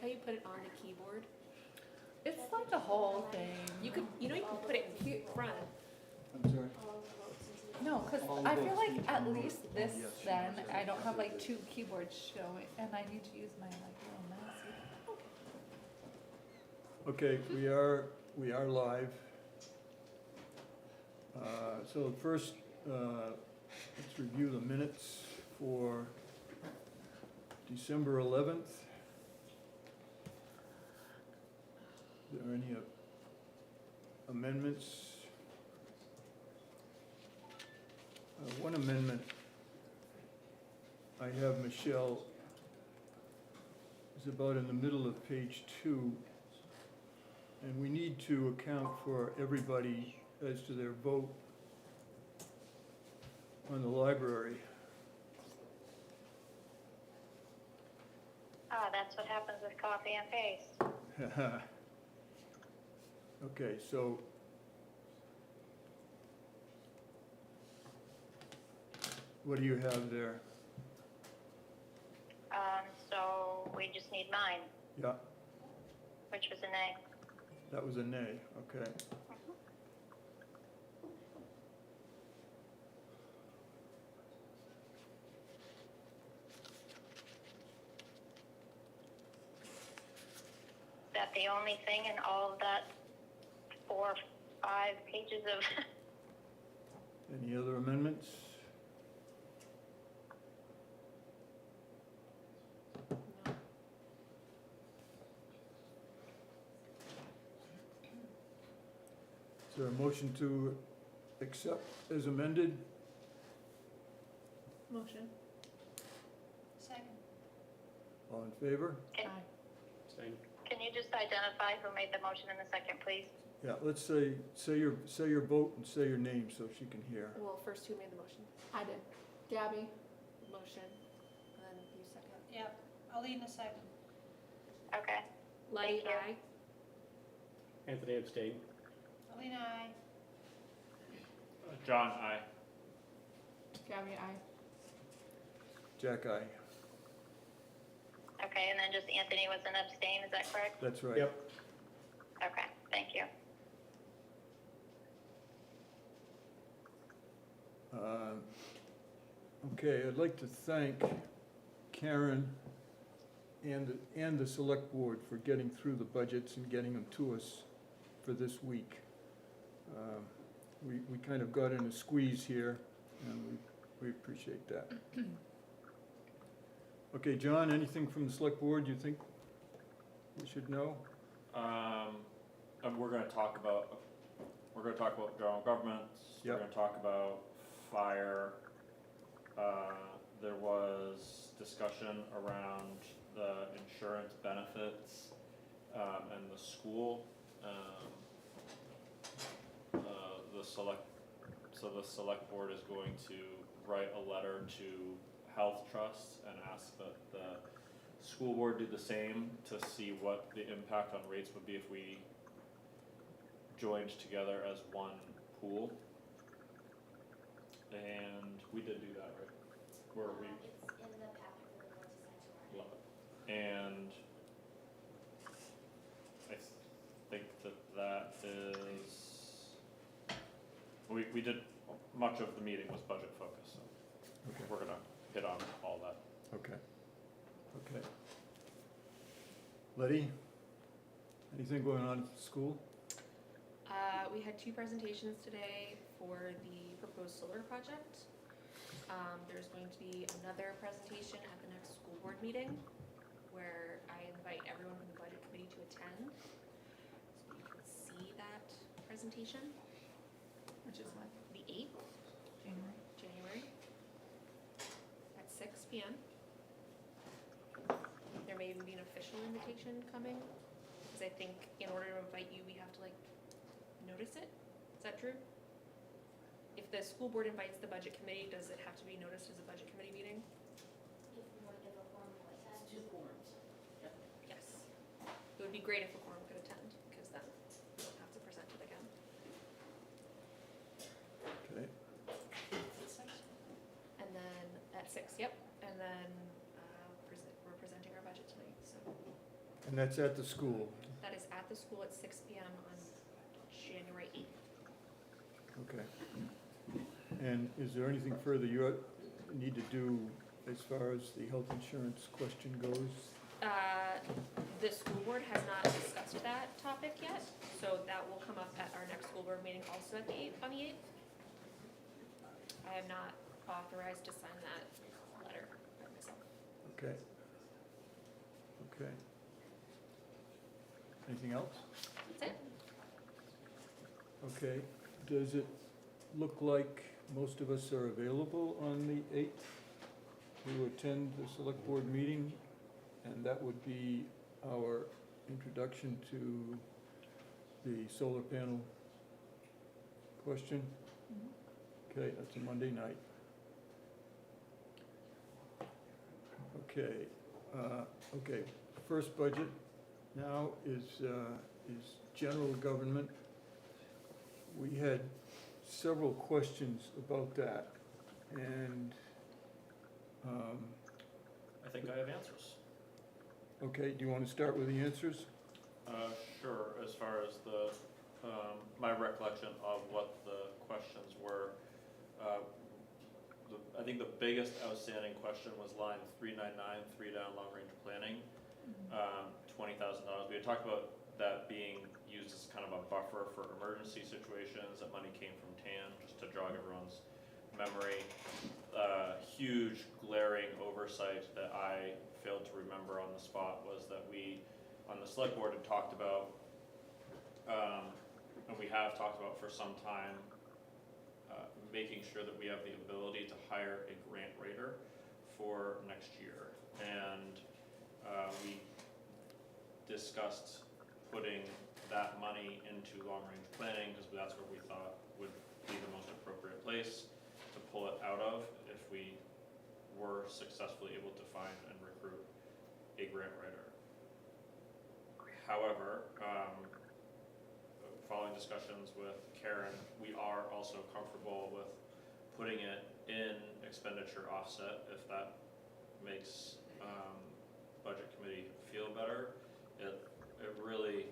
how you put it on a keyboard? It's like the whole thing. You could, you can put it here front. I'm sorry? No, because I feel like at least this then, I don't have like two keyboards showing, and I need to use my like little mouse. Okay, we are live. So first, let's review the minutes for December 11th. Are there any amendments? One amendment, I have Michelle, is about in the middle of page 2. And we need to account for everybody as to their vote on the library. Oh, that's what happens with copy and paste. Okay, so what do you have there? So we just need mine, Yeah, which was an A. that was a nay, okay. Is that the only thing in all of that 4 or 5 pages of? Any other amendments? No. Is there a motion to accept as amended? Motion. Second. All in favor? Aye. Can you just identify who made the motion in the second, please? Yeah, let's say your vote and say your name so she can hear. Well, first who made the motion? I did. Gabby? Motion, and then you second. Yep, Alina second. Okay. Letty, Thank you. aye. Anthony abstained. Alina, aye. John, aye. Gabby, aye. Jack, aye. Okay, and then just Anthony was an abstain, is that correct? That's right. Yep. Okay, thank you. Okay, I'd like to thank Karen and the select board for getting through the budgets and getting them to us for this week. We kind of got in a squeeze here, and we appreciate that. Okay, John, anything from the select board you think we should know? And we're gonna talk about general governments. Yep. We're gonna talk about fire. There was discussion around the insurance benefits, and the school. The select board is going to write a letter to health trusts and ask that the school board do the same to see what the impact on rates would be if we joined together as one pool. And we did do that, right? Where we It's in the packet for the board to sign tomorrow. love it. And I think that is, we did, much of the meeting was budget focused, so Okay, we're gonna hit on all that. okay. Letty, anything going on at the school? We had 2 presentations today for the proposed solar project. There's going to be another presentation at the next school board meeting where I invite everyone from the budget committee to attend. So you can see that presentation, Which is what? the 8th January at 6 p.m. There may even be an official invitation coming, because I think in order to invite you, we have to notice it. Is that true? If the school board invites the budget committee, does it have to be noticed as a budget committee meeting? If we want to give a form like that. 2 forms. Yep. Yes. It would be great if a quorum could attend, because then we don't have to present it again. Okay, And then at 6, yep, and then we're presenting our budget tonight, so. And that's at the school, That is at the school at 6 PM on January 8th. okay. And is there anything further you need to do as far as the health insurance question goes? The school board has not discussed that topic yet, so that will come up at our next school board meeting also at the 8th, on the 8th. I am not authorized to sign that letter by myself. Okay. Okay. Anything else? That's it. Okay, does it look like most of us are available on the 8th to attend the select board meeting? And that would be our introduction to the solar panel question. Okay, that's a Monday night. Okay, okay, first budget now is general government. We had several questions about that, and, I think I have answers. okay, do you want to start with the answers? Sure, as far as the, my recollection of what the questions were, I think the biggest outstanding question was line 399, 3 down, long-range planning, $20,000. We had talked about that being used as kind of a buffer for emergency situations, that money came from TAN, just to jog everyone's memory. Huge glaring oversight that I failed to remember on the spot was that we, on the select board, had talked about, and we have talked about for some time, making sure that we have the ability to hire a grant writer for next year. And we discussed putting that money into long-range planning, because that's where we thought would be the most appropriate place to pull it out of if we were successfully able to find and recruit a grant writer. However, following discussions with Karen, we are also comfortable with putting it in expenditure offset if that makes budget committee feel better. It really,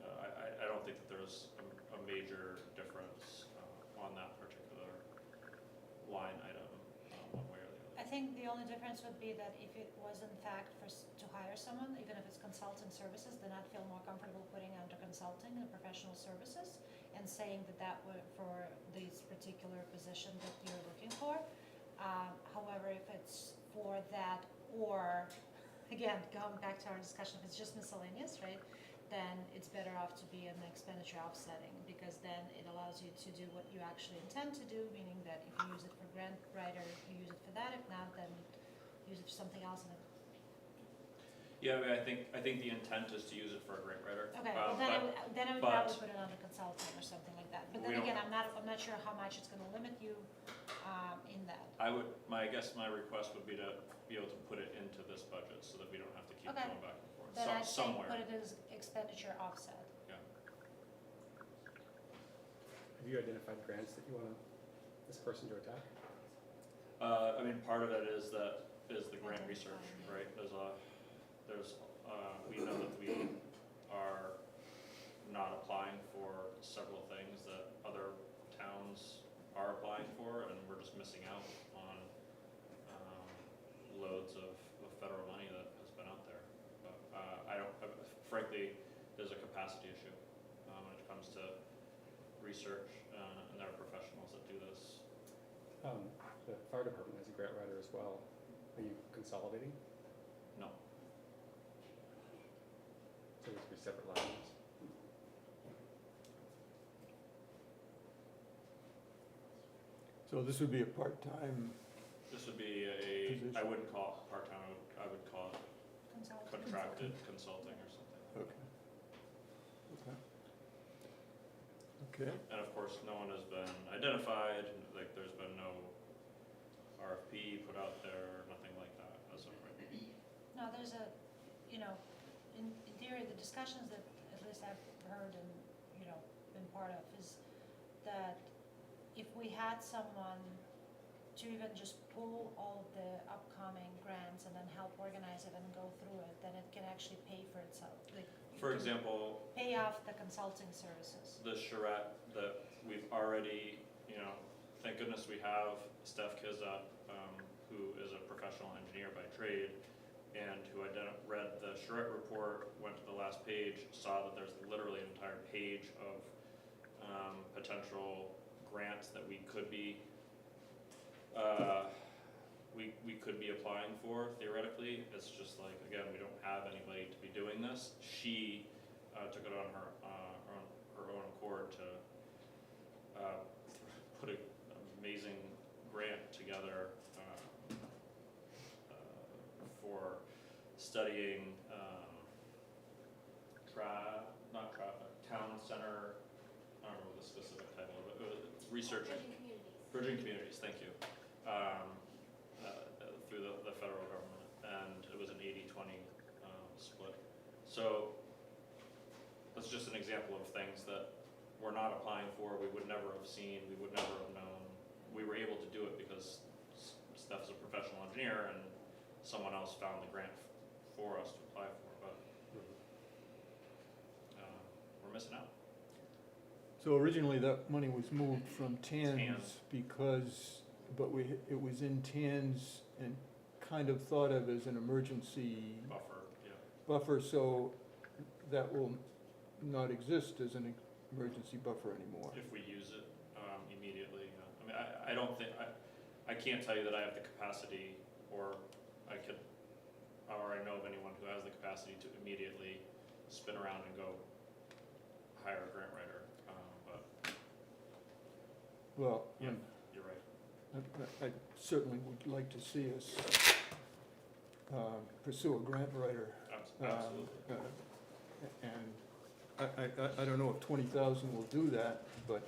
I don't think that there's a major difference on that particular line item, one way or the other. I think the only difference would be that if it was in fact to hire someone, even if it's consultant services, then I'd feel more comfortable putting under consulting and professional services and saying that that would for this particular position that you're looking for. However, if it's for that, or again, going back to our discussion, if it's just miscellaneous, right, then it's better off to be an expenditure offsetting, because then it allows you to do what you actually intend to do, meaning that if you use it for grant writer, you use it for that. If not, then use it for something else. Yeah, I mean, I think the intent is to use it for a grant writer. Okay, well, then I would but- probably put it under consulting or something like that. But We then don't- again, I'm not sure how much it's gonna limit you in that. I guess my request would be to be able to put it into this budget so that we don't have to keep Okay. going back and forth. Then I'd say Somewhere. put it as expenditure offset. Have you identified grants that you want this person to attack? I mean, part of it is the grant research, right? We know that we are not applying for several things that other towns are applying for, and we're just missing out on loads of federal money that has been out there. But frankly, there's a capacity issue when it comes to research, and there are professionals that do this. The fire department has a grant writer as well. Are you consolidating? No. So there's three separate lines. So this would be a part-time, This would be I Position. wouldn't call it part-time, I would call it Consulting. contracted consulting or something. okay. Okay, And of course, no one has been identified, like there's been no RFP put out there, nothing like that as of right now. No, there's in theory, the discussions that at least I've heard and, been part of is that if we had someone to even just pull all of the upcoming grants and then help organize it and go through it, then it can actually pay for itself. Like, you For can example, pay off the consulting services. the charrette that we've already, thank goodness we have Steph Kizza, who is a professional engineer by trade, and who read the charrette report, went to the last page, saw that there's literally an entire page of potential grants that we could be we could be applying for theoretically. It's just like, again, we don't have anybody to be doing this. She took it on her own accord to put an amazing grant together for studying town center, I don't know the specific title of it, researching. Bridging communities, thank you. Through the federal government, and it was an 80-20 split. So that's just an example of things that we're not applying for, we would never have seen, we would never have known. We were able to do it because Steph's a professional engineer and someone else found the grant for us to apply for, but we're missing out. So originally that money was moved from TANs TANs. because, it was in TANs and kind of thought of as an emergency Buffer, yeah. buffer, so that will not exist as an emergency buffer anymore. If we use it immediately, I mean, I don't think, I can't tell you that I have the capacity, or I know of anyone who has the capacity to immediately spin around and go hire a grant writer, but Well, yeah, you're right. I certainly would like to see us pursue a grant writer. Absolutely. And I don't know if 20,000 will do that, but,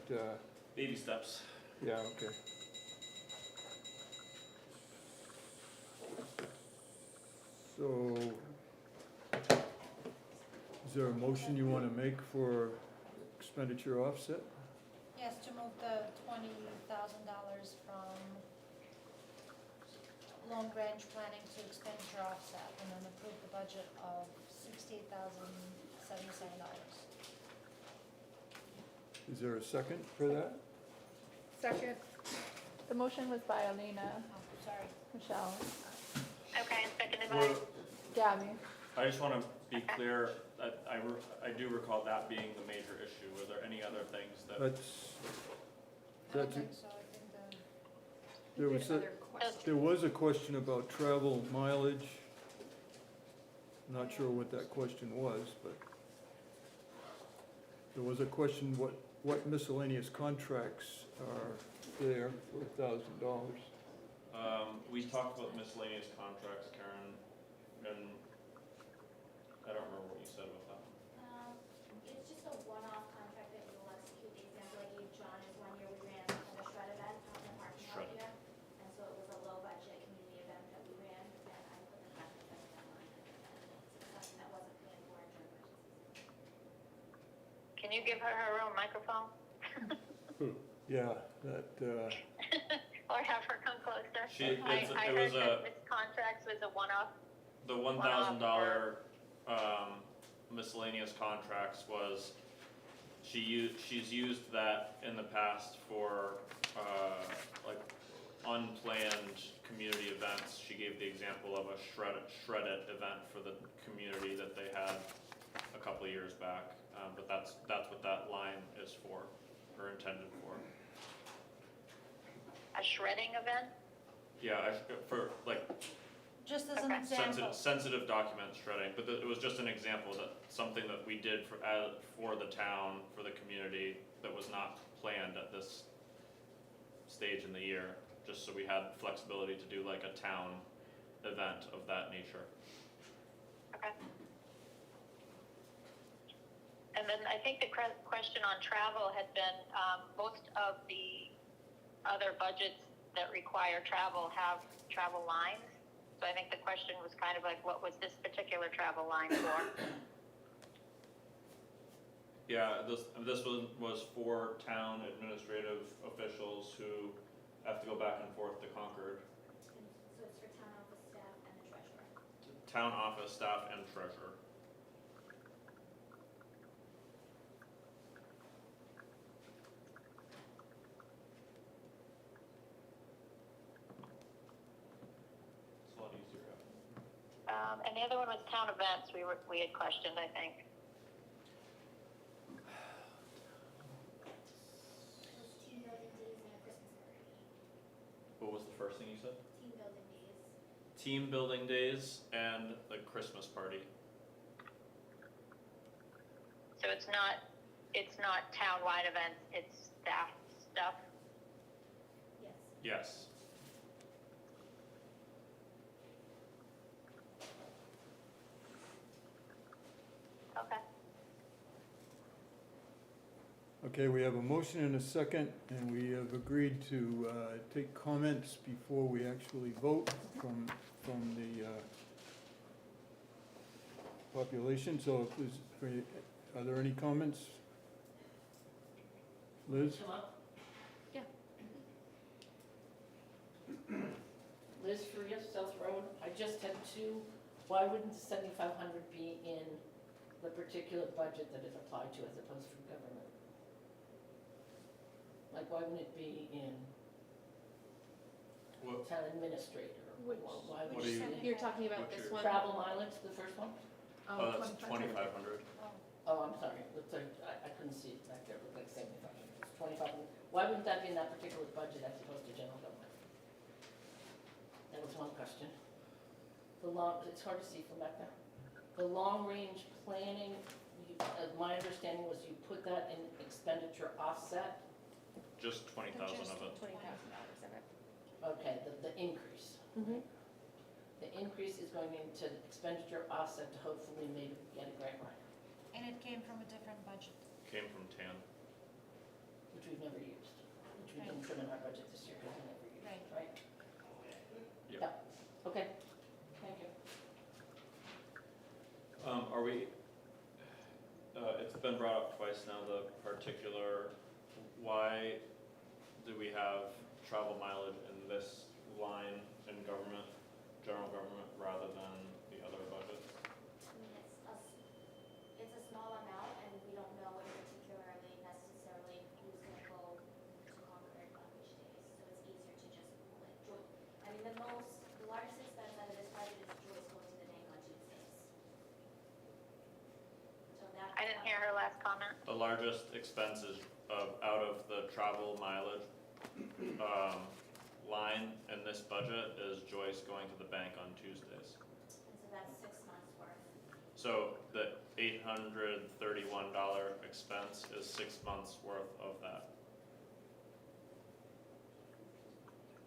Baby steps. yeah, okay. So, is there a motion you want to make for expenditure offset? Yes, to move the $20,000 from long-range planning to expenditure offset, and then approve the budget of $68,077. Is there a second for that? Second. The motion was by Alina, Oh, sorry. Michelle, Okay, and seconded by, We're- Gabby. I just want to be clear, that I do recall that being the major issue. Were there any other things that? That's, I don't that's, think so, I think there was, There's other questions. there was a question about travel mileage. Not sure what that question was, but there was a question, what miscellaneous contracts are there for $1,000? We talked about miscellaneous contracts, Karen, and I don't remember what you said about that. It's just a one-off contract that we will execute. The example I gave John is 1 year we ran a shred event out in the parking lot Shred. here. And so it was a low-budget community event that we ran, and I put the contract in that line. It's something that wasn't planned for during budget season. can you give her her own microphone? Yeah, that, Or have her come closer? I It heard was that this contract was a one-off. the $1,000 miscellaneous contracts was, she's used that in the past for, like unplanned community events. She gave the example of a shred it event for the community that they had a couple of years back. But that's what that line is for, or intended for. A shredding event? Yeah, for like Just as an Okay. example. sensitive document shredding, but it was just an example that something that we did for the town, for the community, that was not planned at this stage in the year, just so we had flexibility to do like a town event of that nature. Okay. And then I think the question on travel had been, most of the other budgets that require travel have travel lines. So I think the question was kind of like, what was this particular travel line for? Yeah, this one was for town administrative officials who, I have to go back and forth to Concord. And so it's for town office staff and the treasurer. Town office staff and treasurer. It's a lot easier. And the other one was town events, we had questioned, I think. Those team building days and a Christmas party. What was the first thing you said? Team building days. Team building days and the Christmas party. So it's not town-wide events, it's staff stuff. Yes. Yes. Okay. Okay, we have a motion and a second, and we have agreed to take comments before we actually vote from the population. So if there's, are there any comments? Liz? Yeah. Liz Frias, South Road. I just had two. Why wouldn't the 7,500 be in the particular budget that is applied to as opposed to government? Like, why wouldn't it be in What, town administrator? Which- Why would What do it you- be in You're talking about What's this your- one? travel mileage, the first one? that's 2,500. Oh, I'm sorry. Looks like, I couldn't see it back there. It looked like 7,500. It's 2,500. Why wouldn't that be in that particular budget as opposed to general government? That was one question. It's hard to see from back there. The long-range planning, my understanding was you put that in expenditure offset. Just 20,000 of it. $20,000 of it. Okay, the increase. Mm-hmm. The increase is going into expenditure offset to hopefully maybe get a grant writer, And it came from a different budget. Came from TAN. which we've never used, which we didn't trim in our budget this year because we never used, Right. right? Yep. Yeah, okay, thank you. Are we, it's been brought up twice now, the particular, why do we have travel mileage in this line in government, general government, rather than the other budgets? I mean, it's a small amount, and we don't know particularly necessarily who's gonna go to Concord on which days, so it's easier to just pool it. I mean, the largest expense out of this budget is Joyce going to the bank on Tuesdays. So that. I didn't hear her last comment. The largest expenses out of the travel mileage, line in this budget is Joyce going to the bank on Tuesdays. And so that's 6 months worth. So the $831 expense is 6 months worth of that.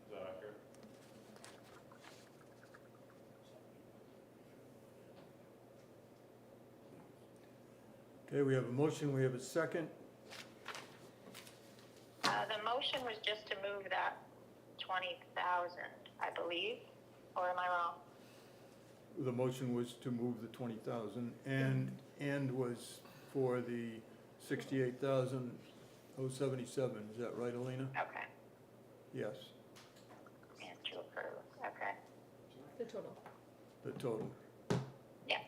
Is that accurate? Okay, we have a motion, we have a second. The motion was just to move that 20,000, I believe, or am I wrong? The motion was to move the 20,000 and was for the 68,077. Is that right, Elena? Okay, Yes, and to approve, okay. The total. the total. Yeah.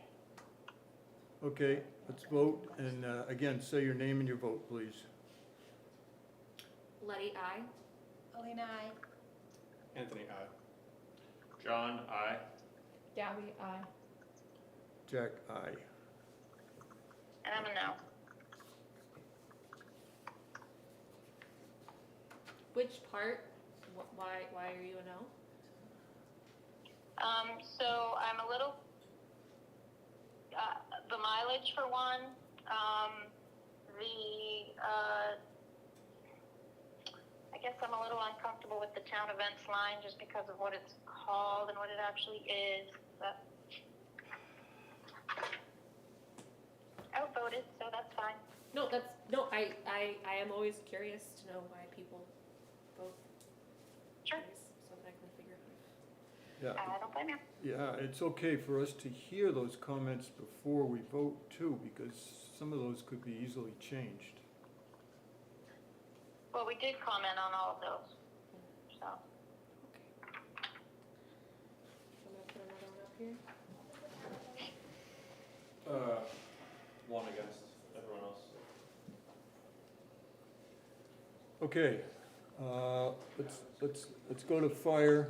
Okay, let's vote, and again, say your name and your vote, please. Letty, I. Alina, I. Anthony, I. John, I. Gabby, I. Jack, aye. And I'm a no. Which part? Why are you a no? So I'm a little, the mileage for one, I guess I'm a little uncomfortable with the town events line just because of what it's called and what it actually is, but outvoted, so that's fine. No, I am always curious to know why people vote Sure. ways, so that I can figure out. Yeah, I don't blame you. yeah, it's okay for us to hear those comments before we vote too, because some of those could be easily changed. Well, we did comment on all of those, so. here? One against everyone else. Okay, let's go to fire.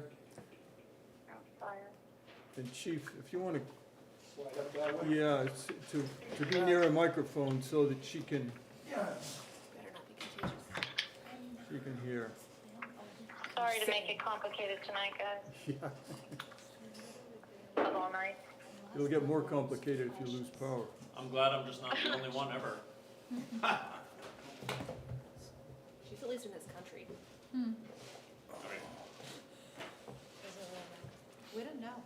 And Chief, if you want to, yeah, to be near a microphone so that she can Better not be contagious. hear. Sorry to make it complicated tonight, guys. Yeah, Of all night. it'll get more complicated if you lose power. I'm glad I'm just not the only one ever. She's at least in this country. We didn't know.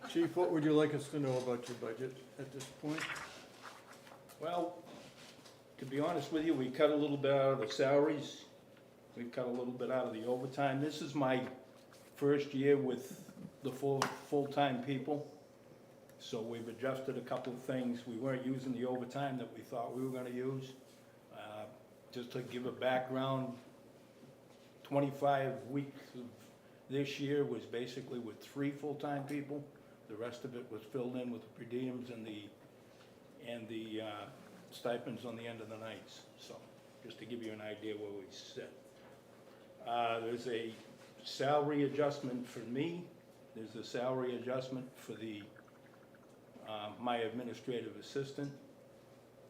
Chief, what would you like us to know about your budget at this point? Well, to be honest with you, we cut a little bit out of the salaries. We've cut a little bit out of the overtime. This is my first year with the full-time people. So we've adjusted a couple of things. We weren't using the overtime that we thought we were gonna use. Just to give a background, 25 weeks of this year was basically with 3 full-time people. The rest of it was filled in with the per diems and the stipends on the end of the nights. So, just to give you an idea where we sit. There's a salary adjustment for me. There's a salary adjustment for the, my administrative assistant.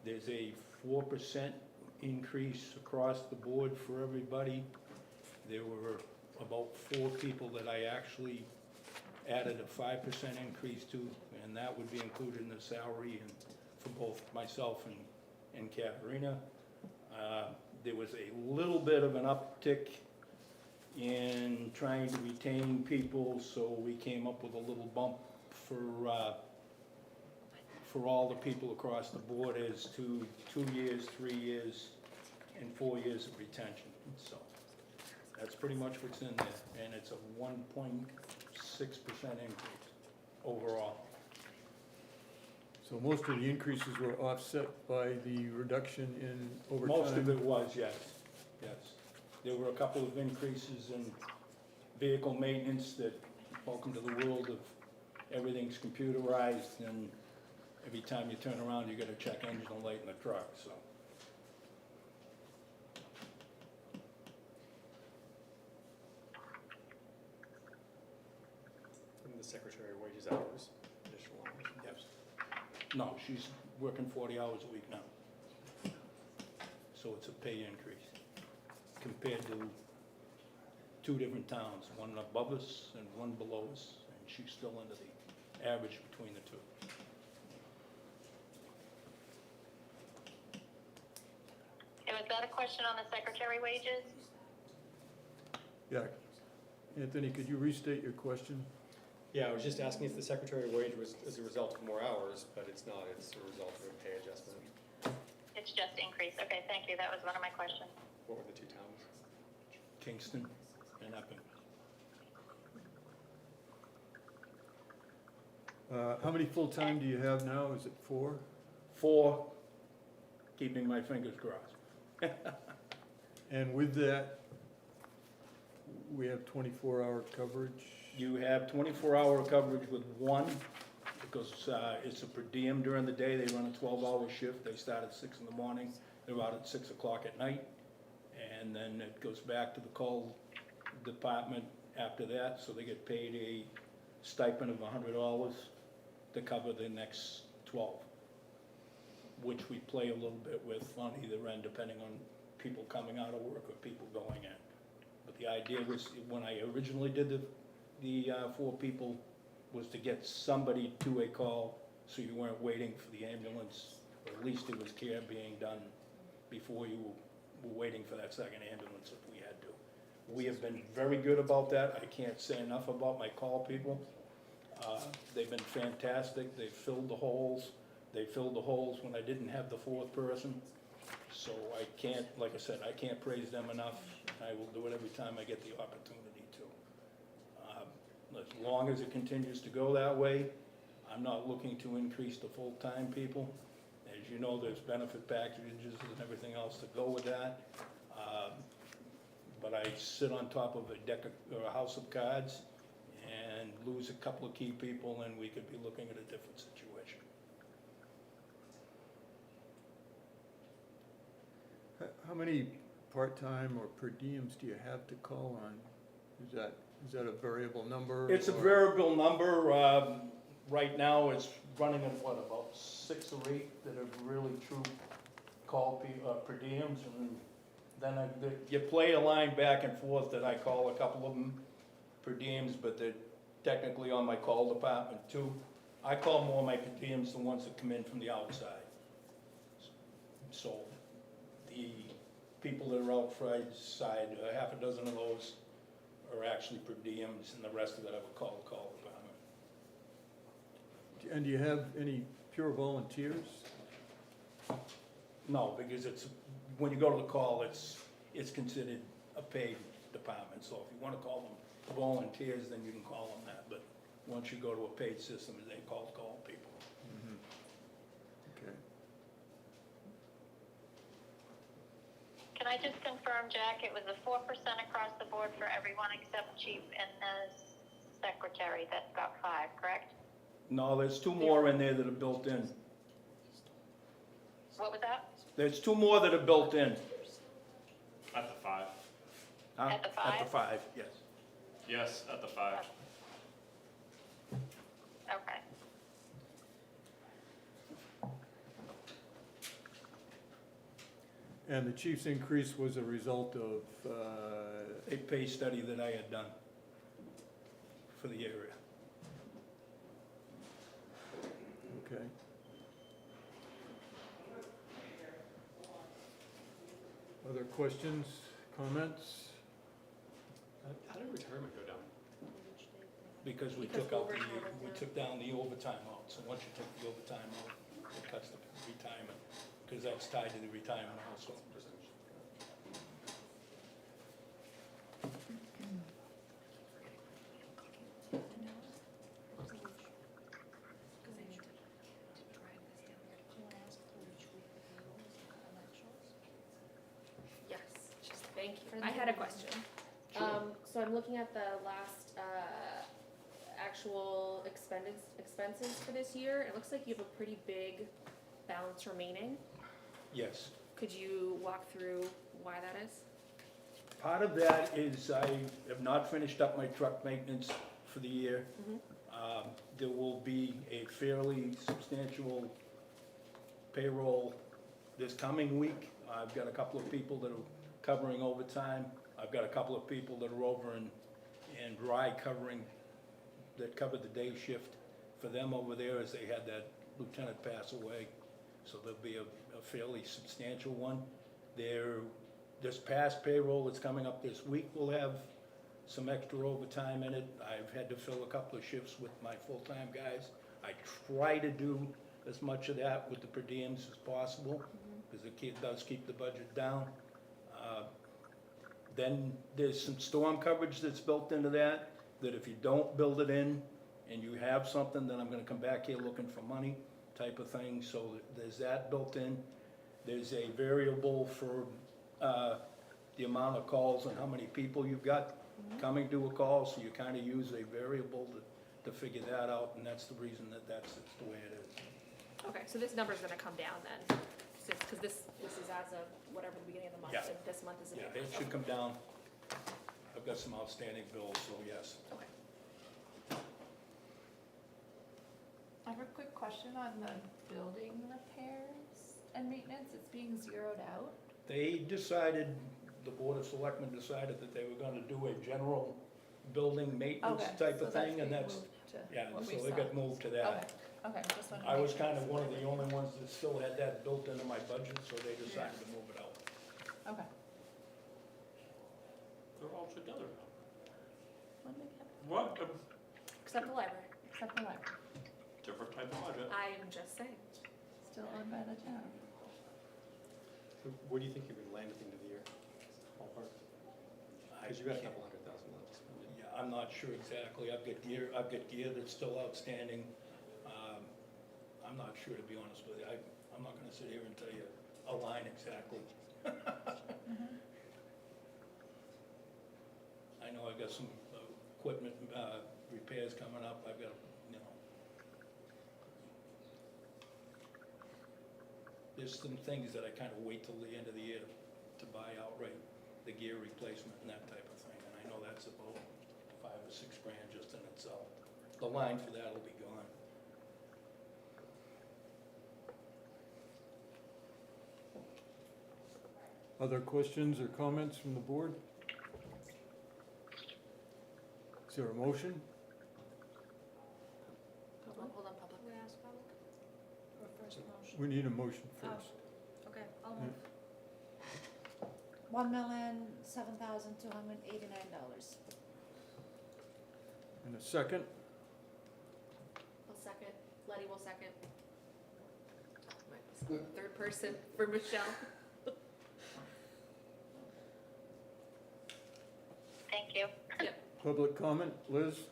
There's a 4% increase across the board for everybody. There were about 4 people that I actually added a 5% increase to, and that would be included in the salary and for both myself and Katharina. There was a little bit of an uptick in trying to retain people, so we came up with a little bump for all the people across the board as to 2 years, 3 years, and 4 years of retention. So that's pretty much what's in there, and it's a 1.6% increase overall. So most of the increases were offset by the reduction in overtime? Most of it was, yes, yes. There were a couple of increases in vehicle maintenance that, welcome to the world of everything's computerized, and every time you turn around, you gotta check engine light in the truck, so. And the secretary wages hours, additional hours. Yes. No, she's working 40 hours a week now. So it's a pay increase compared to 2 different towns, one above us and one below us, and she's still under the average between the 2. And was that a question on the secretary wages? Yeah. Anthony, could you restate your question? Yeah, I was just asking if the secretary wage was as a result of more hours, but it's not, it's a result of a pay adjustment. It's just increase. Okay, thank you. That was one of my questions. What were the 2 towns? Kingston and Epping. How many full-time do you have now? Is it 4? 4, keeping my fingers crossed. And with that, we have 24-hour coverage? You have 24-hour coverage with 1, because it's a per diem during the day. They run a 12-hour shift. They start at 6 in the morning. They're out at 6 o'clock at night. And then it goes back to the call department after that, so they get paid a stipend of $100 to cover the next 12, which we play a little bit with on either end, depending on people coming out of work or people going in. But the idea was, when I originally did the 4 people, was to get somebody to a call, so you weren't waiting for the ambulance, or at least there was care being done before you were waiting for that second ambulance if we had to. We have been very good about that. I can't say enough about my call people. They've been fantastic. They've filled the holes. They filled the holes when I didn't have the 4th person. So I can't, like I said, I can't praise them enough. I will do it every time I get the opportunity to. As long as it continues to go that way, I'm not looking to increase the full-time people. As you know, there's benefit packages and everything else that go with that. But I sit on top of a deck of, or a house of cards, and lose a couple of key people, then we could be looking at a different situation. How many part-time or per diems do you have to call on? Is that a variable number? It's a or- variable number. Right now, it's running at what, about 6 or 8 that are really true per diems, and then you play a line back and forth that I call a couple of them per diems, but they're technically on my call department too. I call more my per diems, the ones that come in from the outside. So the people that are outside, half a dozen of those are actually per diems, and the rest of it I would call the call department. And do you have any pure volunteers? No, because when you go to the call, it's considered a paid department, so if you wanna call them volunteers, then you can call them that, but once you go to a paid system, they call people. Okay. Can I just confirm, Jack, it was a 4% across the board for everyone except chief and secretary that got 5, correct? No, there's 2 more in there that are built in. What was that? There's 2 more that are built in. At the 5. Huh? At the At the 5? 5, yes. Yes, at the 5. Okay. And the chief's increase was a result of, A pay study that I had done for the area. okay. Other questions, comments? How did retirement go down? Because we Because took out overtime we is took down the overtime out, so once you take the overtime out, it cuts the retirement, because that's tied to the retirement also. Yes, thank you. I had a question. So I'm looking at the last, actual expenses for this year. It looks like you have a pretty big balance remaining. Yes. Could you walk through why that is? Part of that is I have not finished up my truck maintenance for the year. There will be a fairly substantial payroll this coming week. I've got a couple of people that are covering overtime. I've got a couple of people that are over in Rye that covered the day shift for them over there as they had that lieutenant pass away. So there'll be a fairly substantial one. This past payroll that's coming up this week will have some extra overtime in it. I've had to fill a couple of shifts with my full-time guys. I try to do as much of that with the per diems as possible, because it does keep the budget down. Then there's some storm coverage that's built into that if you don't build it in and you have something, then I'm gonna come back here looking for money type of thing. So there's that built in. There's a variable for the amount of calls and how many people you've got coming to a call, so you kind of use a variable to figure that out, and that's the reason that's the way it is. Okay, so this number's gonna come down then, because this is as of whatever the beginning of the month, Yeah. and this month is. Yeah, it should come down. I've got some outstanding bills, so yes. Okay. I have a quick question on the building repairs and maintenance. It's being zeroed out. They decided, the Board of Selectmen decided that they were gonna do a general building maintenance Okay, type so of that's thing, and being that's, moved to yeah, what so we it saw. got moved to that. Okay, just wanted to I make was sure. kind of one of the only ones that still had that built into my budget, so they decided to move it out. Okay. They're all together now. When did it What? Except the library. Except the library, Different type of budget. I am just saying. still owned by the town. So where do you think you're gonna land at the end of the year? Ballpark? Because you got a couple $100,000 left to spend. Yeah, I'm not sure exactly. I've got gear that's still outstanding. I'm not sure, to be honest with you. I'm not gonna sit here and tell you a line exactly. I know I got some equipment, repair repairs coming up, I've got, you know. There's some things that I kind of wait till the end of the year to buy outright, the gear replacement and that type of thing, and I know that's about $5 or $6 grand just in itself. The line for that'll be gone. Other questions or comments from the board? Is there a motion? Hold on, public. We ask public? Or first motion? We need a motion Oh. first. Okay, I'll move. $1,007,289. And a second? I'll second. Letty will second. Third person for Michelle. Thank you. Public comment, Liz?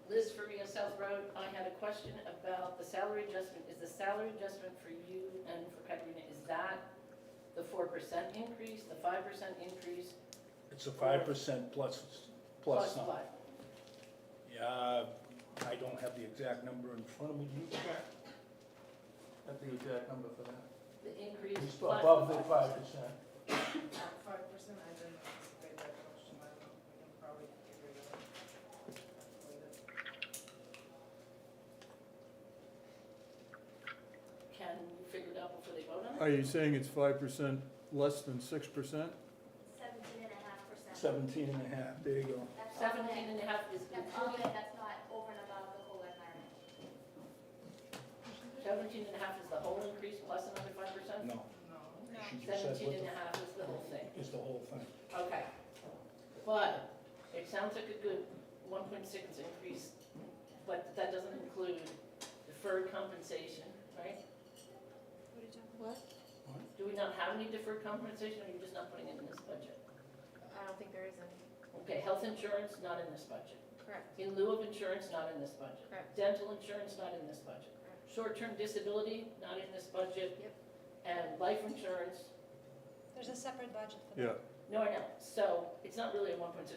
Liz Faria, South Road, I had a question about the salary adjustment. Is the salary adjustment for you and for Katrina, is that the 4% increase, the 5% increase? It's a 5% plus some. What? Yeah, I don't have the exact number in front of me. Do you have the exact number for that? The increase It's plus above the the 5%. 5%. 5%, I didn't anticipate that question, I don't, we can probably figure it out. Can you figure it out before they vote on it? Are you saying it's 5% less than 6%? 17.5%. 17 and a half, there you go. That's all 17 in. and a half is That's all including, in, that's not over and above the whole environment. 17 and a half is the whole increase plus another 5%? No, No. she just said 17 and a half is the whole thing. is the whole thing. Okay. But it sounds like a good 1.6 increase, but that doesn't include deferred compensation, right? What are you talking What? Do we not have any deferred compensation, or are you just not putting it in this budget? I don't think there is any. Okay, health insurance, not in this budget. Correct. In lieu of insurance, not in this budget. Correct. Dental insurance, not in this budget. Correct. Short-term disability, not in this budget. Yep. And life insurance, There's a separate budget for that. Yeah. no, I know. So it's not really a 1.6%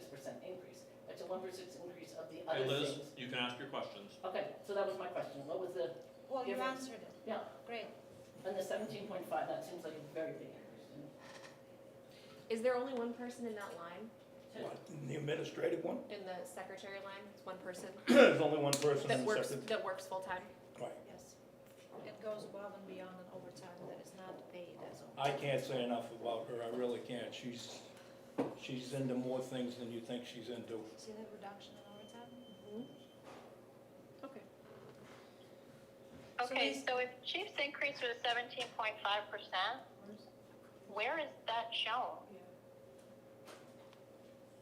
increase. It's a 1% increase of the Hey other Liz, things. you can ask your questions. Okay, so that was my question. What was the, Well, you Difference. answered it. yeah, Great. and the 17.5, that seems like a very big increase to me. Is there only one person in that line? What, the administrative one? In the secretary line? It's one person There's only one person that in the works, secretary. that works full-time? Right. Yes. It goes above and beyond an overtime that is not paid as overtime. I can't say enough about her, I really can't. She's into more things than you think she's into. See the reduction in overtime? Okay. Okay, these- so if Chief's increase was 17.5%, where is that shown?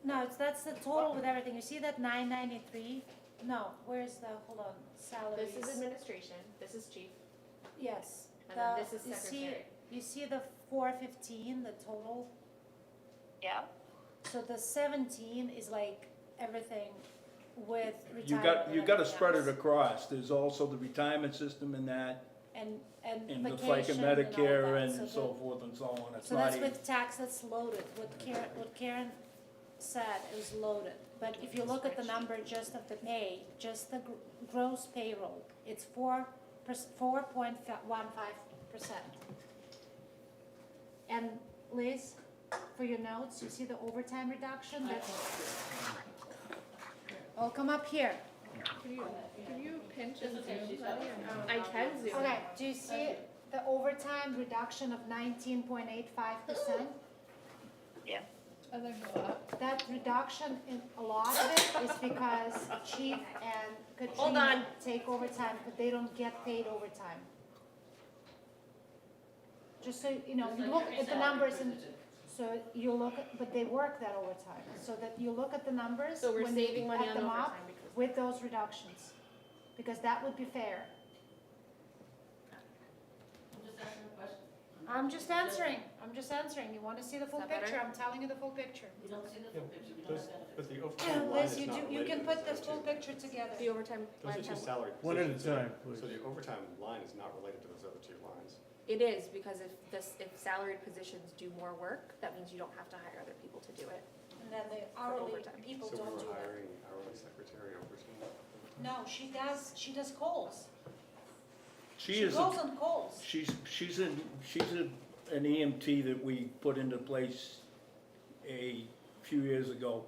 No, that's the total with everything. You see that 993? No, where's the, hold on, salaries? This is administration, this is chief, Yes. and then The- this is you see- secretary. You see the 415, the total? Yeah? So the 17 is like everything with retirement You and got to everything spread it else. across. There's also the retirement system in that, And and the FICA vacation and all Medicare that. and So so the- forth and so on. It's So not that's even, with tax that's loaded, what Karen said is loaded. But if you look at the number just of the pay, just the gross payroll, it's 4.15%. And Liz, for your notes, you see the overtime reduction, that's, oh, come up here. Can you pinch It's and okay, zoom, she's Letty, got or no? I can zoom. Okay, do you see the overtime reduction of 19.85%? Yeah. And then go up. That reduction in a lot of it is because Chief and Hold Katrina on. take overtime, but they don't get paid overtime. Just so, you know, you look at the numbers and, so you look at, but they work that overtime, so that you look at the numbers. So we're when you saving money add on them up overtime because. with those reductions, because that would be fair. I'm just asking a question. I'm just answering, you wanna see the full Is that picture, better? I'm telling you the full picture. You don't see the full picture, you don't Those, have but benefits. the overtime line Liz, is you not do, you related can to put those the other full two. picture together. The overtime Those line are two has- salary One at a positions. time, So please. the overtime line is not related to those other two lines. It is, because if salaried positions do more work, that means you don't have to hire other people to do it. And then the hourly overtime. people So we don't were do that. hiring hourly secretary overtime. No, she does calls. She She is, goes on calls. she's an EMT that we put into place a few years ago.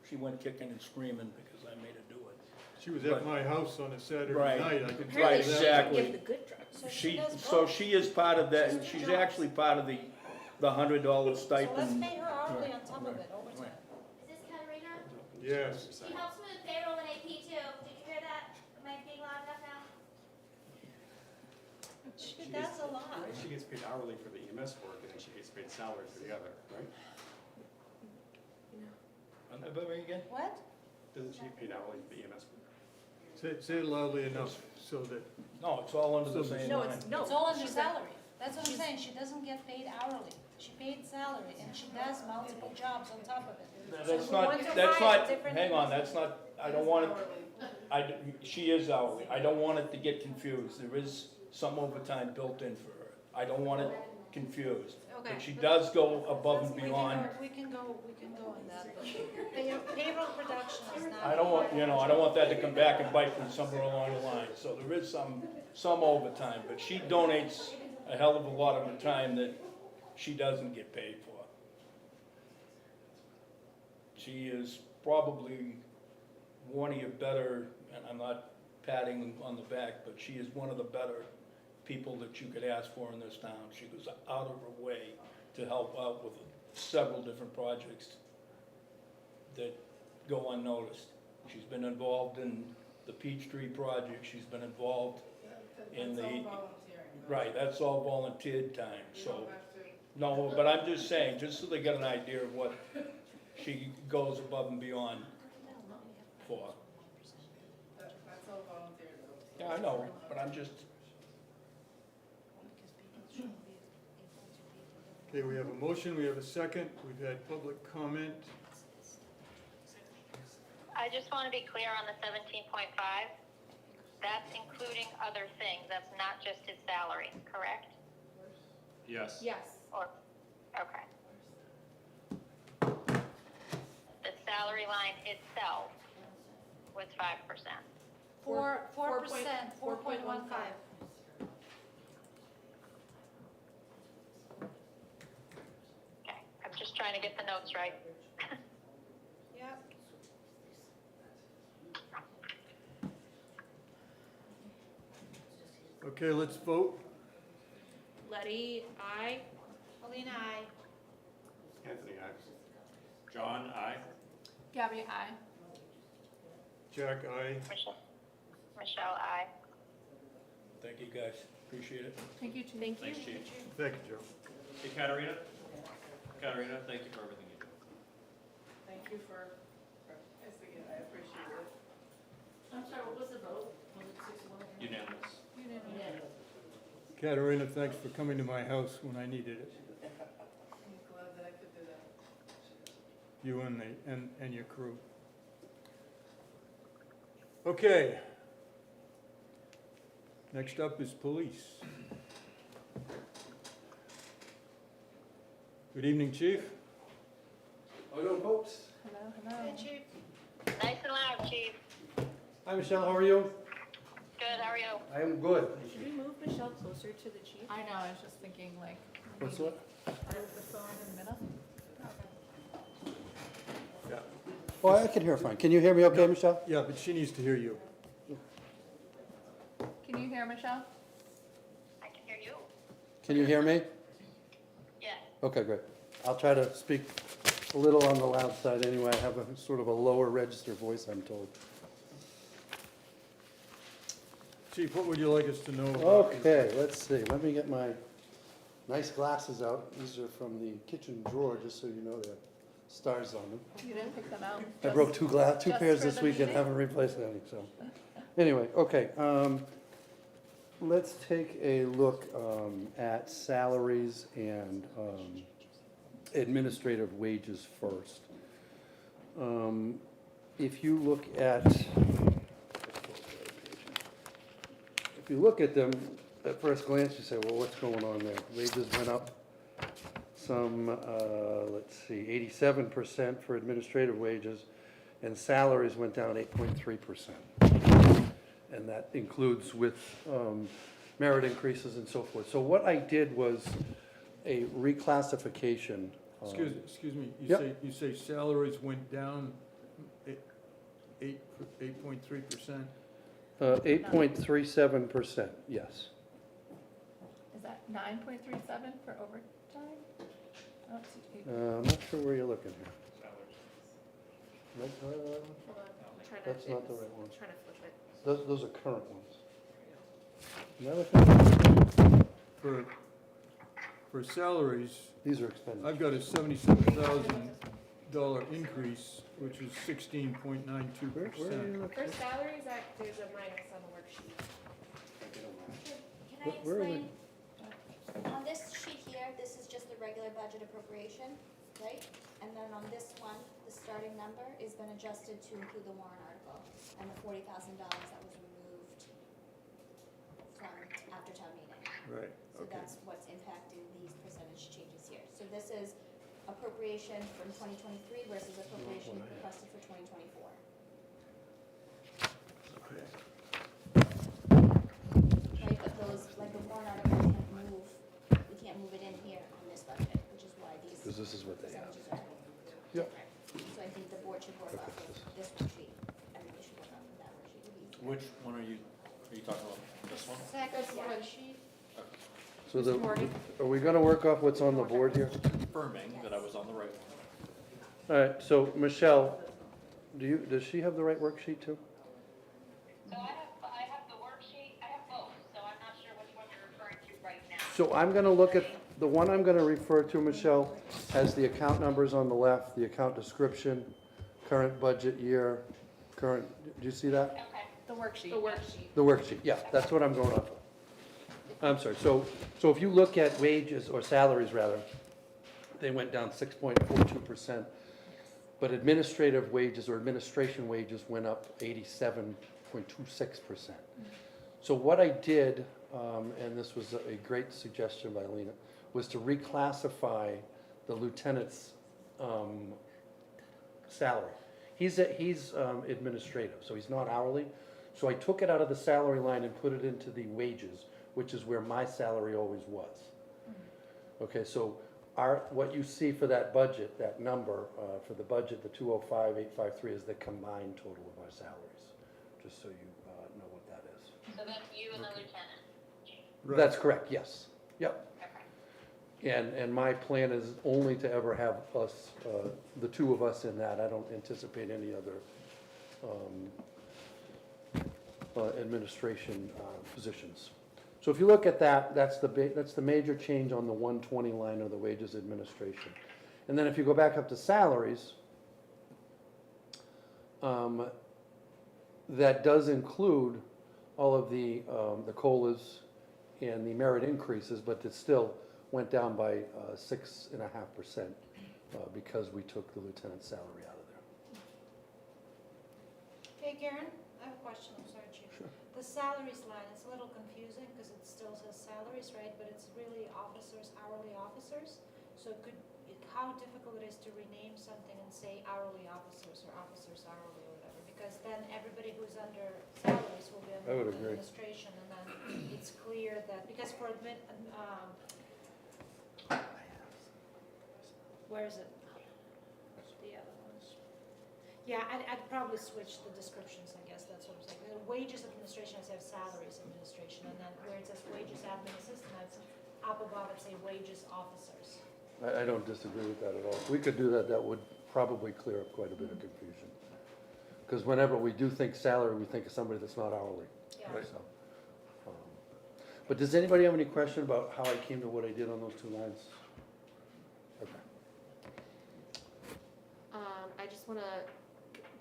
She went kicking and screaming because I made her do it. She was at my house on a Saturday Right. night, I can tell Right, you that. exactly. Give the good drugs. So she does So both. she is part of that, and She's two she's jobs. actually part of the $100 So let's stipend. pay her hourly on top of Right, it, overtime. right. Is this Katerina? Yes. She helps me with payroll and AP too. Did you hear that? Am I being loud enough now? She does a lot. She gets paid hourly for the EMS work, and then she gets paid salary for the other, right? Again? What? Doesn't she get paid hourly for the EMS work? Say it loudly enough so that, No, it's all under the same No, line. it's, no. It's all under she's a- salary. That's what I'm saying, she doesn't get paid hourly. She paid salary, and she does multiple jobs on top of it. That's So not, we want to that's hire not, different hang on, EMS. that's not, I don't want it, she is hourly. I don't want it to get confused. There is some overtime built in for her. I don't want it confused. Okay. But she does go above and We can beyond. we can go on that, but payroll production is not. I don't want, I don't want that to come back and bite me somewhere along the line. So there is some overtime, but she donates a hell of a lot of the time that she doesn't get paid for. She is probably one of your better, and I'm not patting on the back, but she is one of the better people that you could ask for in this town. She goes out of her way to help out with several different projects that go unnoticed. She's been involved in the Peachtree project, she's been involved in the. That's all volunteering. Right, that's all volunteered time, You so, don't have to. no, but I'm just saying, just so they get an idea of what she goes above and beyond for. That's all volunteer though. Yeah, I know, but I'm just, okay, we have a motion, we have a second, we've had public comment. I just want to be clear on the 17.5. That's including other things. That's not just his salary, correct? Yes. Yes. Or, okay. The salary line itself was 5%. 4%, 4.15. Okay, I'm just trying to get the notes right. Yep. Okay, let's vote. Letty, I. Alina, aye. Anthony, I. John, I. Gabby, I. Jack, aye. Michelle, I. thank you guys, appreciate it. Thank you, Chief. Thank you. Thanks, Chief. Thank you, Joe. Hey, Katerina? Katerina, thank you for everything you do. Thank you for participating, I appreciate it. I'm sorry, what was the vote? Was it 6-1? Unanimous. Unanimous. Katerina, thanks for coming to my house when I needed it. I'm glad that I could do that. You and your crew. Okay. Next up is police. Good evening, Chief. Hello, folks. Hello, hello. Hey, Chief. Nice and loud, Chief. Hi, Michelle. How are you? Good, how are you? I am good. Should we move Michelle closer to the chief? I know, I was just thinking like, What's what? move the phone in the middle. Yeah. Oh, I can hear fine. Can you hear me okay, Michelle? Yeah, but she needs to hear you. Can you hear Michelle? I can hear you. Can you hear me? Yes. Okay, great. I'll try to speak a little on the loud side anyway. I have a sort of a lower register voice, I'm told. Chief, what would you like us to know about? Okay, let's see. Let me get my nice glasses out. These are from the kitchen drawer, just so you know they have stars on them. You didn't pick them out? I broke two just pairs for this the week and meeting? haven't replaced any, so. Anyway, okay, let's take a look, at salaries and, administrative wages first. If you look at them, at first glance, you say, well, what's going on there? Wages went up some, let's see, 87% for administrative wages and salaries went down 8.3%. And that includes with merit increases and so forth. So what I did was a reclassification. Excuse me, Yep. you say salaries went down 8.3%? 8.37%, yes. Is that 9.37 for overtime? I don't see eight. I'm not sure where you're looking here. Nope, Hold on, I'm trying to. That's not the right one. Trying to flip it. Those are current ones. Am I looking- For salaries, These are expenditures. I've got a $77,000 increase, which is 16.92%. Where are you looking? For salaries, there's a minus on the worksheet. Can I Where are we? explain? On this sheet here, this is just the regular budget appropriation, right? And then on this one, the starting number has been adjusted to include the warrant article and the $40,000 that was removed from after town meeting. Right, So okay. that's what's impacting these percentage changes here. So this is appropriation from 2023 versus appropriation requested for 2024. Right, but those, like the warrant article, we can't move it in here on this budget, which is why these Because this is what they have. percentages are Yep. different. So I think the board should work off of this worksheet, and we should work off of that worksheet. It'd be easier. Which one are you talking about? This one? Second spreadsheet. So Mr. Morgan? are we gonna work off what's on the board here? Confirming that I was on the right one. All right, so Michelle, does she have the right worksheet too? So I have the worksheet, I have both, so I'm not sure which one you're referring to right now. So I'm gonna look at, the one I'm gonna refer to, Michelle, has the account numbers on the left, the account description, current budget year, current, do you see that? Okay. The worksheet. The worksheet. The worksheet, yeah, that's what I'm going off of. I'm sorry, so if you look at wages, or salaries rather, they went down 6.42%, but administrative wages or administration wages went up 87.26%. So what I did, and this was a great suggestion by Lena, was to reclassify the lieutenant's salary. He's administrative, so he's not hourly. So I took it out of the salary line and put it into the wages, which is where my salary always was. Okay, so what you see for that budget, that number, for the budget, the 205,853 is the combined total of our salaries, just so you know what that is. So that's you and the lieutenant. Right. That's correct, yes. Yep. Okay. And my plan is only to ever have us, the two of us in that. I don't anticipate any other administration positions. So if you look at that, that's the major change on the 120 line of the wages administration. And then if you go back up to salaries, that does include all of the COLAs and the merit increases, but it still went down by 6.5% because we took the lieutenant's salary out of there. Hey Karen, I have a question, I'm sorry, Chief. Sure. The salaries line, it's a little confusing because it still says salaries, right, but it's really officers, hourly officers. So how difficult it is to rename something and say hourly officers or officers hourly or whatever, because then everybody who's under salaries will be I under would agree. administration, and then it's clear that, because for where is it? The other ones. Yeah, I'd probably switch the descriptions, I guess, that's what I'm saying. The wages administration, I say salaries administration, and then where it says wages admin assistant, it's up above, it say wages officers. I don't disagree with that at all. If we could do that, that would probably clear up quite a bit of confusion. Because whenever we do think salary, we think of somebody that's not hourly. Yeah. So, but does anybody have any question about how I came to what I did on those two lines? Okay. I just wanna,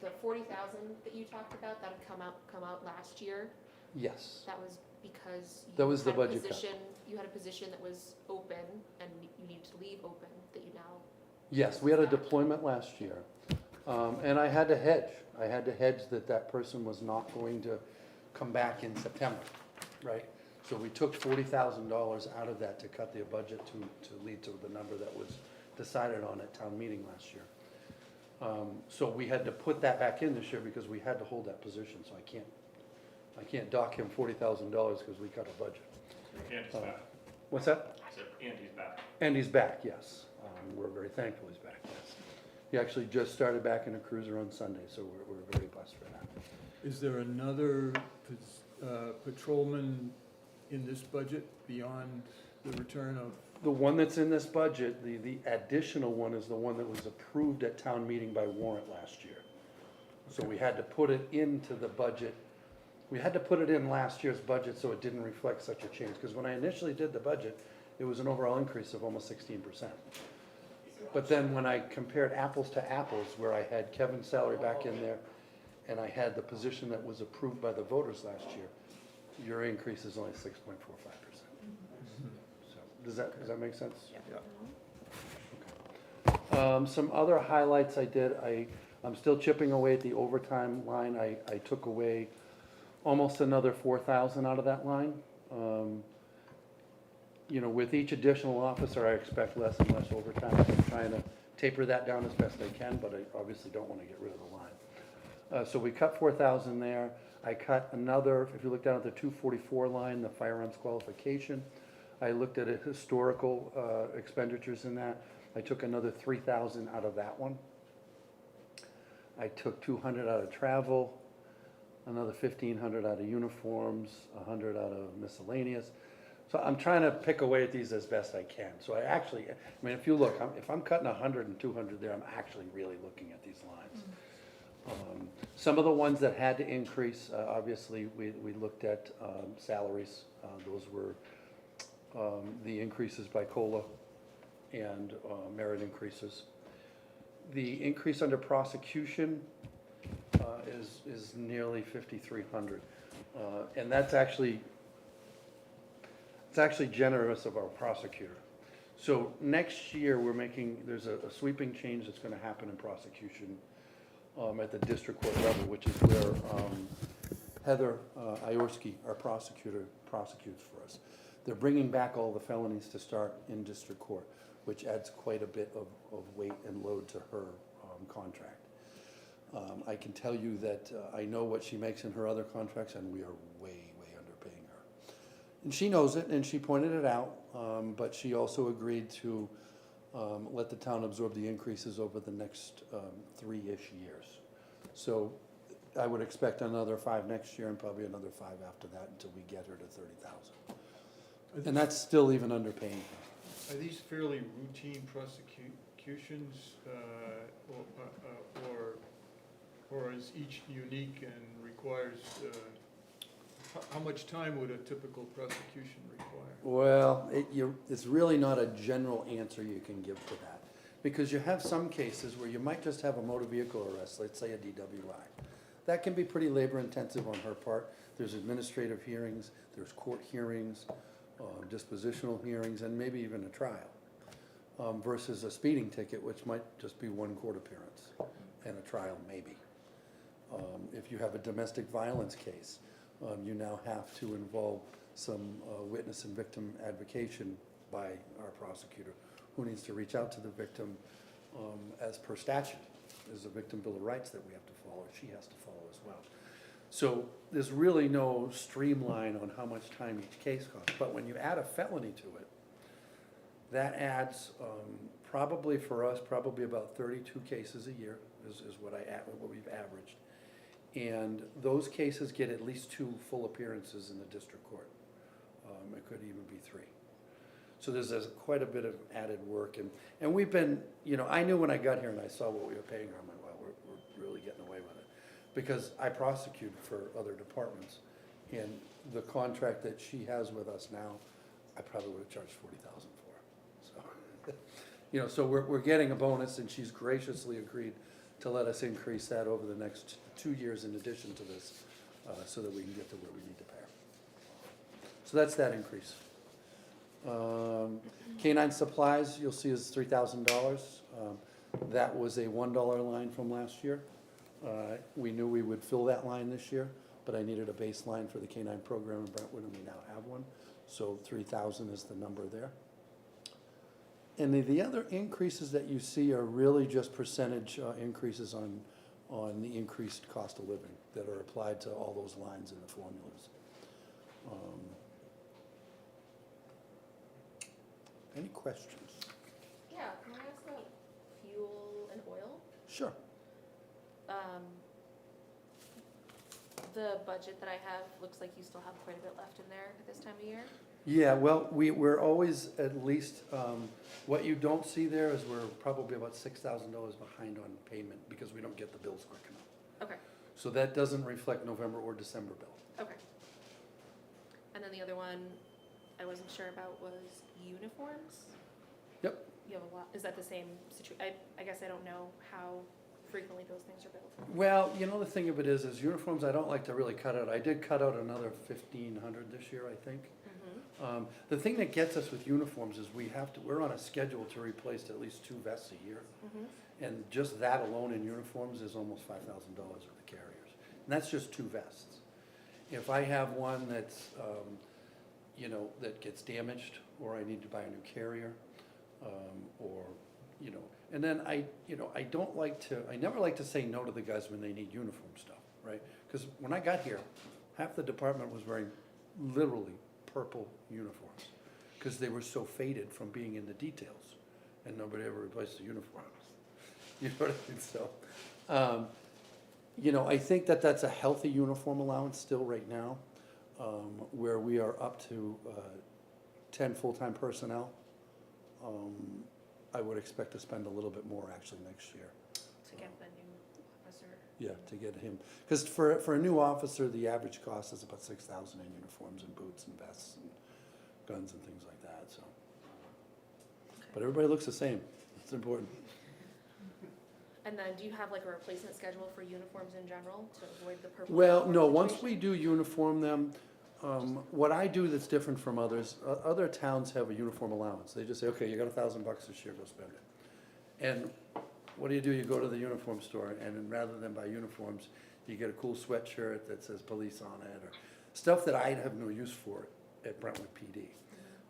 the 40,000 that you talked about, that had come out last year, Yes. that was because That you was the had a budget cut. position, you had a position that was open and you needed to leave open, that you now. Yes, we had a deployment last year, and I had to hedge. I had to hedge that person was not going to come back in September, right? So we took $40,000 out of that to cut their budget to lead to the number that was decided on at town meeting last year. So we had to put that back in this year because we had to hold that position, so I can't dock him $40,000 because we cut a budget. Andy's back. What's that? I said Andy's back. And he's back, yes. We're very thankful he's back, yes. He actually just started back in a cruiser on Sunday, so we're very blessed for that. Is there another patrolman in this budget beyond the return of? The one that's in this budget, the additional one is the one that was approved at town meeting by warrant last year. So we had to put it into the budget. We had to put it in last year's budget so it didn't reflect such a change. Because when I initially did the budget, it was an overall increase of almost 16%. But then when I compared apples to apples, where I had Kevin's salary back in there, and I had the position that was approved by the voters last year, your increase is only 6.45%. So, does that make sense? Yeah. Some other highlights I did, I'm still chipping away at the overtime line. I took away almost another 4,000 out of that line. You know, with each additional officer, I expect less and less overtime. I'm trying to taper that down as best I can, but I obviously don't want to get rid of the line. So we cut 4,000 there. I cut another, if you look down at the 244 line, the firearms qualification, I looked at historical expenditures in that. I took another 3,000 out of that one. I took 200 out of travel, another 1,500 out of uniforms, 100 out of miscellaneous. So I'm trying to pick away at these as best I can. So I mean, if you look, if I'm cutting 100 and 200 there, I'm actually really looking at these lines. Some of the ones that had to increase, obviously, we looked at salaries. Those were the increases by COLA and merit increases. The increase under prosecution is nearly 5,300, and that's actually generous of our prosecutor. So next year there's a sweeping change that's going to happen in prosecution at the district court level, which is where Heather Iorski, our prosecutor, prosecutes for us. They're bringing back all the felonies to start in district court, which adds quite a bit of weight and load to her contract. I can tell you that I know what she makes in her other contracts, and we are way underpaying her. And she knows it, and she pointed it out, but she also agreed to let the town absorb the increases over the next 3-ish years. So I would expect another 5 next year and probably another 5 after that until we get her to 30,000. And that's still even underpaying her. Are these fairly routine prosecutions, or is each unique and requires, how much time would a typical prosecution require? Well, it's really not a general answer you can give to that. Because you have some cases where you might just have a motor vehicle arrest, let's say a DWI. That can be pretty labor intensive on her part. There's administrative hearings, there's court hearings, dispositional hearings, and maybe even a trial. Versus a speeding ticket, which might just be 1 court appearance and a trial maybe. If you have a domestic violence case, you now have to involve some witness and victim advocation by our prosecutor, who needs to reach out to the victim as per statute. There's a victim bill of rights that we have to follow, she has to follow as well. So there's really no streamline on how much time each case costs, but when you add a felony to it, that adds probably for us, probably about 32 cases a year is what we've averaged. And those cases get at least 2 full appearances in the district court. It could even be 3. So there's quite a bit of added work. And we've been, I knew when I got here and I saw what we were paying her, I'm like, wow, we're really getting away with it. Because I prosecute for other departments. And the contract that she has with us now, I probably would have charged $40,000 for. So, so we're getting a bonus, and she's graciously agreed to let us increase that over the next 2 years in addition to this, so that we can get to where we need to pay her. So that's that increase. Canine supplies, you'll see is $3,000. That was a $1 line from last year. We knew we would fill that line this year, but I needed a baseline for the canine program in Brentwood, and we now have one. So 3,000 is the number there. And the other increases that you see are really just percentage increases on the increased cost of living that are applied to all those lines in the formulas. Any questions? Yeah, can I ask about fuel and oil? Sure. The budget that I have looks like you still have quite a bit left in there at this time of year. Yeah, well, we're always at least, what you don't see there is we're probably about $6,000 behind on payment because we don't get the bills quick enough. Okay, So that doesn't reflect November or December bill. okay. And then the other one I wasn't sure about was uniforms. Yep. You have a lot, is that the same I guess I don't know how frequently those things are billed. Well, you know, the thing of it is uniforms, I don't like to really cut out. I did cut out another 1,500 this year, I think. Mm-hmm. The thing that gets us with uniforms is we're on a schedule to replace at least 2 vests a year. Mm-hmm. And just that alone in uniforms is almost $5,000 with the carriers. And that's just 2 vests. If I have one that's, you know, that gets damaged, or I need to buy a new carrier, or, you know, and then I never like to say no to the guys when they need uniform stuff, right? Because when I got here, half the department was wearing literally purple uniforms, because they were so faded from being in the details, and nobody ever replaced the uniforms. You know what I mean? So, you know, I think that that's a healthy uniform allowance still right now, where we are up to 10 full-time personnel. I would expect to spend a little bit more actually next year. To get the new officer. Yeah, to get him, because for a new officer, the average cost is about 6,000 in uniforms and boots and vests and guns and things like that, so. But everybody looks the same, it's important. And then do you have like a replacement schedule for uniforms in general to avoid the purple? Well, uniform no, once situation? we do uniform them, what I do that's different from others, other towns have a uniform allowance. They just say, okay, you got $1,000 this year, go spend it. And what do? You go to the uniform store, and then rather than buy uniforms, you get a cool sweatshirt that says police on it, or stuff that I'd have no use for at Brentwood PD.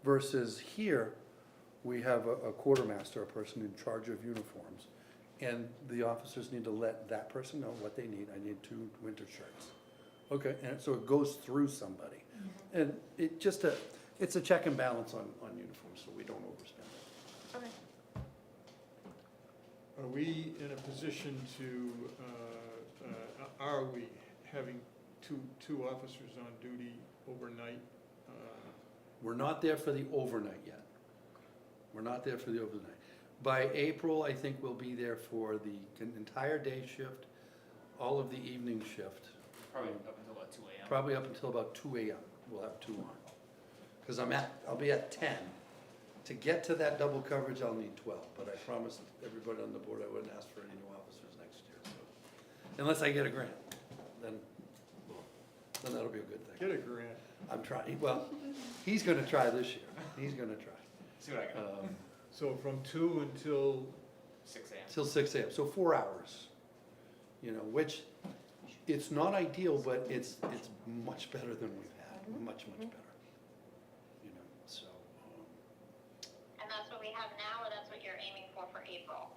Versus here, we have a quartermaster, a person in charge of uniforms, and the officers need to let that person know what they need. I need 2 winter shirts. Okay, and so it goes through somebody. And it's a check and balance on uniforms, so we don't overspend. Okay. Are we in a position to, are we having two officers on duty overnight? We're not there for the overnight yet. We're not there for the overnight. By April, I think we'll be there for the entire day shift, all of the evening shift. Probably up until about 2 a.m. Probably up until about 2 a.m. we'll have 2 on. Because I'll be at 10. To get to that double coverage, I'll need 12, but I promised everybody on the board I wouldn't ask for any new officers next year, so. Unless I get a grant, then that'll be a good thing. Get a grant. I'm trying, well, he's gonna try this year, he's gonna try. See what I got. So from 2 until, 6 a.m. Till 6 a.m., so 4 hours. You know, which, it's not ideal, but it's much better than we've had, much better. You know, so, And that's what we have now, or that's what you're aiming for April?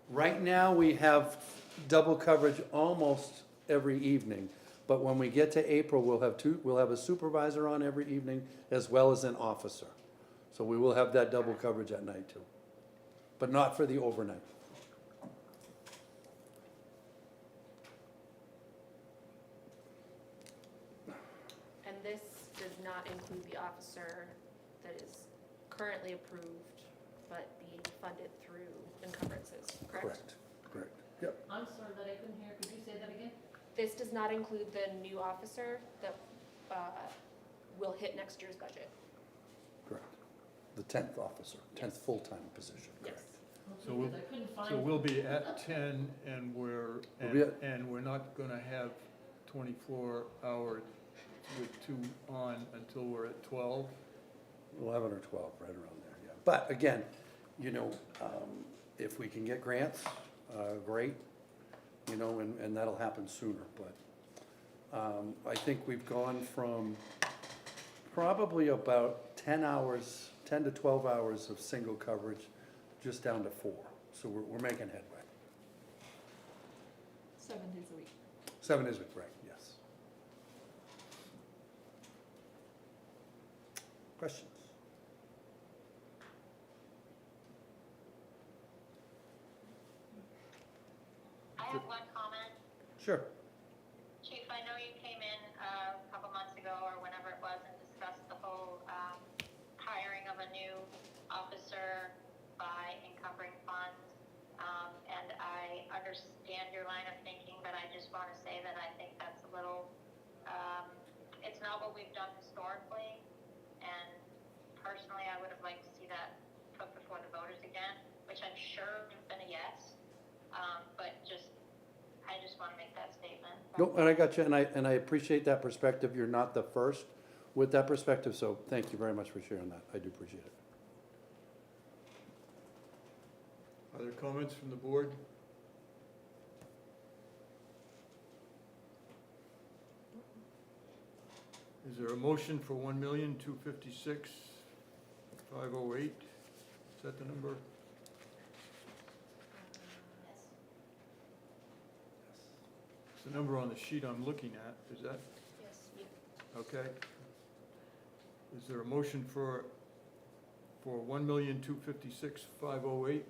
right now, we have double coverage almost every evening. But when we get to April, we'll have a supervisor on every evening as well as an officer. So we will have that double coverage at night too, but not for the overnight. And this does not include the officer that is currently approved, but being funded through encumbrances, correct? Correct. Yep. I'm sorry that I couldn't hear, could you say that again? This does not include the new officer that will hit next year's budget. Correct. The 10th officer, 10th full-time position, correct. So we'll- Because I couldn't find. so we'll be at 10 and we're not gonna have 24-hour with 2 on until we're at 12? 11 or 12, right around there, yeah. But again, you know, if we can get grants, great, you know, and that'll happen sooner, but I think we've gone from probably about 10 to 12 hours of single coverage just down to 4. So we're making headway. 7 days a week. 7 is right, yes. Questions? I have one comment. Sure. Chief, I know you came in a couple months ago or whenever it was and discussed the whole hiring of a new officer by encumbering funds. And I understand your line of thinking, but I just want to say that I think that's a little, it's not what we've done historically. And personally, I would have liked to see that put before the voters again, which I'm sure would have been a yes. But I just want to make that statement. No, and I got you, and I appreciate that perspective. You're not the first with that perspective, so thank you very much for sharing that. I do appreciate it. Other comments from the board? Is there a motion for 1,256,508? Is that the number? It's the number on the sheet I'm looking at, is that, Yes. okay? Is there a motion for 1,256,508?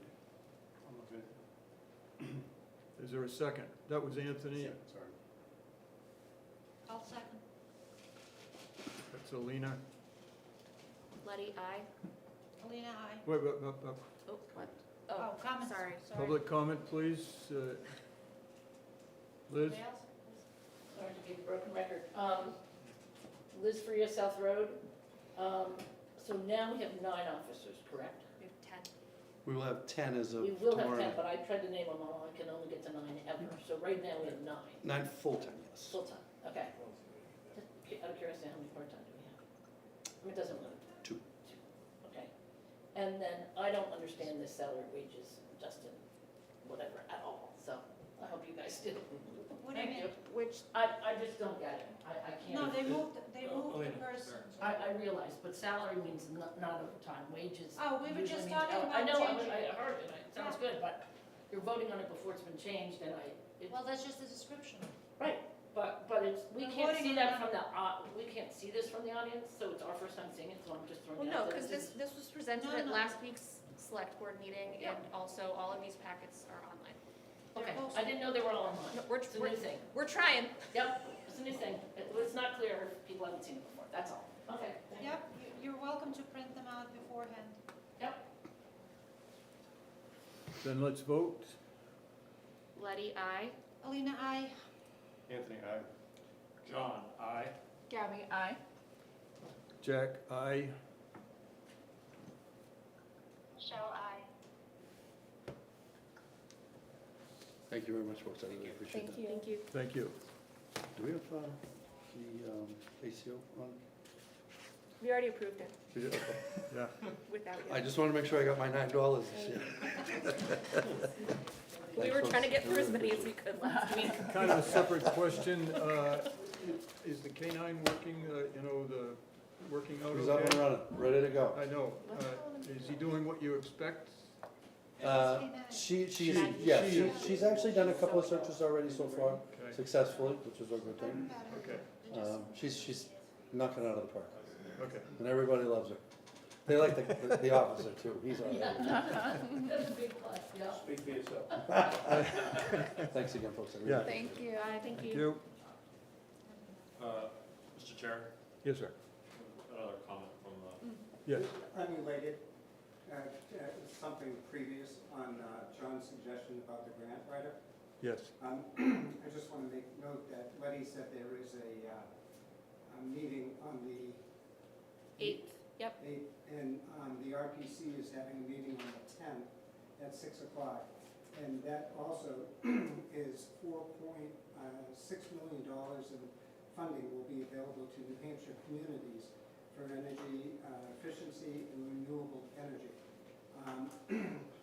Is there a second? That was Anthony, Sorry. I'll second. that's Alina. Letty, aye. Alina, aye. Wait, Oh, what? Oh, comments. Sorry. public comment, please. Liz? Anybody else? Sorry to be a broken record. Liz Freya, South Road. So now we have 9 officers, correct? We have 10. We will have 10 as of We will have tomorrow 10, but I tried to name them all, I can only get to 9 ever. So right now we have 9, 9 full-time, yes. full-time, okay. Just out of curiosity, how many part-time do we have? I mean, it doesn't really. 2. Okay. And then I don't understand this salary wages, Justin, whatever, at all, so I hope you guys do. What do you mean? Which, I just don't get it, I can't. No, they moved the person. I realize, but salary means not overtime, wages. Oh, we were usually just means- talking I about know, changing. I heard it, it sounds good, but you're voting on it before it's been changed, and Well, that's just the description. right, but it's, we We're can't voting see on that it. from we can't see this from the audience, so it's our first time seeing it, so I'm just throwing well, it no, out there. because this was presented No, at no. last week's select board meeting, Yeah. and also all of these packets are online. Okay, They're I didn't know they were all online, No, we're, it's a new thing. we're trying. Yep, it's a new thing, it's not clear if people haven't seen it before, that's all. Okay, thank you. Yep, you're welcome to print them out beforehand. Yep. Then let's vote. Letty, aye. Alina, aye. Anthony, aye. John, aye. Gabby, aye. Jack, aye. Michelle, aye. Thank you very much, folks. I really appreciate that. Thank you. Thank you. Do we have the ACO on? We already approved it We did- Yeah, without I you. just want to make sure I got my $9 this year. We were trying to get through as many as we could last week. kind of a separate question. Is the K-9 working, the working out He's up and okay? running, ready to go. I know. Is he doing what you expect? She's She- she's actually done a couple of searches already so far, Okay, successfully, which is a good thing. okay, She's knocking it out of the park, okay. and everybody loves her. They like the officer too, he's all right. That's a big plus, yeah. Speak for yourself. Thanks again, folks. I really Yeah. appreciate Thank you. Thank Thank you. you. Mr. Chair, Yes, sir. another comment from the, Yes. Unrelated, something previous on John's suggestion about the grant writer. Yes. I just want to make note that Letty said there is a meeting on the 8th, yep. 8th, and the RPC is having a meeting on the 10th at 6 o'clock. And that also is $4.6 million in funding will be available to New Hampshire communities for energy efficiency and renewable energy.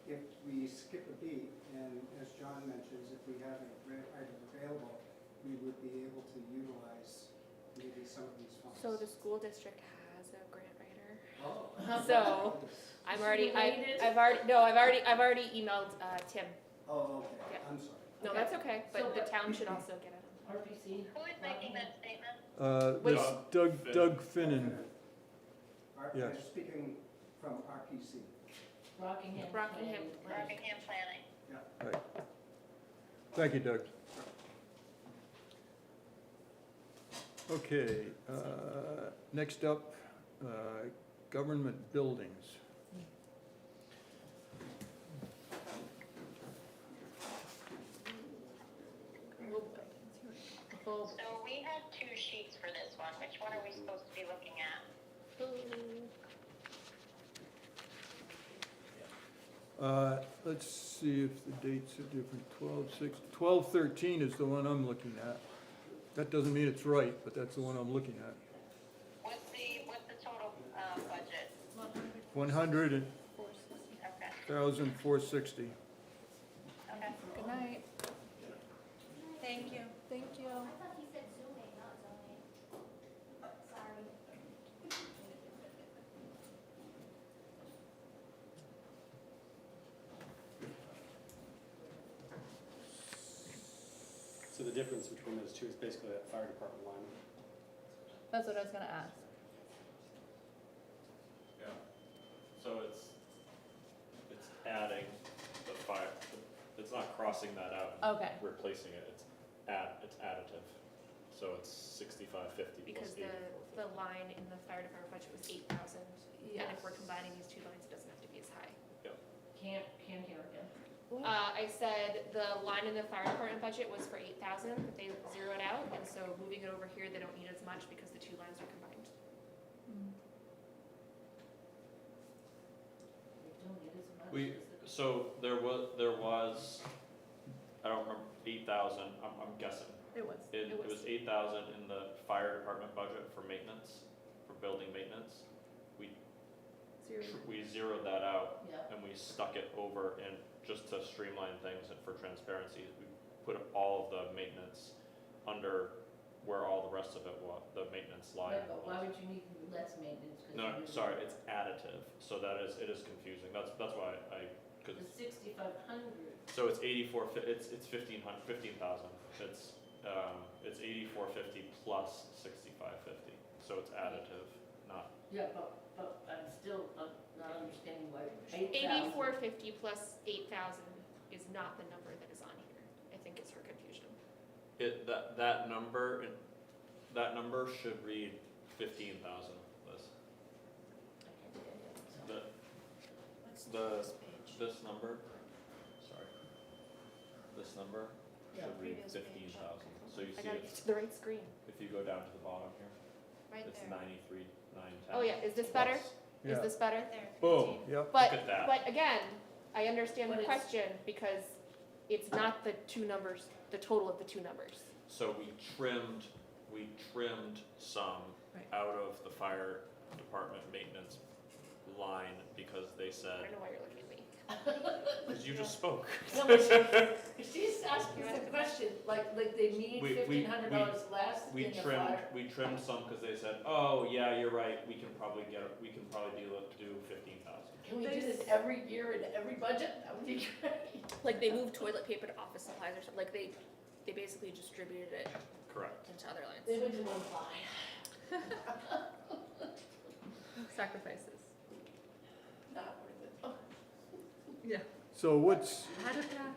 If we skip a beat, and as John mentions, if we have a grant item available, we would be able to utilize maybe some of these funds. So the school district has a grant writer. Oh. So I'm Is already, she related? I've already emailed, Tim. Oh, okay, Yeah. I'm sorry. No, Okay. that's okay, So but the what- town should also get it. RPC. Who is making that statement? Wait. This Doug Finnan, Yes. Speaking from RPC. Rockingham. Rockingham. Planning. Rockingham Planning. thank you, Doug. Okay, next up, government buildings. Oh, So we had two sheets for this one. Which one are we supposed to be looking at? Let's see if the dates are different. 12/13 is the one I'm looking at. That doesn't mean it's right, but that's the one I'm looking at. What's the total, budget? 100,460. Okay. Okay. Good night. Thank you. Thank you. I thought he said zooming, not zoning. Sorry. So the difference between those two is basically that fire department line. That's what I was gonna ask. Yeah. So it's adding the fire, it's not crossing that out and Okay. replacing it, it's additive. So it's 6550 plus because the 8450. line in the fire department budget was 8,000. And Yes. if we're combining these two lines, it doesn't have to be as high. Can't hear again. I said the line in the fire department budget was for 8,000, but they zeroed out, and so moving it over here, they don't need as much because the two lines are combined. We don't need as much. We, so there was, I don't remember, 8,000, I'm guessing. It was. It was 8,000 in the fire department budget for maintenance, for building maintenance. We zeroed that out Yeah. and we stuck it over and just to streamline things and for transparency, we put all of the maintenance under where all the rest of it was, the maintenance line Right, but why was. would you need less maintenance? 'Cause No, you do- sorry, it's additive, so it is confusing, that's why cause, The 6,500. so it's 84, it's 15,000, it's 8450 plus 6550, so it's additive, not, Yeah, but I'm still not understanding why 8,000. 8450 plus 8,000 is not the number that is on here. I think it's her confusion. that number should read 15,000, Liz. I can't get it, so. This number, sorry, this number Yeah, should read previous page. 15,000, so you I see gotta it, get to the right screen. if you go down to the bottom here, Right it's there. 93,910. Oh yeah, is this better? plus. Is Yeah. this better? Right there. Boom, yep. But, Look at that. but again, I understand But the it's- question because it's not the two numbers, the total of the two numbers. So we trimmed some Right. out of the fire department maintenance line because they I said, don't know why you're looking at me. because you just spoke. No, but she's asking the question, like they need We- $1,500 less We in the trimmed, fire. we trimmed some because they said, oh, yeah, you're right, we can probably do 15,000. Can we do this every year in every budget? That would be great. Like they moved toilet paper to office supplies or something, like they basically distributed it Correct. into other They lines. went to one line. Sacrifices. Not worth it. Oh, Yeah. So Had it back.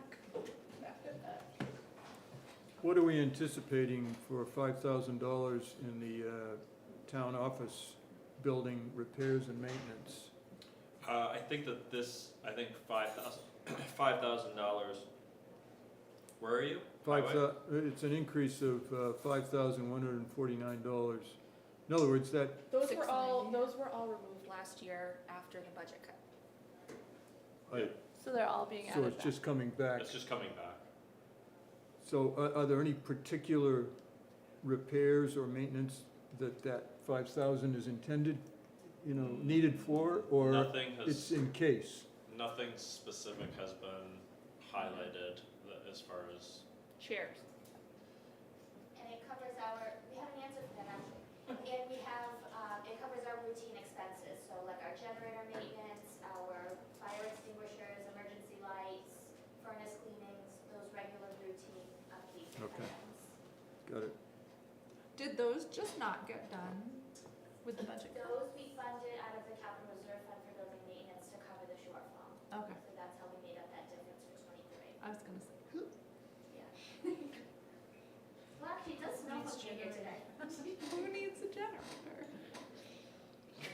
what are we anticipating for $5,000 in the town office building repairs and maintenance? I think that $5,000, where are you? Highway? It's an increase of $5,149. In other words, that, Those were all $690. removed last year after the budget cut. So they're all being so added it's back. just coming back. It's just coming back. So are there any particular repairs or maintenance that 5,000 is intended, needed for, or Nothing it's has, in case? nothing specific has been highlighted as far as, Chairs. And it covers we have an answer for that actually. And we have, it covers our routine expenses, so like our generator maintenance, our got it. Did those just not get done with the budget? Those we funded out of the capital reserve fund for building maintenance to cover the shortfall. Okay, So that's how we made up that difference for 23. I was gonna say, Yeah. Well, actually, it does smell Needs much bigger today. who needs a generator?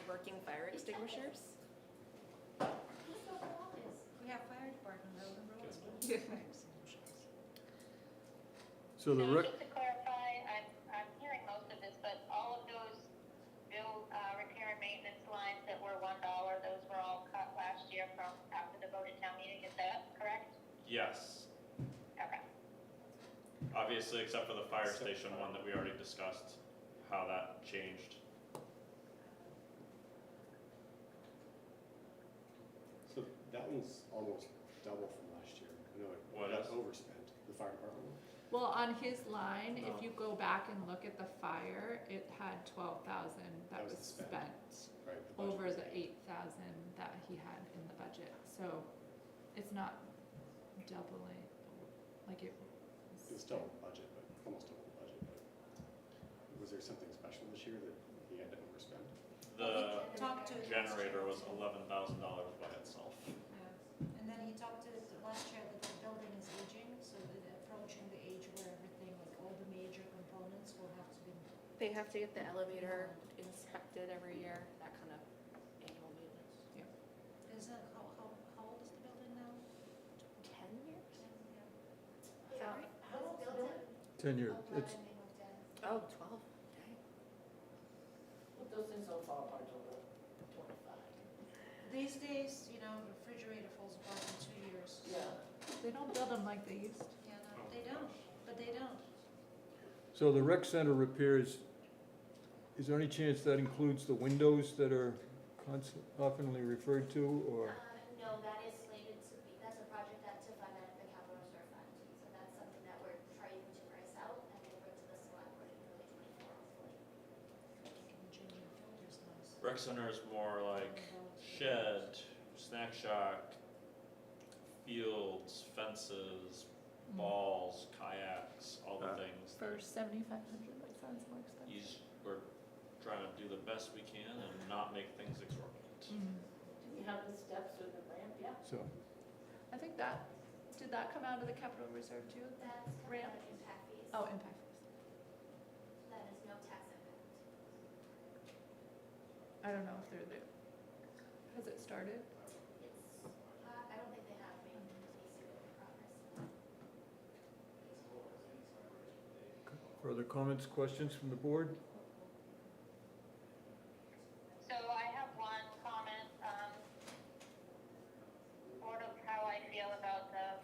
Working fire extinguishers. Who's the wall is? We have fire department, they'll enroll us. So the So rec, just to clarify, I'm hearing most of this, but all of those repair and maintenance lines that were $1, those were all cut last year from after the vote at town meeting, is that correct? Yes, Okay. obviously, except for the fire station one that we already discussed, how that changed. So that one's almost double from last year. I know What it got is? overspent, the fire department one. Well, on his line, if Oh. you go back and look at the fire, it had 12,000 that That was was the spend. spent Right. the budget over was the 8,000 that he had in the budget. So it's not doubling, like it was. It was still a budget, but almost double the budget, but was there something special this year that he had to overspend? The Talked to. generator was $11,000 by itself. Yeah, and then he talked to last year that the building is aging, so that approaching the age where everything, like all the major components will have to be. They have to get the elevator inspected every year, that kind of annual maintenance. Is that, how old is the building now? 10 years? Yeah. Sorry? How old is it? 10 years, it's, When they moved in. Oh, 12, dang. But those things don't fall apart till the 25. These days, you know, refrigerator falls apart in 2 years. Yeah. They don't build them like they used to. Yeah, no, they don't, but they don't. so the rec center repairs, is there any chance that includes the windows that are oftenly referred to, or? No, that is slated to be, that's a project that to fund out of the capital reserve fund. So that's something that we're trying to price out and then bring to the select board in early 24, hopefully. Changing filters nice. Rec center is more like shed, snack shack, fields, fences, balls, kayaks, all the things. For 7,500, that sounds more expensive. We're trying to do the best we can and not make things exorbitant. Do we have the steps or the ramp? Yeah. So, I think that, did that come out of the capital reserve too? That's coming out of impact fees. Oh, impact fees. That is no tax impact. I don't know if they're there. Has it started? It's, I don't think they have made any significant progress. further comments, questions from the board? So I have one comment, sort of how I feel about the,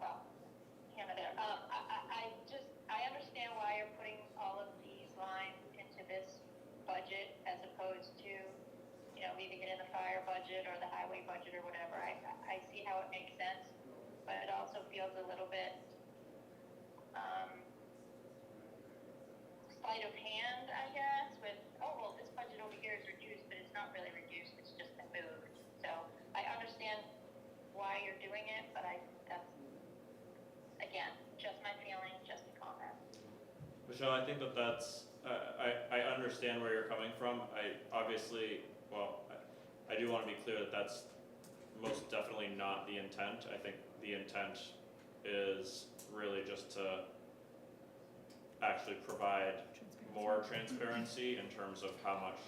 well, here and there. I understand why you're putting all of these lines into this budget as opposed to, you know, leaving it in the fire budget or the highway budget or whatever. I see how it makes sense, but it also feels a little bit, sleight of hand, I guess, with, oh, well, this budget over here is reduced, but it's not really reduced, it's just been moved. So I understand why you're doing it, but that's, again, just my feeling, just a comment. Michelle, I think that's, I understand where you're coming from. I do want to be clear that that's most definitely not the intent. I think the intent is really just to actually provide more transparency in terms of how much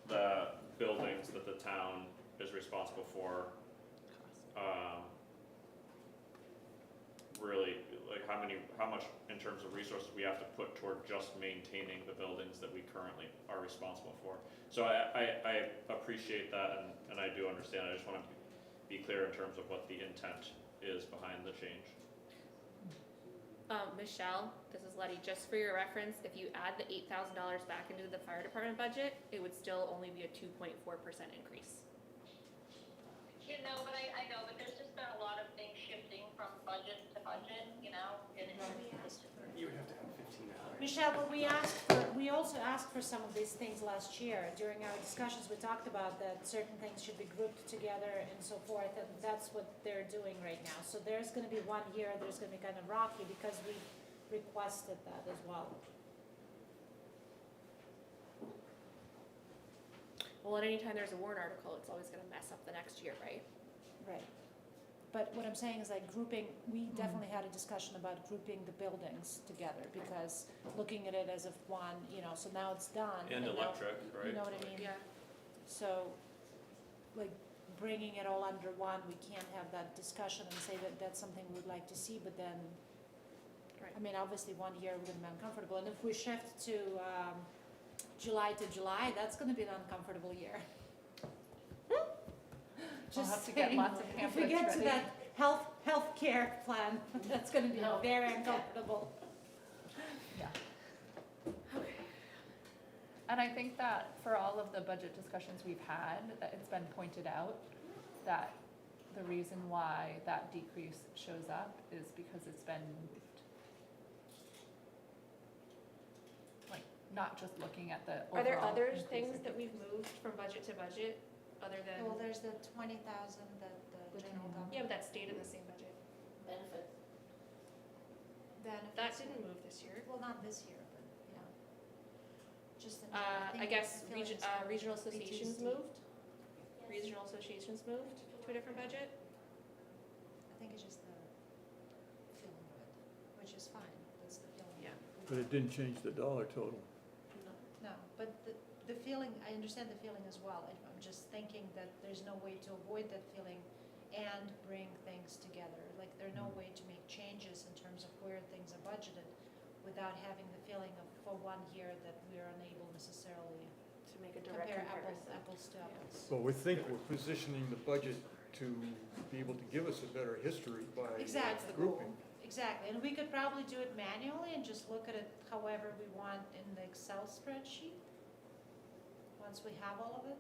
the buildings that the town is responsible for, really, like how much in terms of resources we have to put toward just maintaining the buildings that we currently are responsible for. So I appreciate that and I do understand. I just want to be clear in terms of what the intent is behind the change. Michelle, this is Letty, just for your reference, if you add the $8,000 back into the fire department budget, it would still only be a 2.4% increase. You know, but I know, but there's just been a lot of things shifting from budget to budget, you know, and it's You would have to have 15 hours. Michelle, but we also asked for some of these things last year. During our discussions, we talked about that certain things should be grouped together and so forth, and that's what they're doing right now. So there's gonna be one year, there's gonna be kind of rocky, because requested that as well. Well, and anytime there's a warrant article, it's always gonna mess up the next year, right? Right. But what I'm saying is like grouping, we definitely had a discussion about grouping the buildings together, because looking at it as if one, you know, so now it's done. And now- electric, right? You know what I mean? Yeah. So, like, bringing it all under one, we can't have that discussion and say that that's something we'd like to see, but then, Right. I mean, obviously, one year we're gonna be uncomfortable, and if we shift to, July to July, that's gonna be an uncomfortable year. We'll Just have to get saying, lots of if we pamphlets get to ready. that healthcare plan, that's gonna be No. very uncomfortable. And I think that for all of the budget discussions we've had, that it's been pointed out that the reason why that decrease shows up is because it's been moved. Like, not just looking at the overall. Are there other increase things in- that we've moved from budget to budget, other than, Well, there's the 20,000 that the general government. yeah, but that stayed in the same budget? Benefits. Benefits. That didn't move this year. Well, not this year, but, yeah. Just in. I guess regional associations BTC. moved? Regional associations moved to a different budget? I think it's just the feeling of it, which is fine, that's the feeling. Yeah. But it didn't change the dollar total. No, but the feeling, I understand the feeling as well. I'm just thinking that there's no way to avoid that feeling and bring things together. Like, there's no way to make changes in terms of where things are budgeted without having the feeling of, for one year, that we're unable necessarily To make a direct compare comparison. apples to apples. Well, we think we're positioning the budget to be able to give us a better history by Exactly. grouping. Exactly, and we could probably do it manually and just look at it however we want in the Excel spreadsheet, once we have all of it,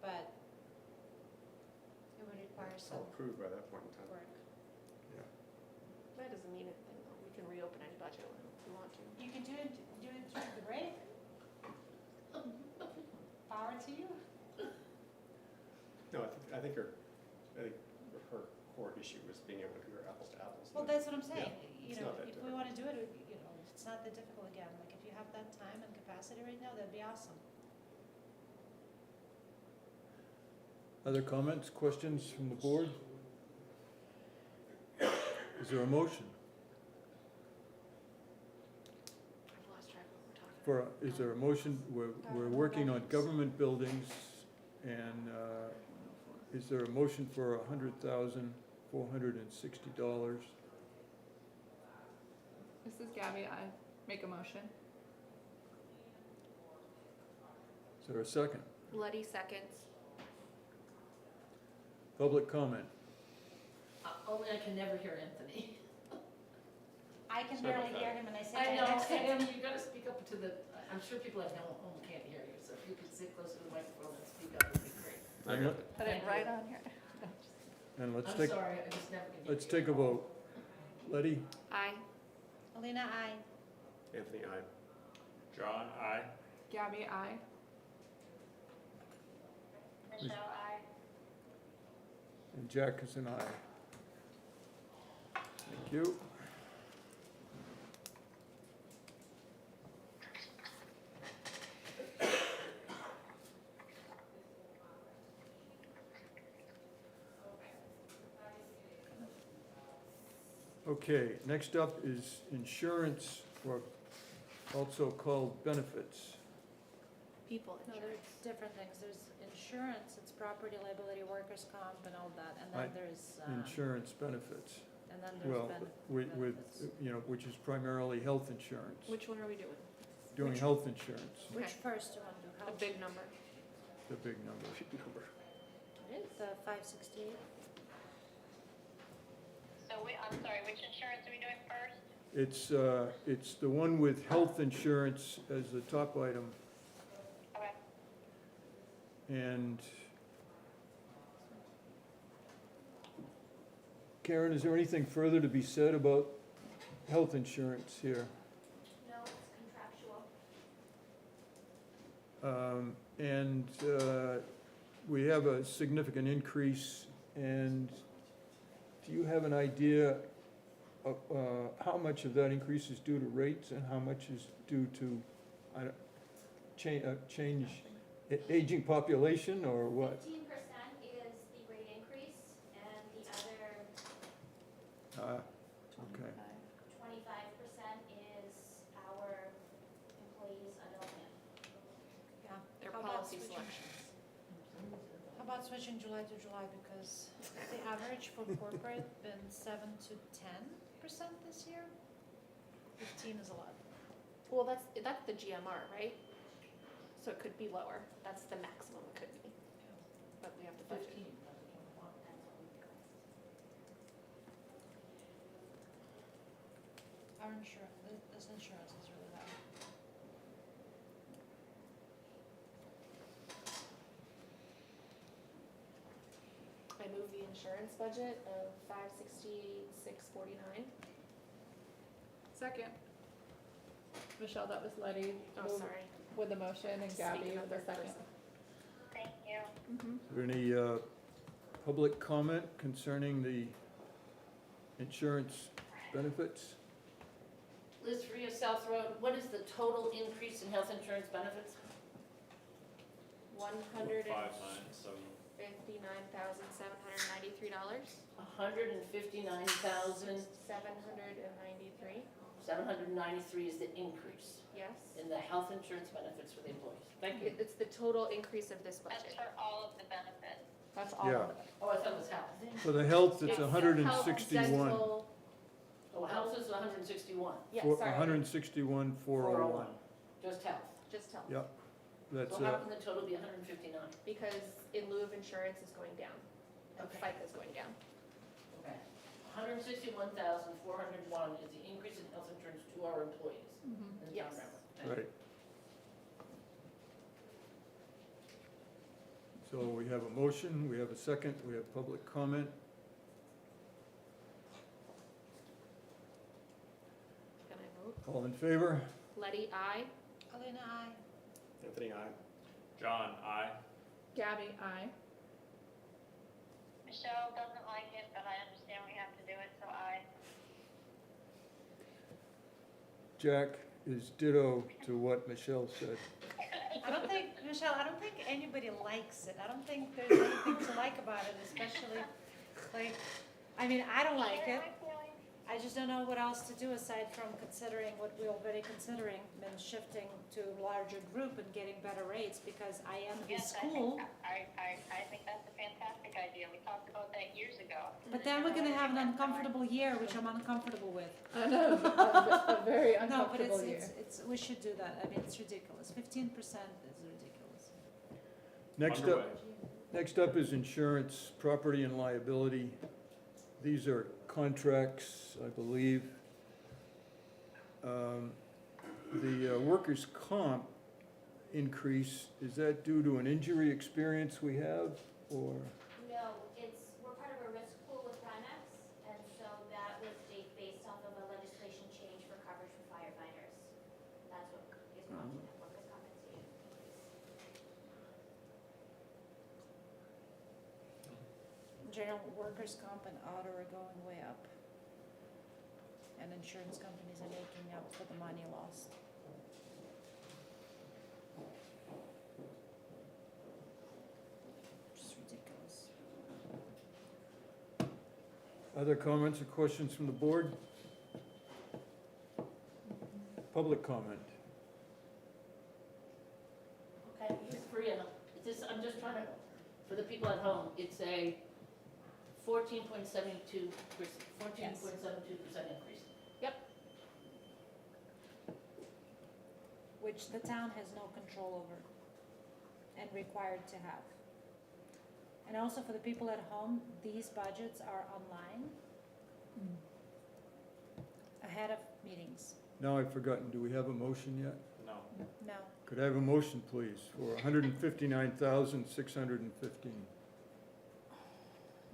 but it would require It's some all approved by that point in time. work. That doesn't mean anything, though. We can reopen any budget when we want to. You can do it during the break. Power to you. No, I think her core issue was being able to compare apples to apples. Well, that's what I'm saying, Yeah, you it's know, not that if we wanna do it, you know, it's not that difficult again, like, if you have that time and capacity right now, that'd be awesome. Other comments, questions from the board? Is there a motion? I've lost track of what we're talking about. Is there a motion, we're working on government buildings, and is there a motion for $100,460? This is Gabby, I make a motion. Is there a second? Letty seconds. Public comment? Only I can never hear Anthony. I can Sorry barely about hear him and I say I that know, next to him. Anthony, you gotta speak up to the, I'm sure people at home can't hear you, so if you could sit closer to the microphone and speak up, would be great. And let- Put it Thank right you. on here. And let's I'm take, sorry, I just never can hear you. let's take a vote. Letty? Aye. Alina, I. Anthony, aye. John, aye. Gabby, aye. Michelle, I. And Jack is an aye. Thank you. Okay, next up is insurance, or also called benefits. People No, insurance. there's different things. There's insurance, it's property liability, workers' comp and all that, and then Right. there's, Insurance benefits, and then there's well, with, you know, which is primarily health insurance. Which one are we doing? Doing which- health insurance, Which Okay. first do you want to do? A Health? big number. the big number. Number. The 568? So I'm sorry, which insurance are we doing first? It's the one with health insurance as the top item, Okay. and Karen, is there anything further to be said about health insurance here? No, it's contractual. And we have a significant increase, and do you have an idea how much of that increase is due to rates and how much is due to, change, aging population or what? 15% is the rate increase, and the other Okay, 25% is our employees' adult. Yeah. Their How about policy switching- selections. How about switching July to July, because the average for corporate been 7 to 10% this year? 15 is a lot. Well, that's the GMR, right? So it could be lower. That's the maximum it could be. But we have to budget. 15, not the 21. Our insurance, this insurance is really low. I move the insurance budget of 566.49. Second. Michelle, that was Letty. Oh, move- sorry. With the motion and Gabby Speaking of with the third second. person. Thank you. Mhm. is there any public comment concerning the insurance benefits? Liz Ria, South Road, what is the total increase in health insurance benefits? $159,793. $159,793 $793. is the increase Yes. in the health insurance benefits for the employees. Thank you. It's the total increase of this That's budget. for all of the benefits. That's all Yeah. of it. Oh, I thought it was health. For the health, it's It's 161. health, dental, Oh, health is 161, yeah, For sorry. 161,401. just health. Just health. Yep, that's, So how can the total be 159? Because in lieu of insurance is going down, and Okay. FICA is going down. Okay. 161,401 is the increase in health insurance to our employees Mhm. in the town Yes. of Brentwood. Thank you. right. So we have a motion, we have a second, we have public comment. Can I vote? All in favor? Letty, I. Alina, aye. Anthony, aye. John, I. Gabby, aye. Michelle doesn't like it, but I understand we have to do it, so I. Jack is ditto to what Michelle said. I don't think, Michelle, I don't think anybody likes it. I don't think there's anything to like about it, especially, like, I mean, I don't like it. I just don't know what else to do aside from considering what we're already considering, and shifting to a larger group and getting better rates, because I am the Yes, school. I think that's a fantastic idea. We talked about that years ago. But then we're gonna have an uncomfortable year, which I'm uncomfortable with. I know, a very No, but uncomfortable year. we should do that. I mean, it's ridiculous. 15% is ridiculous. Underway. Next up is insurance, property and liability. These are contracts, I believe. The workers' comp increase, is that due to an injury experience we have, or? No, we're part of a risk pool with Primex, and so that was based off of a legislation change for coverage for firefighters. That's what is causing that workers' compensation increase. General workers' comp and auto are going way up. And insurance companies are making up for the money lost. Just ridiculous. Other comments or questions from the board? Public comment. Okay, Liz Ria, I'm just trying to, for the people at home, it's a 14.72% increase. Which the town has no control over and required to have. And also for the people at home, these budgets are online ahead of meetings. Now I've forgotten, do we have a motion yet? No. No. Could I have a motion, please, for 159,615?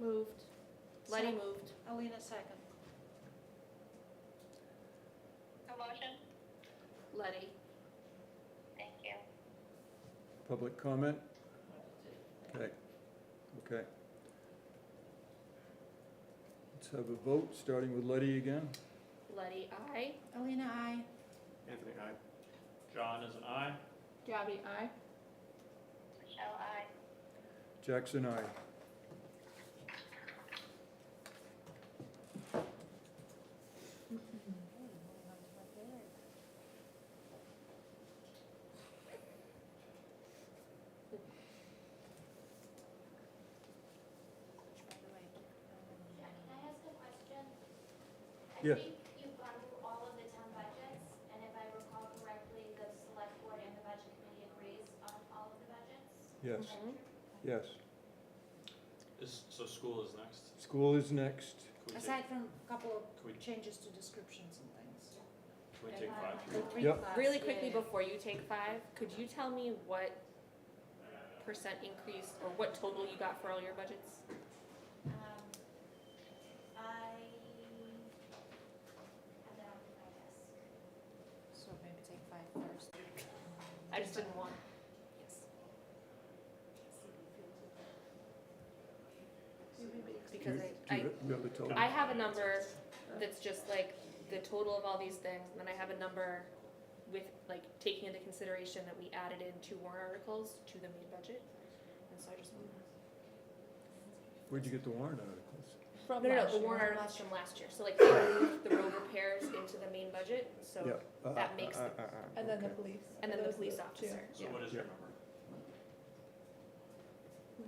Moved. Letty moved. Alina second. A motion? Letty. Thank you. Public comment? Okay, okay. Let's have a vote, starting with Letty again. Letty, I. Alina, I. Anthony, aye. John is an aye. Gabby, aye. Michelle, I. Jackson, aye. Jack, can I ask a question? Yes. I think you've gone through all of the 10 budgets, and if I recall correctly, the select board and the budget committee agrees on all of the budgets? Yes, Mhm. yes. So school is next. School is next. Can we take, Aside from a couple of can we, changes to descriptions and things. can we take 5? The three Yep. class, Really yeah, quickly yeah. before you take 5, could you tell me what percent increase or what total you got for all your budgets? I have that on my desk. So maybe take 5 first. I just didn't want. Yes. Because You have the total? I have a number that's just like the total of all these things, and then I have a number with, like, taking into consideration that we added in 2 warrant articles to the main budget. And so I just want Where'd you get the warrant articles? From no, last the year. warrant articles from last year. So like they moved the road repairs into the main budget, so Yeah. that makes the, And then the okay. police. and then the Those police are two. officer. So Yeah. what is your number?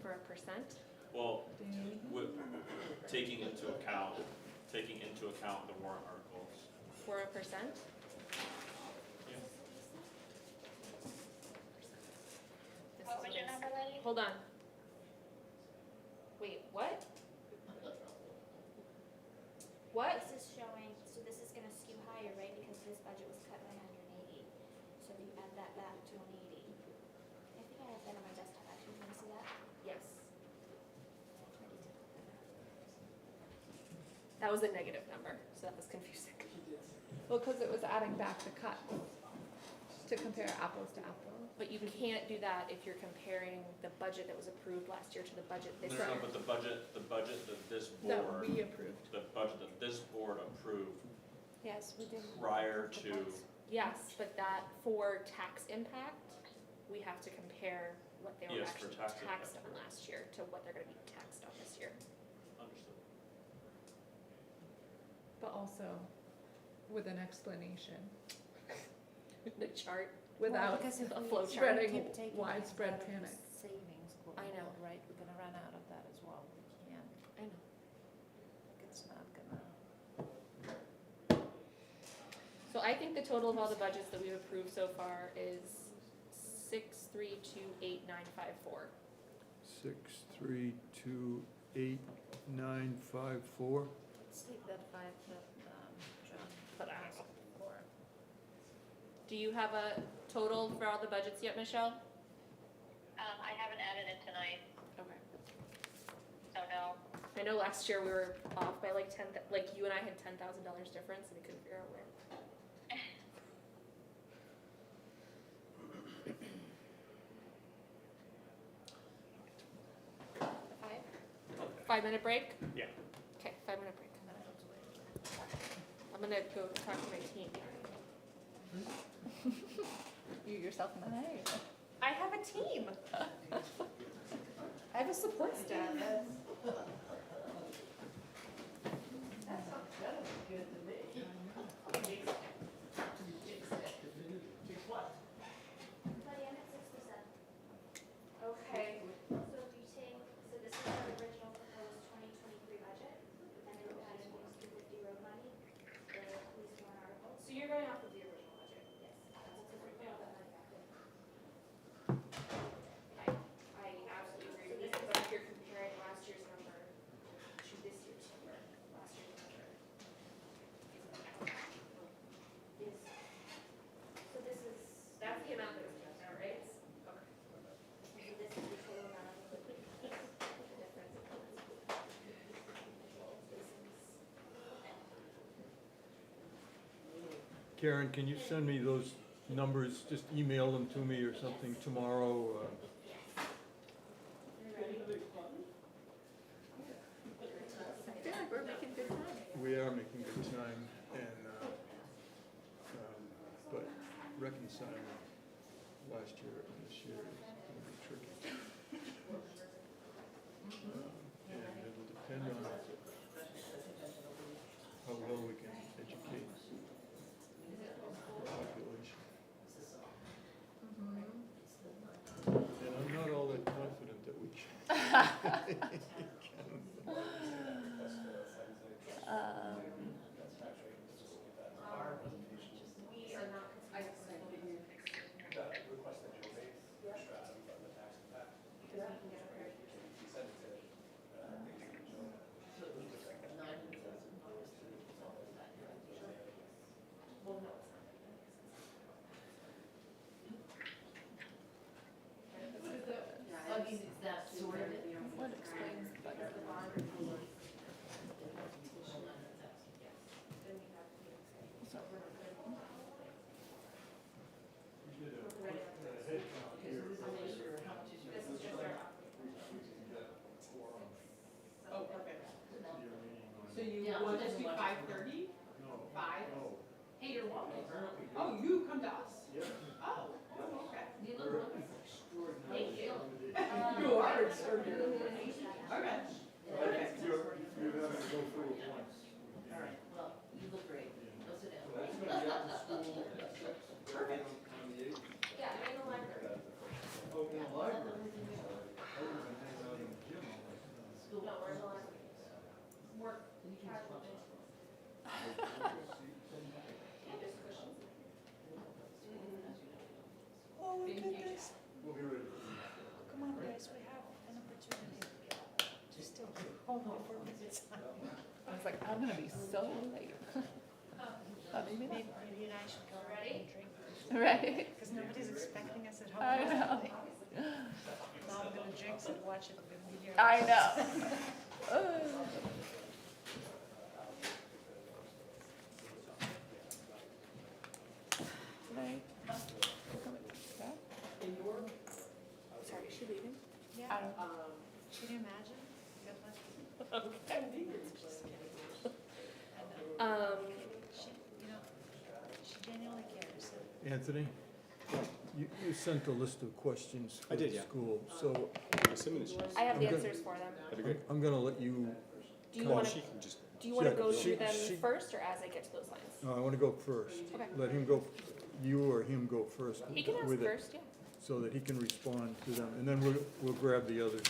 For a percent. Well, Do you need with, taking into account the warrant articles. For a percent? Yeah. This What was your is- number, Letty? Hold on. Wait, what? What? This is showing, so this is gonna skew higher, right, because this budget was cut by 180. So if you add that back to 180. I think I have that on my desktop, actually, can you see that? Yes. That was a negative number, so that was confusing. Well, because it was adding back the cut to compare apples to apples. But you can't do that if you're comparing the budget that was approved last year to the budget this No, year. no, but the budget that this That board, we approved. the budget that this board approved Yes, we did. prior to, Yes, but that for tax impact, we have to compare what they were Yes, for actually tax taxed impact. on last year to what they're gonna be taxed on this year. understood. But also with an explanation, The chart, without because if a we flow chart. spreading keep taking widespread out of the panic. Savings, quote I know. unquote, right, we're gonna run out of that as well, we can't, I know. it's not gonna. So I think the total of all the budgets that we've approved so far is 6328954. 6328954. Let's take that 5 that, John Put out. asked for. Do you have a total for all the budgets yet, Michelle? I haven't added it tonight, Okay. so no. I know last year we were off by like like you and I had $10,000 difference and we couldn't figure out where. Five? 5-minute break? Yeah. Okay, 5-minute break. I'm gonna go talk to my team. You yourself and I. I have a team. I have a support staff. Buddy, I'm at 6%. Okay. So if you take, so this is our original proposed 2023 budget, and then we're adding these 250 road money, the police warrant articles. So you're going off of the original budget? Yes, that's because we put all that money back in. I absolutely agree with you, but if you're comparing last year's number to this year's number, last year's number is, So this is, that's the amount that was taken out, right? Okay. so this is the total amount of the difference. Karen, can you send me those numbers, just email them to me or something tomorrow? I feel like we're making good we are making good time, and, but reconciling last year and this year is gonna be tricky. And it'll depend on how well we can educate the population. And I'm not all that confident that we can. What explains the budget? Oh, perfect. So you want us to do 5:30? 5? Hey, you're welcome. Oh, you come to us? Oh, okay. You look wonderful. Thank you. You are extraordinary. Okay. Okay. All right, well, you look great. Go sit down. Perfect. Yeah, I'm in the library. School. No, we're in the library. Work, casual. Oh, look at this. Come on, guys, we have an opportunity to still go home before visits. I was like, I'm gonna be so late. But maybe not. Maybe you and I should go out and drink. Right? Because nobody's expecting us at home. I know. Now I'm gonna jinx and watch it with video. I know. Right. Sorry, is she leaving? Yeah, I don't. can you imagine? Good luck. She, you know, she genuinely cares. Anthony, you sent a list of questions for I did, the yeah. school, so I have the I'm good. answers for them. That'd be great. I'm gonna let you, Do you Well, wanna, She can just, do you wanna Yeah, go she- through them she- first or as I get to those lines? no, I wanna go first. Okay. Let him go, you or him go first He can ask with it, first, yeah. so that he can respond to them, and then we'll grab the others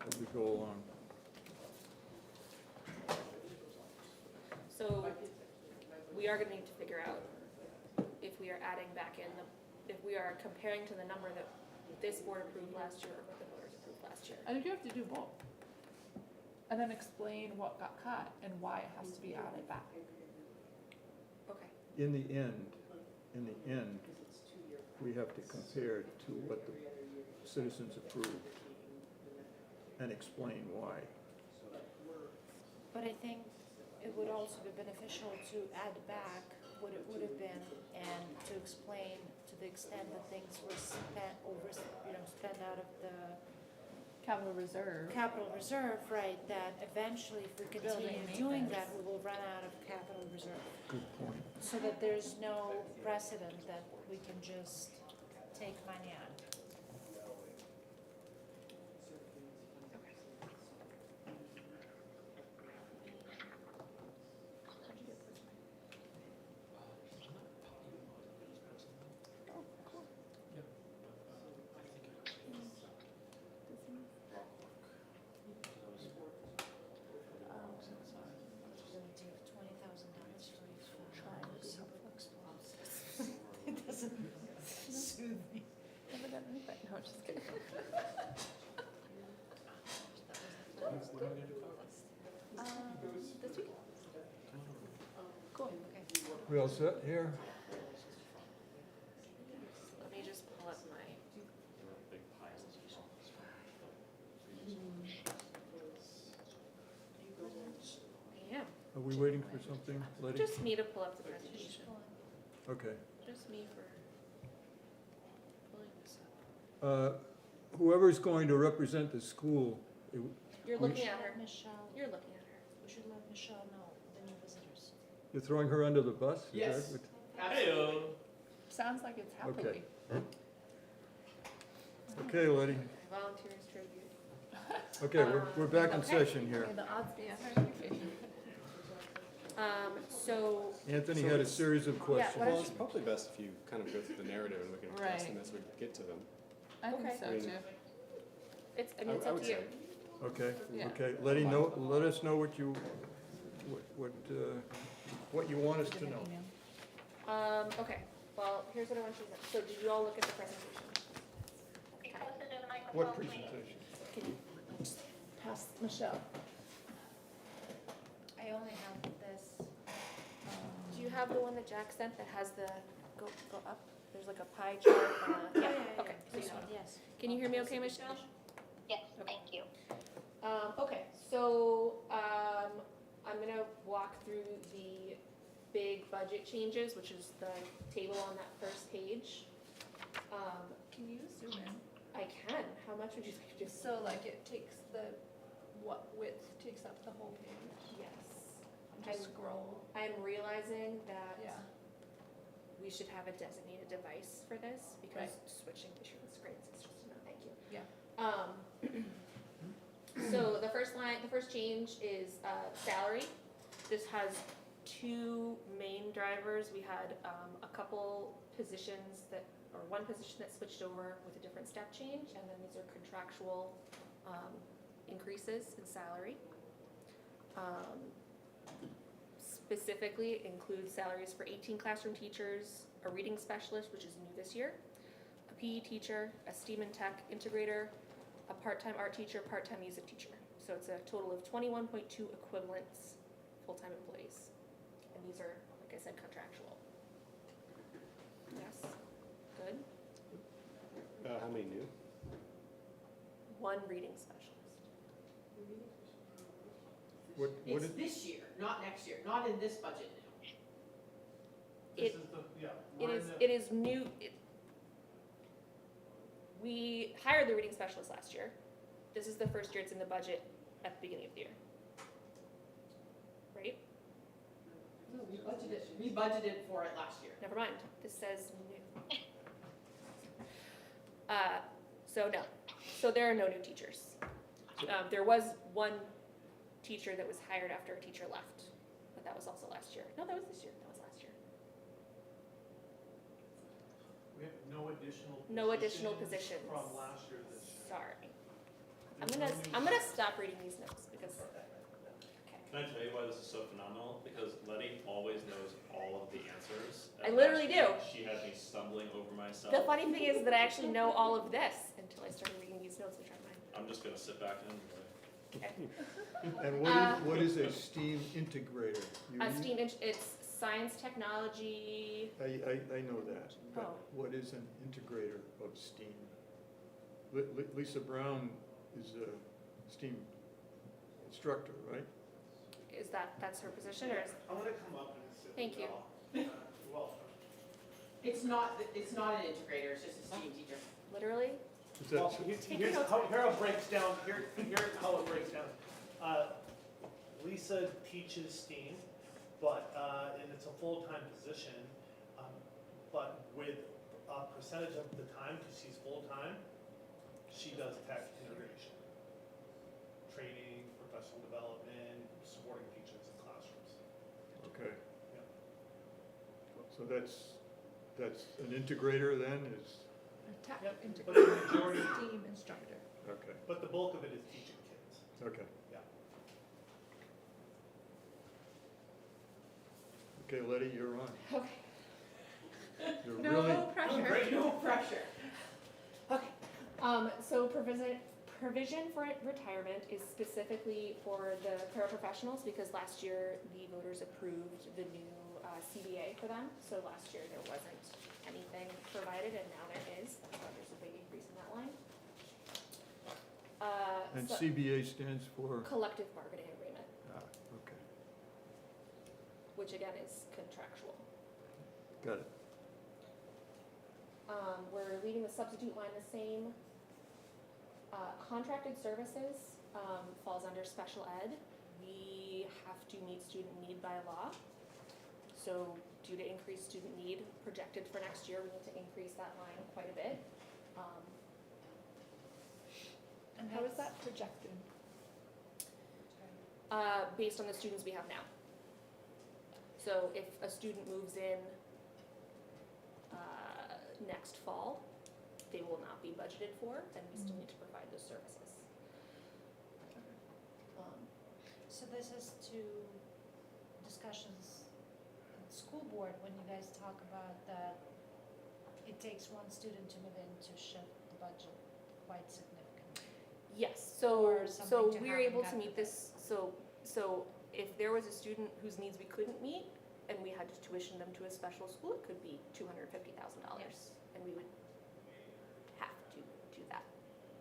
as we go along. So, we are gonna need to figure out if we are adding back in if we are comparing to the number that this board approved last year or what the voters approved last year. I think you have to do both. And then explain what got cut and why it has to be added back. Okay. In the end, we have to compare to what the citizens approved and explain why. But I think it would also be beneficial to add back what it would have been and to explain to the extent that things were spent spent out of the Capital reserve. capital reserve, right, that eventually if we continue Building doing maintenance. that, we will run out of capital reserve. Good point. So that there's no precedent that we can just take money out. Gonna take $20,000 for simple explosives. It doesn't soothe me. Never done anything. No, just kidding. This week? Cool. Okay. We all set here? Let me just pull up my, big piles. I am. Are we waiting for something, Letty? Just me to pull up the presentation. Okay. Just me for pulling this up. Whoever's going to represent the school, You're We looking at her. Michelle. You're looking at her. should let Michelle know, the new visitors. You're throwing her under the bus? Is that Yes. what- Absolutely. Sounds like it's happily. Okay, Letty. Volunteers tribute. Okay, we're back in Okay. session here. May the odds be in our favor. So, Anthony had a series of why questions. don't Well, you- it's probably best if you kind of go through the narrative and we can address them Right. as we get to them. I think Okay. so I mean, too. it's, I mean, it's I up would to you. say. Okay, Yeah. okay, Letty, let us know what you want us to know. Okay, well, here's what I want you to know. So did you all look at the presentation? Be closer to the microphone, What please. presentation? Can you Pass Michelle. I only have this. Do you have the one that Jack sent that has the, go up? There's like a pie chart and a, yeah, okay. So you This know. one, yes. Can you hear me okay, Michelle? Yes, thank you. Okay, so, I'm gonna walk through the big budget changes, which is the table on that first page. Can you zoom in? I can, how much would you like to do? So like it takes the, what width takes up the whole page? Yes. And just scroll, I'm realizing that yeah. we should have a designated device for this, because Right. switching between screens is just a no, thank you. Yeah. So the first change is salary. This has two main drivers. We had a couple positions that, or one position that switched over with a different step change, and then these are contractual increases in salary. Specifically includes salaries for 18 classroom teachers, a reading specialist, which is new this year, a PE teacher, a STEAM and tech integrator, a part-time art teacher, part-time music teacher. So it's a total of 21.2 equivalents, full-time employees. And these are, like I said, contractual. Yes? Good? How many new? One reading specialist. What It's is, this year, not next year, not in this budget now. It- This is the, yeah. It is new. We hired the reading specialist last year. This is the first year it's in the budget at the beginning of the year. Right? No, we budgeted for it last year. Never mind, this says new. So no, so there are no new teachers. There was one teacher that was hired after a teacher left, but that was also last year. No, that was this year, that was last year. We have no additional. No additional positions. From last year to this year. Sorry. There's I'm no gonna new- stop reading these notes because, okay. Can I tell you why this is so phenomenal? Because Letty always knows all of the answers. I And lation last do. week, She had me stumbling over myself. The funny thing is that I actually know all of this until I started reading these notes, which are mine. I'm just gonna sit back and enjoy. and what is a STEAM integrator? You A use- STEAM, it's science, technology, I know that, but Oh. what is an integrator of STEAM? Lisa Brown is a STEAM instructor, right? that's her position, or is, I'm gonna come up and sit. Thank with you. y'all. You're welcome. It's not an integrator, it's just a STEAM teacher. literally? Is that, Well, here's how it breaks down, here's how it breaks down. Lisa teaches STEAM, but, and it's a full-time position, but with a percentage of the time, because she's full-time, she does tech integration. Training, professional development, supporting teachers in classrooms. okay. Yeah. So that's an integrator then, is, A tech Yep, but integrator, the majority, STEAM instructor. okay, but the bulk of it is teaching kids. okay. Yeah. Okay, Letty, you're on. Okay. You're No really, pressure. No pressure. Okay, so provision for retirement is specifically for the paraprofessionals, because last year the voters approved the new CBA for them. So last year there wasn't anything provided, and now there is. That's why there's a big increase in that line. and So- CBA stands for, collective bargaining agreement, okay, which again is contractual. got it. We're leaving the substitute line the same. Contracted services falls under special ed. we have to meet student need by law. So due to increased student need projected for next year, we need to increase that line quite a bit. And How is that's- that projected? Based on the students we have now. So if a student moves in next fall, they will not be budgeted for, and we still need to provide those services. So this is to discussions at the school board, when you guys talk about that it takes one student to move in to shift the budget quite significantly. Yes, so, Or something to we're happen able to after meet this, so if there was a student whose needs we couldn't meet, and we had to tuition them to a special school, it could be $250,000. Yes. And we would have to do that.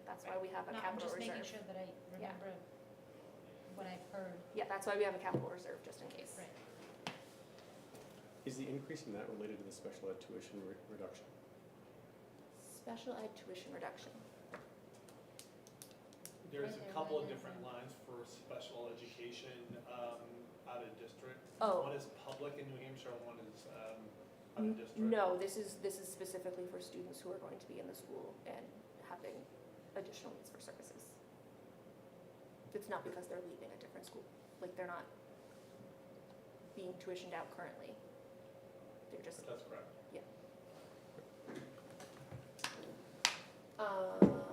That's why we have a No, I'm capital just reserve. making sure that I Yeah. remember what I've heard. Yeah, that's why we have a capital reserve, just in case. Right. Is the increase in that related to the special ed tuition reduction? Special ed tuition reduction. There's Right a there, couple right of there, different lines for special education, out of district. Oh. One is public in New Hampshire, and one is, out of district. No, this is specifically for students who are going to be in the school and having additional needs for services. It's not because they're leaving a different school, like they're not being tuitioned out currently. They're just, But that's correct. hold on.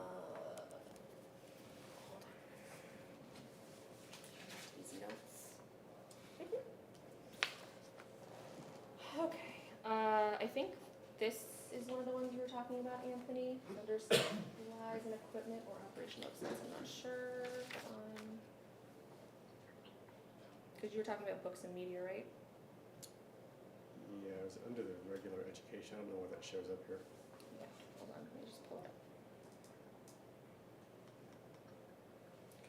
Easy notes. Right here. Okay, I think this is one of the ones you were talking about, Anthony, under supplies and equipment or operational expense, I'm not sure. Cause you were talking about books and media, right? Yeah, it was under the regular education, I don't know why that shows up here. Yeah, hold on, let me just pull it up.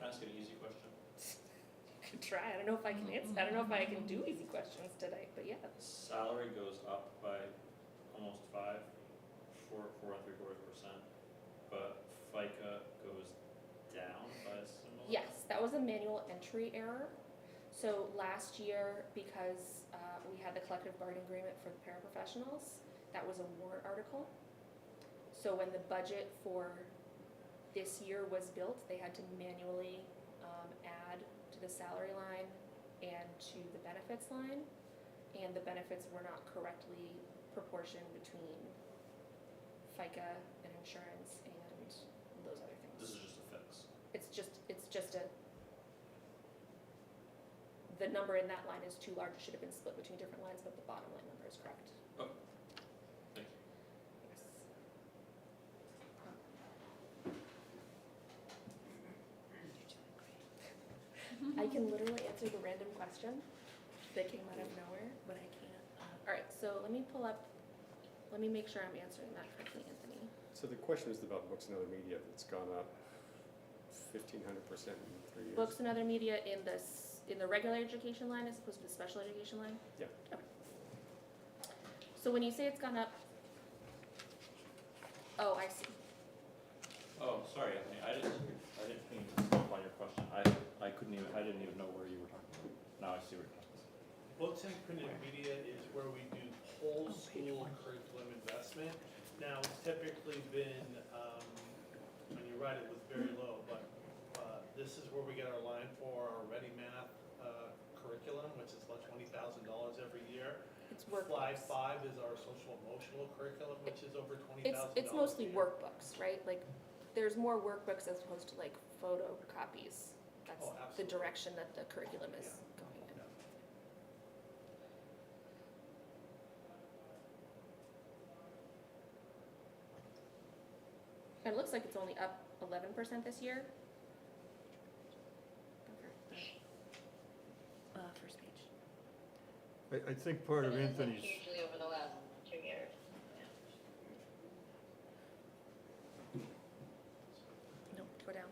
Can I ask an easy question? I could try, I don't know if I can answer, I don't know if I can do easy questions today, but yeah. Salary goes up by almost 4.75%, but FICA goes down by a similar? Yes, that was a manual entry error. So last year, because we had the collective bargaining agreement for the paraprofessionals, that was a warrant article. So when the budget for this year was built, they had to manually add to the salary line and to the benefits line. And the benefits were not correctly proportioned between FICA and insurance and those other things. This is just a fix. It's just the number in that line is too large, it should have been split between different lines, but the bottom line number is correct. Okay, thank you. Yes. I can literally answer the random question that came out of nowhere, but I can't. All right, so let me make sure I'm answering that correctly, Anthony. So the question is about books and other media that's gone up 1,500% in 3 years. Books and other media in the regular education line as opposed to the special education line? Yeah. Okay. So when you say it's gone up, oh, I see. Oh, sorry, Anthony, I didn't mean to step on your question. I didn't even know where you were talking about. Now I see where you're talking about. Books and printed media is where we do whole school curriculum investment. Now, it's typically been, when you're right, it was very low, but this is where we get our line for our Ready Math curriculum, which is about $20,000 every year. It's Fly workbooks. 5 is our social emotional curriculum, which is over $20,000. It's mostly a year. workbooks, right? Like, there's more workbooks as opposed to like photocopies. That's Oh, the absolutely. direction that the curriculum is Yeah. going in. Yeah. And it looks like it's only up 11% this year. First page. I think part of But it is, like, Anthony's, hugely over the last 2 years. No, go down.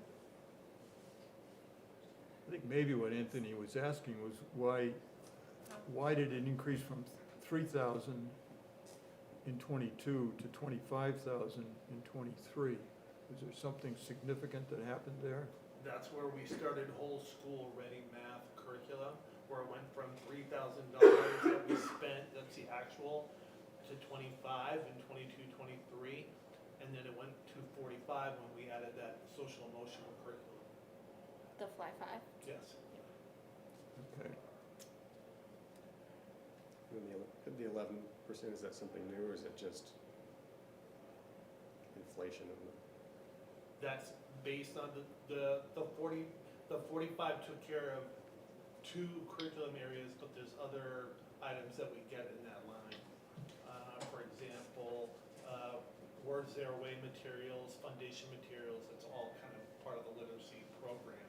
I think maybe what Anthony was asking was why did it increase from 3,000 in '22 to 25,000 in '23? Was there something significant that happened there? That's where we started whole school Ready Math curriculum, where it went from $3,000 that we spent, that's the actual, to 25 in 22, 23, and then it went to 45 when we added that social emotional curriculum. The Fly Five. Yes. Okay. And the 11%, is that something new, or is it just inflation of the? That's based on the 45 took care of 2 curriculum areas, but there's other items that we get in that line. For example, Words Their Way materials, foundation materials, that's all kind of part of the literacy program.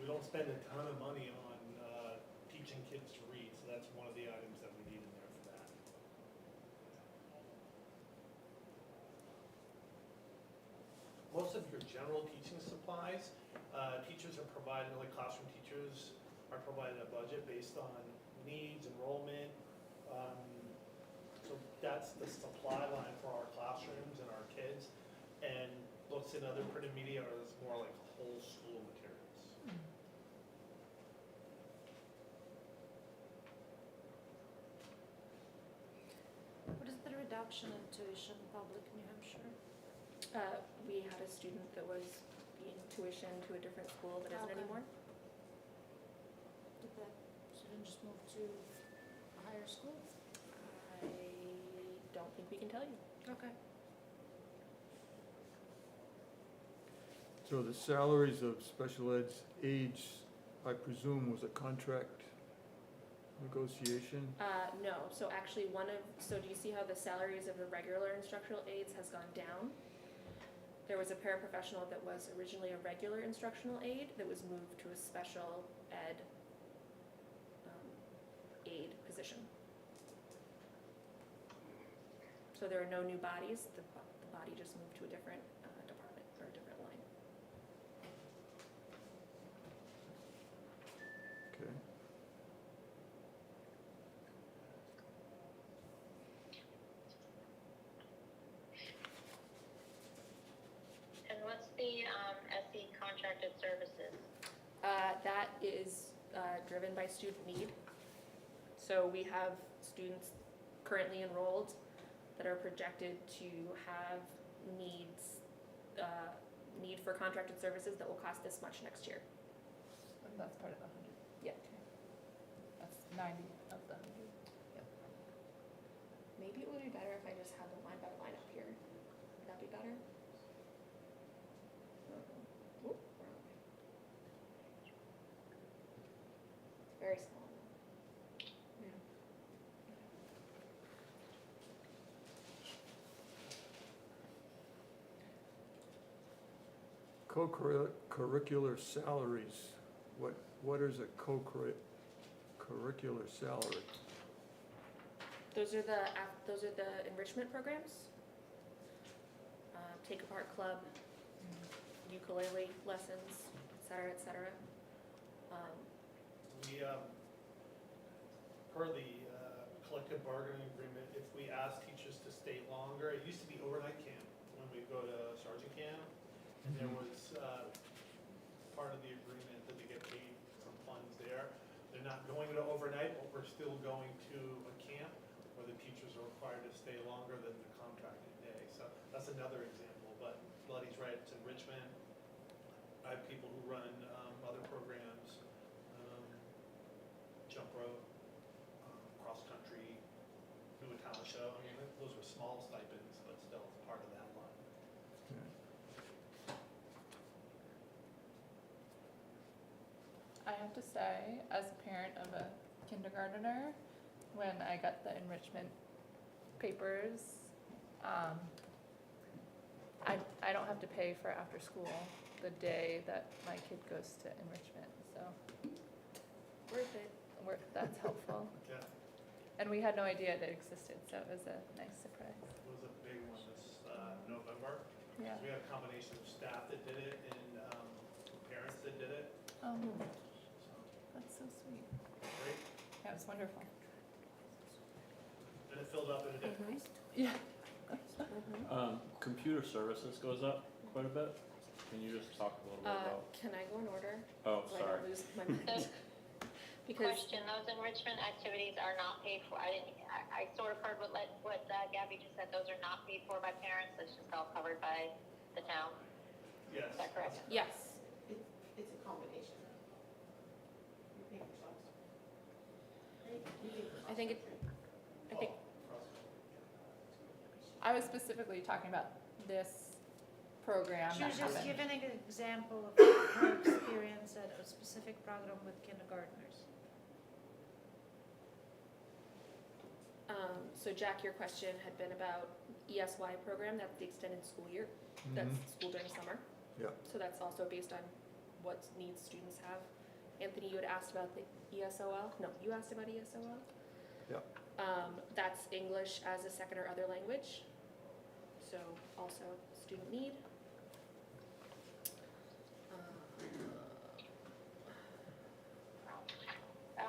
We don't spend a ton of money on teaching kids to read, so that's one of the items that we need in there for that. Most of your general teaching supplies, teachers are provided, like classroom teachers are provided a budget based on needs, enrollment. So that's the supply line for our classrooms and our kids. And books and other printed media are more like whole school materials. What is the reduction in tuition in public New Hampshire? We had a student that was being tuitioned to a different school that isn't Okay. anymore. Did that student just move to a higher school? I don't think we can tell you. Okay. So the salaries of special ed's aides, I presume, was a contract negotiation? No, so actually so do you see how the salaries of the regular instructional aides has gone down? There was a paraprofessional that was originally a regular instructional aide that was moved to a special ed aide position. So there are no new bodies, the body just moved to a different department or a different line. Okay. And what's the SE contracted services? That is driven by student need. So we have students currently enrolled that are projected to have need for contracted services that will cost this much next year. And that's part of the 100. Yeah. That's 90 of the 100. Maybe it would be better if I just had the line by line up here. Would that be better? Oop, wrong way. Very small. Co-curricular salaries, what is a co-curricular salary? Those are the enrichment programs. Take apart club, ukulele lessons, et cetera, et cetera. We, per the collective bargaining agreement, if we ask teachers to stay longer, it used to be overnight camp when we go to sergeant camp. And there was part of the agreement that they get paid some funds there. They're not going to overnight, but we're still going to a camp where the teachers are required to stay longer than the contracted day. So that's another example, but Letty's right, it's enrichment. I have people who run other programs, jump rope, cross country, do a talent show. I mean, those were small stipends, but still part of that line. I have to say, as a parent of a kindergartner, when I got the enrichment papers, I don't have to pay for after school the day that my kid goes to enrichment, so Worth it. that's helpful. Yeah, And we had no idea it existed, so it was a nice surprise. it was a big one this November. Yeah. We had a combination of staff that did it and parents that did it. Oh, So, that's so sweet. great. Yeah, it was wonderful. And it filled up in a day. Yeah. Computer services goes up quite a bit. Can you just talk a little bit about? Can I go in order? Oh, So I sorry. don't lose my mind. Because, Question, those enrichment activities are not paid for. I sort of heard what Gabby just said, those are not paid for by parents, it's just all covered by the town. Yes. Is that correct? yes, It's a combination. You pay for some. You pay for I think it, I think, I was specifically talking about this program She that was just happened. giving an example of her experience at a specific program with kindergartners. so Jack, your question had been about ESY program, that's the extended school year, that's school during summer. Yeah. So that's also based on what needs students have. Anthony, you had asked about the ESOL, no, you asked about ESOL? Yeah. That's English as a second or other language, so also student need.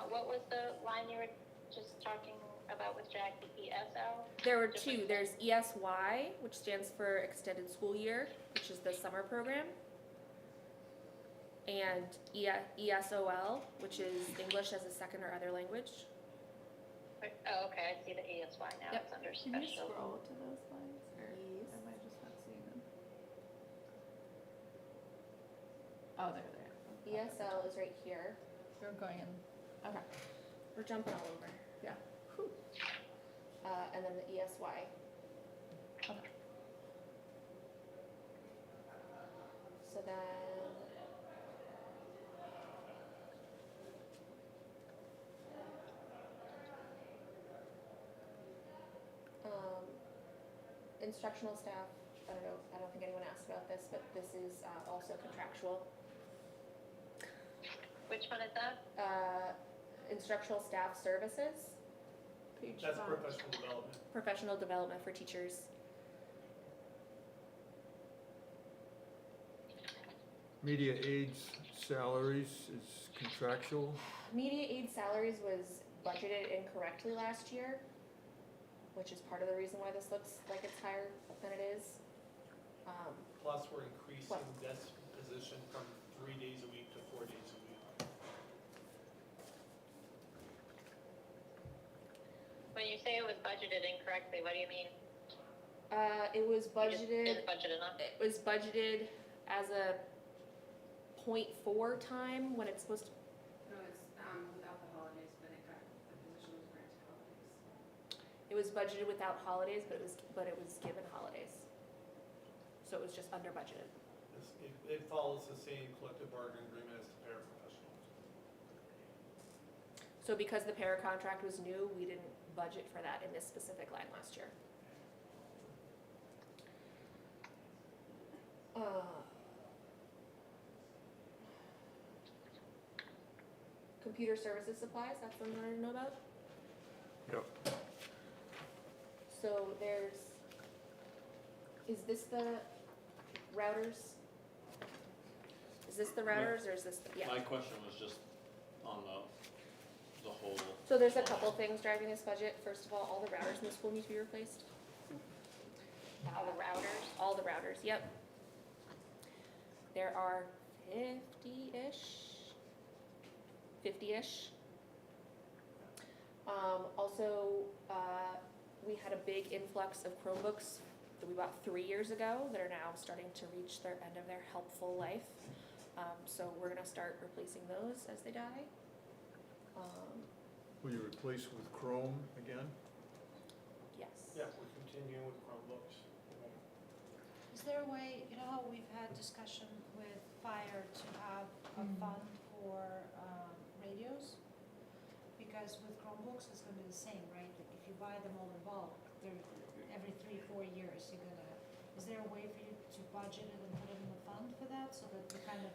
What was the line you were just talking about with Jack, the ESL? There were two, there's ESY, which stands for Extended School Year, which is the summer program. And ESOL, which is English as a second or other language. Oh, okay, I see the ESY now, Yep. it's under Can you special. scroll to those lines, or am I just not seeing them? Oh, there they are. ESL is right here. You're going in, Okay. We're jumping all over. yeah. And then the ESY. Okay. So then. Instructional staff, I don't think anyone asked about this, but this is also contractual. Which one is that? Instructional staff services, Page That's 5. professional development. professional development for teachers. Media aides salaries is contractual. Media aid salaries was budgeted incorrectly last year, which is part of the reason why this looks like it's higher than it is. Plus, we're increasing Plus. this position from 3 days a week to 4 days a week. When you say it was budgeted incorrectly, what do you mean? It was Is budgeted, budget enough? it was budgeted as a 0.4 time when it's supposed to, No, it's, without the holidays, but the position was granted holidays. it was budgeted without holidays, but it was given holidays. So it was just under budgeted. It follows the same collective bargaining agreement as the paraprofessionals. So because the para contract was new, we didn't budget for that in this specific line last year. Computer services supplies, that's something I didn't know about. Yep. So there's, is this the routers? Is this the routers or is this, yeah. My question was just on the whole. So there's a couple things driving this budget. First of all the routers in the school need to be replaced. All the routers? All the routers, yep. There are 50-ish. Also, we had a big influx of Chromebooks that we bought 3 years ago that are now starting to reach their end of their helpful life. So we're gonna start replacing those as they die. Will you replace with Chrome again? Yes. Yeah, we're continuing with Chromebooks. Is there a way, you know how we've had discussion with fire to have a fund for radios? Because with Chromebooks, it's gonna be the same, right? If you buy them all in bulk, they're every 3-4 years, you're gonna, is there a way for you to budget it and put it in the fund for that, so that you kind of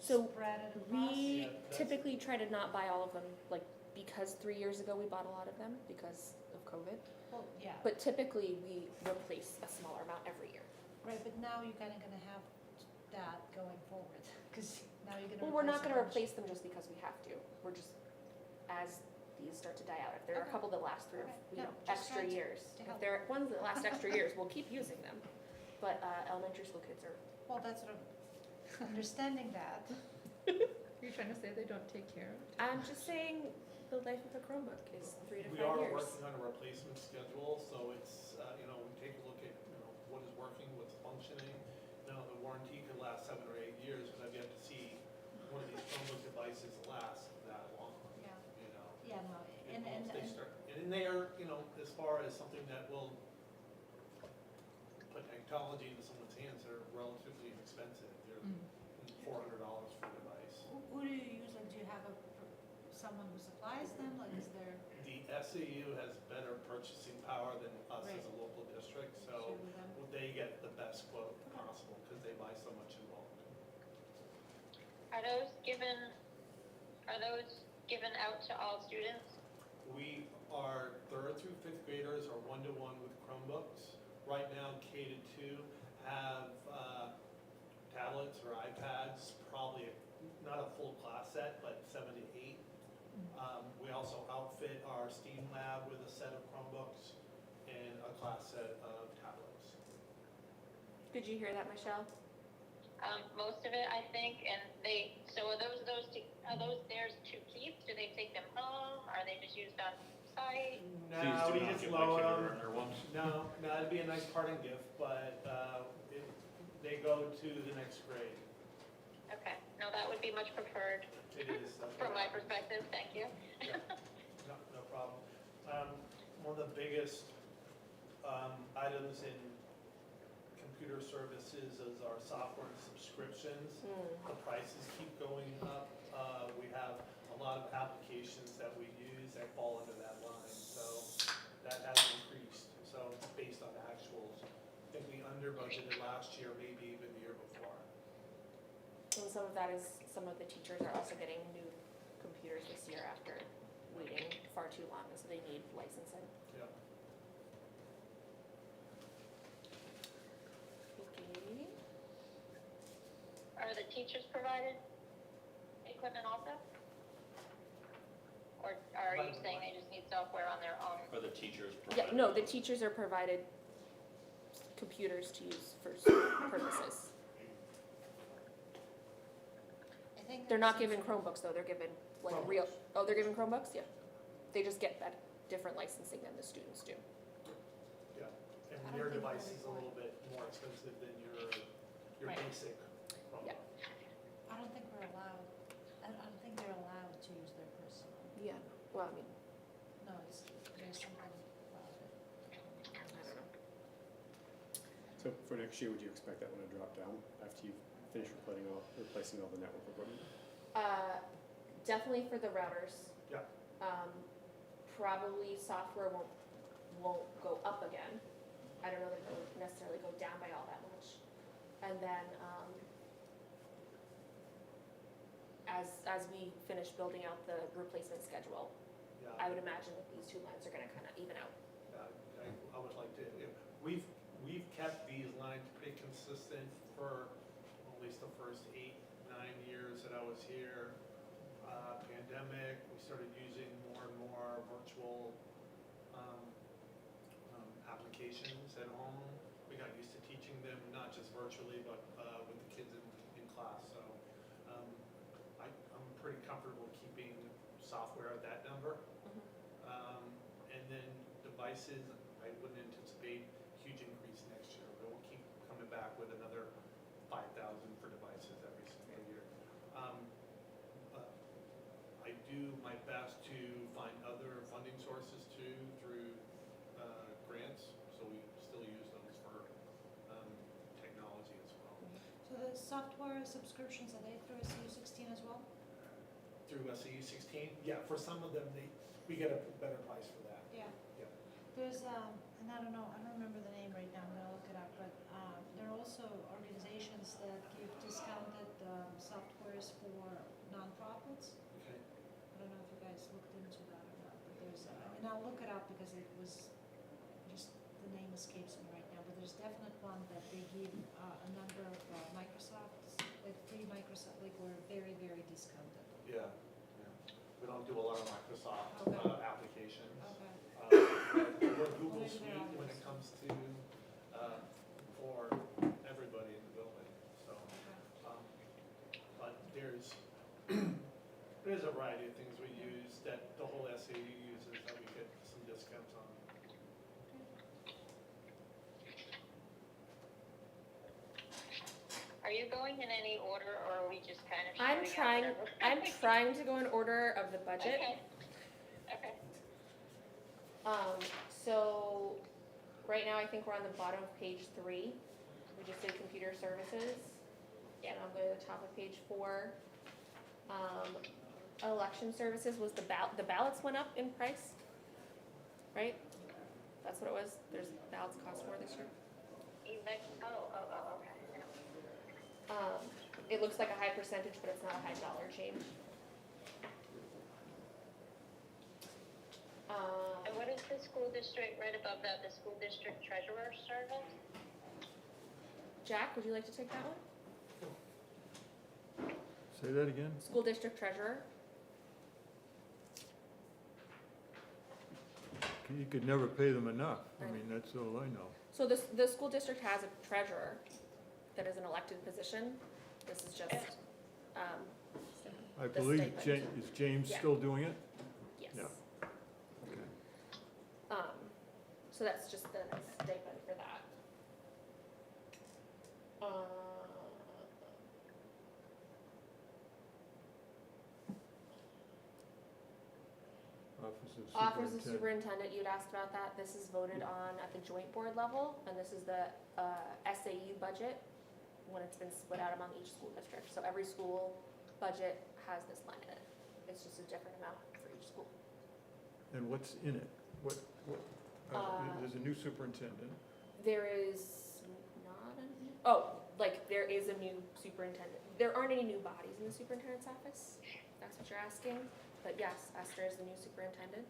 So spread it across? we Yeah, that's- typically try to not buy all of them, like, because 3 years ago we bought a lot of them because of COVID. Well, yeah, But typically we replace a smaller amount every year. right, but now you're kinda gonna have that going forward, cause now you're gonna Well, we're not replace a gonna bunch. replace them just because we have to. We're just, as these start to die out, if there are a Okay. couple that last through, Okay. you Yeah, know, just extra trying to years. If help. there are ones that last extra years, we'll keep using them. But elementary school kids are, Well, that's what I'm, understanding that, You're trying to say they don't take care of it? I'm just saying the life of a Chromebook is 3 to 5 We are years. working on a replacement schedule, so it's, we take a look at, what is working, what's functioning. Now, the warranty could last 7 or 8 years, but I've yet to see one of these Chromebook devices last that long, Yeah, you know. yeah, no, and, Once they start, and they are, as far as something that will put technology into someone's hands, they're relatively inexpensive. They're $400 for a device. who do you use, like, do you have someone who supplies them, like, is there? The SAU has better purchasing power than us as a Right. local district, Share so with them? they get the best quote possible because they buy so much in bulk. Are those given out to all students? We are 3rd through 5th graders are one-to-one with Chromebooks. Right now, K to 2 have tablets or iPads, probably not a full class set, but 7 to 8. We also outfit our STEAM lab with a set of Chromebooks and a class set of tablets. Did you hear that, Michelle? Most of it, I think, and so are those theirs to keep? Do they take them home? Are they just used on site? No, Please we do not just give my lower them. kindergartner ones. No, it'd be a nice parting gift, but they go to the next grade. Okay, no, that would be much preferred It is. from my perspective, thank you. Yeah. No problem. One of the biggest items in computer services is our software and subscriptions. The prices keep going up. We have a lot of applications that we use that fall under that line, so that has increased. So based on actuals, I think we under budgeted last year, maybe even the year before. And some of that is, some of the teachers are also getting new computers this year after waiting far too long, so they need licensing. Yeah. Okay. Are the teachers provided equipment also? Or are you saying they just need software on their own? For the teachers. Yeah, no, the teachers are provided computers to use for certain purposes. I think They're not that's- given Chromebooks though, they're given like real, oh, they're given Chromebooks, yeah. They just get that different licensing than the students do. Yeah, I and don't your think device they're is a little bit more expensive than your Right. basic Chromebook. Yeah. I don't think we're allowed, I don't think they're allowed to use their personal. Yeah, well, I mean, No, there's something about it. I don't know. So for next year, would you expect that one to drop down after you finish replacing all the network equipment? Definitely for the routers. Yeah. Probably software won't go up again. I don't know that it'll necessarily go down by all that much. And then, as we finish building out the replacement schedule, Yeah. I would imagine that these two lines are gonna kind of even out. I would like to, we've kept these lines pretty consistent for at least the first 8-9 years that I was here. Pandemic, we started using more and more virtual applications at home. We got used to teaching them, not just virtually, but with the kids in class. So I'm pretty comfortable keeping software at that number. And then devices, I wouldn't anticipate huge increase next year. We'll keep coming back with another 5,000 for devices every single year. I do my best to find other funding sources too through grants, so we still use those for technology as well. So the software subscriptions, are they through SU 16 as well? Through SAU 16, yeah, for some of them, we get a better price for that. Yeah. Yeah. There's, and I don't know, I don't remember the name right now, I'm gonna look it up, but there are also organizations that give discounted softwares for nonprofits. Okay. I don't know if you guys looked into that or not, but there's, and I'll look it up because it was, just, the name escapes me right now, but there's definite one that they give a number of Microsofts, like free Microsoft, like we're very, very discounted. Yeah. We don't do a lot of Microsoft Okay. applications. Okay. We're Google Suite when it comes to, for everybody in the building, so. But there's you going in any order, or are we just kind of I'm shooting out trying, whatever? I'm trying to go in order of the budget. Okay. Okay. So, right now, I think we're on the bottom of page 3. We just did computer services. Yeah. And I'll go to the top of page 4. Election services was the ballots went up in price, right? That's what it was. There's ballots cost more this year. Okay. It looks like a high percentage, but it's not a high dollar change. And what is the school district, right above that, the school district treasurer service? Jack, would you like to take that one? Say that again? School district treasurer. You could never pay them enough. I mean, that's all I know. So the school district has a treasurer that is an elected position. This is just, I the believe, stipend. Is James Yeah. still doing it? yes. Yeah. Okay. So that's just the stipend for that. Office of Superintendent, you'd asked about that. This is voted on at the joint board level, and this is the SAU budget when it's been split out among each school district. So every school budget has this line in it. It's just a different amount for each school. And what's in it? What, there's a new superintendent. There is not a new, there is a new superintendent. There aren't any new bodies in the superintendent's office. That's what you're asking. But yes, Esther is the new superintendent.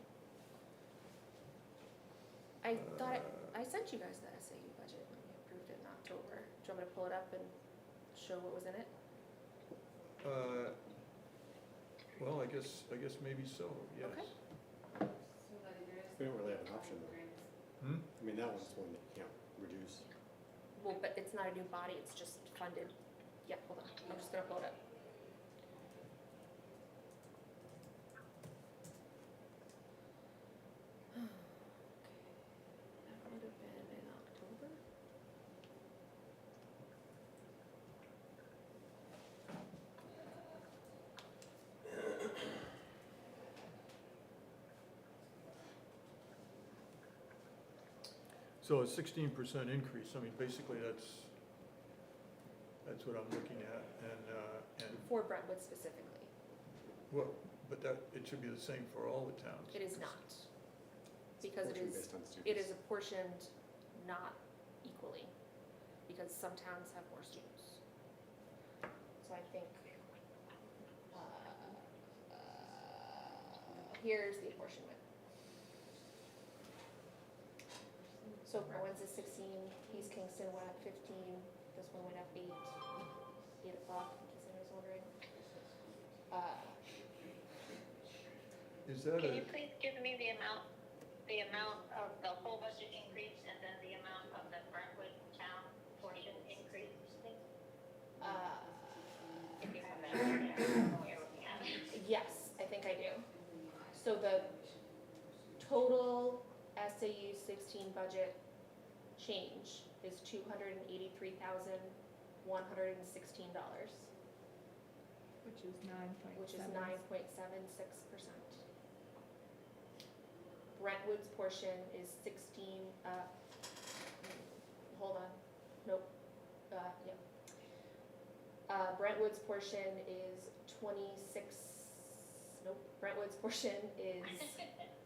I thought I sent you guys the SAU budget when we approved it in October. Do you want me to pull it up and show what was in it? Well, I guess maybe so, yes. Okay. We don't really have an option though. Hmm? I mean, that one's one that you can't reduce. Well, but it's not a new body, it's just funded. Yeah, hold on, I'm just gonna pull it up. That would have been in October. So a 16% increase, I mean, basically that's what I'm looking at, and, For Brentwood specifically. well, but it should be the same for all the towns. It is not. Because it Portion is, based on students. it is apportioned not equally, because some towns have more students. So I think, here's the apportionment. So Brentwood's is 16, East Kingston went up 15, this one went up 8 o'clock, in case anyone's wondering. Is that Can a, you please give me the amount of the whole budget increase and then the amount of the Brentwood town portion increase, please? If you have that, you're looking at it. Yes, I think I do. So the total SAU 16 budget change is $283,116. Which is 9.7. Which is 9.76%. Brentwood's portion is 16, hold on, nope, yeah. Brentwood's portion is 26, nope, Brentwood's portion is,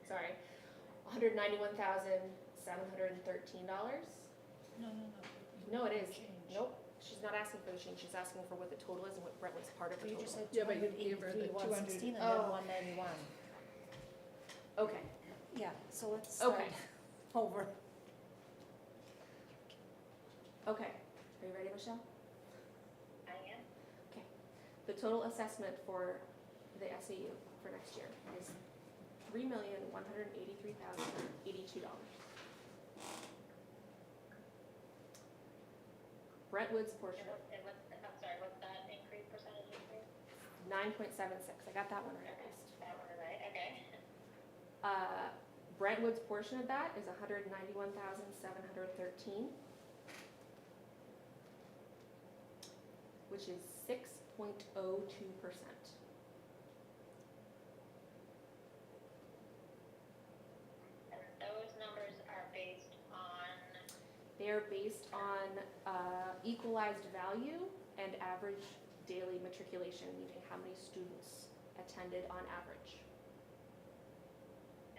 sorry, $191,713. No, it is, nope, she's not asking for the change, she's asking for what the total is and what Brentwood's part of the You total. just said Yeah, but you gave her the 283, 116, and Oh. then 191. Okay, Yeah, so let's start okay, over. okay, are you ready, Michelle? I am. Okay, the total assessment for the SAU for next year is $3,183,082. Brentwood's portion, And what's, I'm sorry, what's that increase, percentage increase? 9.76, I got that one right at least. That one, right, okay. Brentwood's portion of that is $191,713. which is 6.02%. And those numbers are based on, They are based on equalized value and average daily matriculation, meaning how many students attended on average.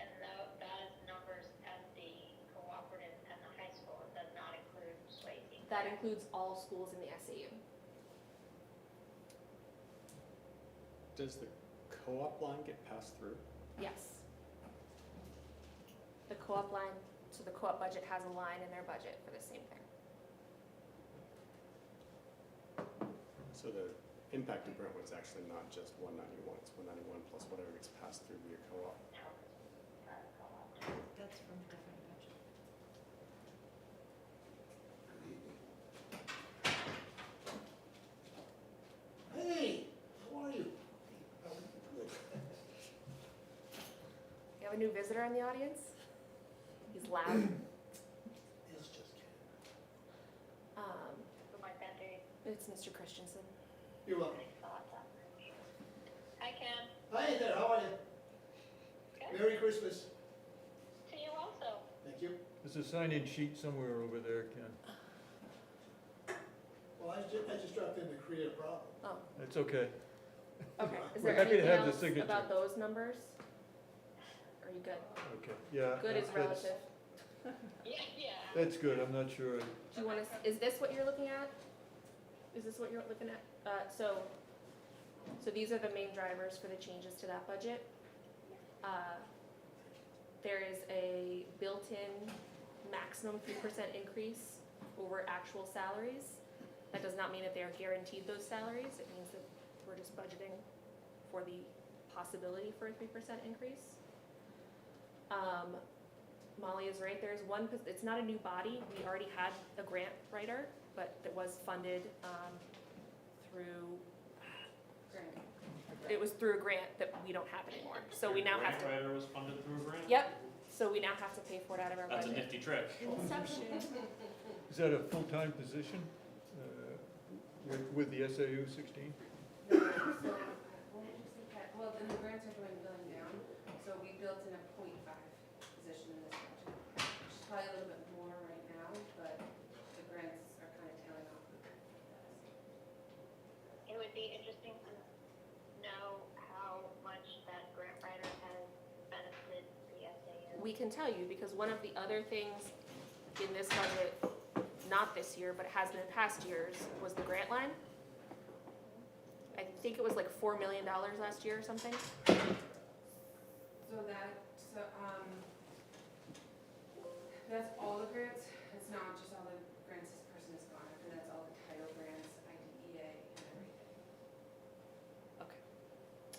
and that is numbers at the cooperative and the high school. It does not include Swayze. That includes all schools in the SAU. Does the co-op line get passed through? Yes. The co-op line, so the co-op budget has a line in their budget for the same thing. So the impact in Brentwood's actually not just 191, it's 191 plus whatever gets passed through via co-op. That's from different budget. Hey, how are you? You have a new visitor in the audience? He's loud. It's just kidding. Who might that be? It's Mr. Christensen. You're welcome. Hi, Ken. Hi there, how are you? Good. Merry Christmas. To you also. Thank you. There's a sign-in sheet somewhere over there, Ken. Well, I just dropped in to create a problem. Oh, That's okay. okay. Is We're there happy to anything have the else signature. about those numbers? Are you good? Okay, yeah. Good is that's- relative. Yeah. That's good, I'm not sure. Do you want to, is this what you're looking at? Is this what you're looking at? So these are the main drivers for the changes to that budget. There is a built-in maximum 3% increase over actual salaries. That does not mean that they are guaranteed those salaries. It means that we're just budgeting for the possibility for a 3% increase. Molly is right, there's one, it's not a new body. We already had a grant writer, but it was funded through, it was through a grant that we don't have anymore. So we now have to, Grant writer was funded through a grant? yep, so we now have to pay for it out of our That's a budget. nifty trick. Inception. Is that a full-time position with the SAU 16? Well, the new grants are going down, so we built in a 0.5 position in this budget. Which is probably a little bit more right now, but the grants are kind of tailing off. It would be interesting to know how much that grant writer has benefited the SAU. We can tell you, because one of the other things in this budget, not this year, but it has been in past years, was the grant line. I think it was like $4 million last year or something. So that's all the grants. It's not just all the grants this person has gone after. That's all the title grants, IDEA, and everything. Okay.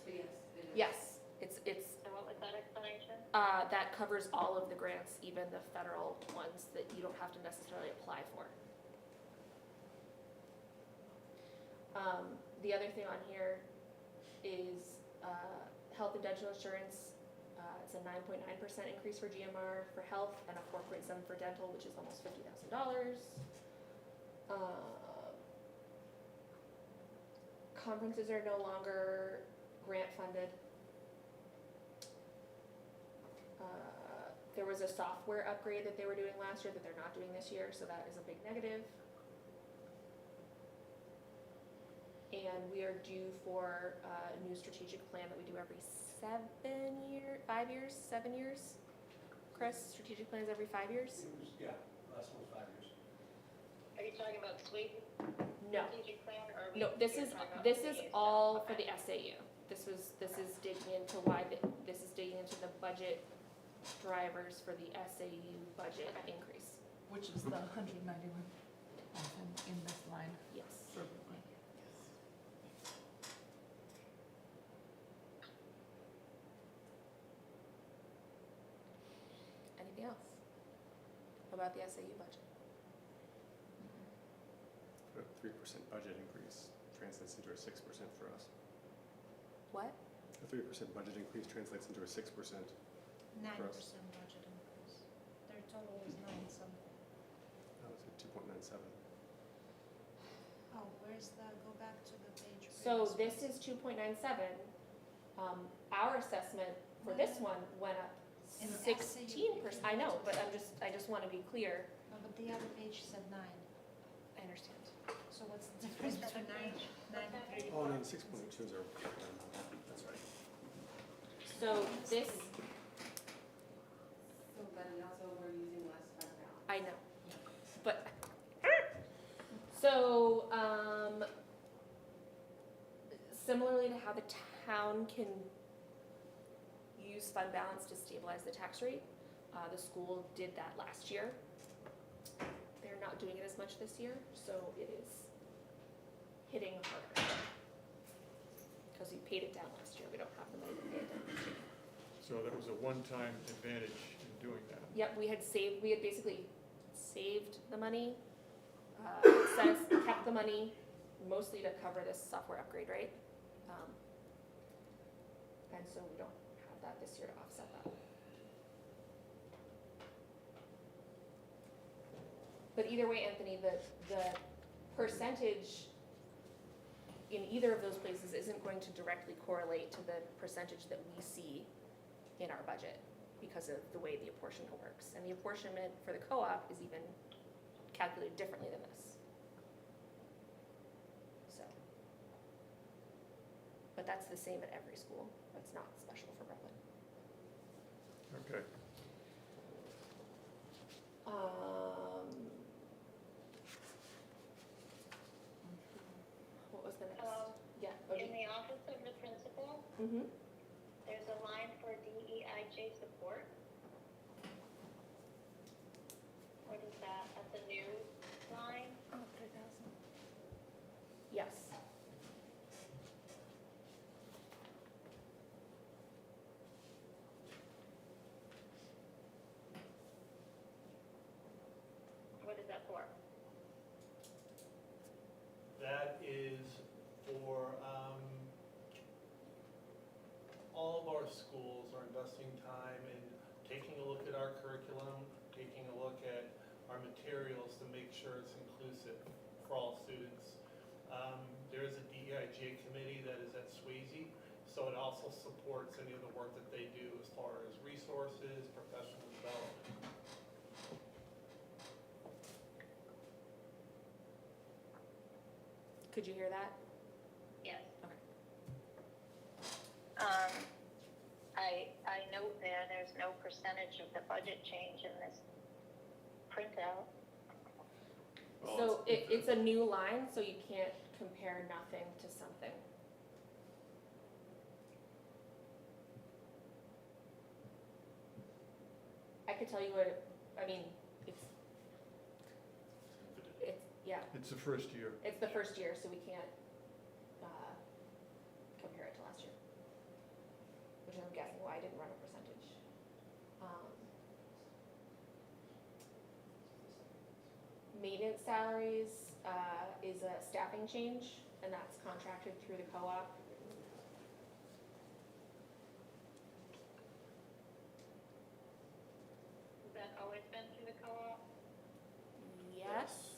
But yes, it is. Yes, it's, So what was that explanation? that covers all of the grants, even the federal ones that you don't have to necessarily apply for. The other thing on here is health and dental insurance. It's a 9.9% increase for GMR for health and a 4.7% for dental, which is almost $50,000. Conferences are no longer grant funded. There was a software upgrade that they were doing last year that they're not doing this year, so that is a big negative. And we are due for a new strategic plan that we do every 7 years? Chris, strategic plans every 5 years? Yeah, last one was 5 years. Are you talking about Swayze No, strategic plan, or are we? no, this you're is, talking about this is SAU? all for Okay. the SAU. This is digging into this is digging into the budget drivers for the SAU budget increase. Which is the 191,000 in this line. Yes. Anything else about the SAU budget? A 3% budget increase translates into a 6% for us. What? A 3% budget increase translates into a 6%. 9% budget increase. Their total is 9 something. That was at 2.97. Oh, where's Where's the, go back to the page. So where this is 2.97. Our assessment for this one went up In 16%. I know, but I just want to be clear. Oh, but the other page said 9. I understand. So what's the difference between 9 and 3? Oh, no, the 6.2s are, that's right. So this, So, but and also we're using less fund balance. I know, but, so, similarly to how the town can use fund balance to stabilize the tax rate, the school did that last year. They're not doing it as much this year, so it is hitting harder. Because we paid it down last year, we don't have the money to pay it down this year. So that was a one-time advantage in doing that. Yep, we had basically saved the money, kept the money mostly to cover this software upgrade, right? And so we don't have that this year to offset that. But either way, Anthony, the percentage in either of those places isn't going to directly correlate to the percentage that we see in our budget because of the way the apportionment works. And the apportionment for the co-op is even calculated differently than this. So, but that's the same at every school. That's not special for Brentwood. Okay. What was the next? Yeah. In the office of the principal, Mm-hmm. there's a line for DEIJ support. What is that? That's a new line? Oh, 3,000. Yes. What is that for? That is for, all of our schools are investing time in taking a look at our curriculum, taking a look at our materials to make sure it's inclusive for all students. There is a DEIJ committee that is at Swayze, so it also supports any of the work that they do as far as resources, professional development. Could you hear that? Yes. Okay. I note there's no percentage of the budget change in this printout. So it's a new line, so you can't compare nothing to something. I could tell you what, yeah, It's the first year. it's the first year, so we can't, compare it to last year. Which I'm guessing why I didn't run a percentage. Maintenance salaries, is a staffing change, and that's contracted through the co-op. Has that always been through the co-op? Yes.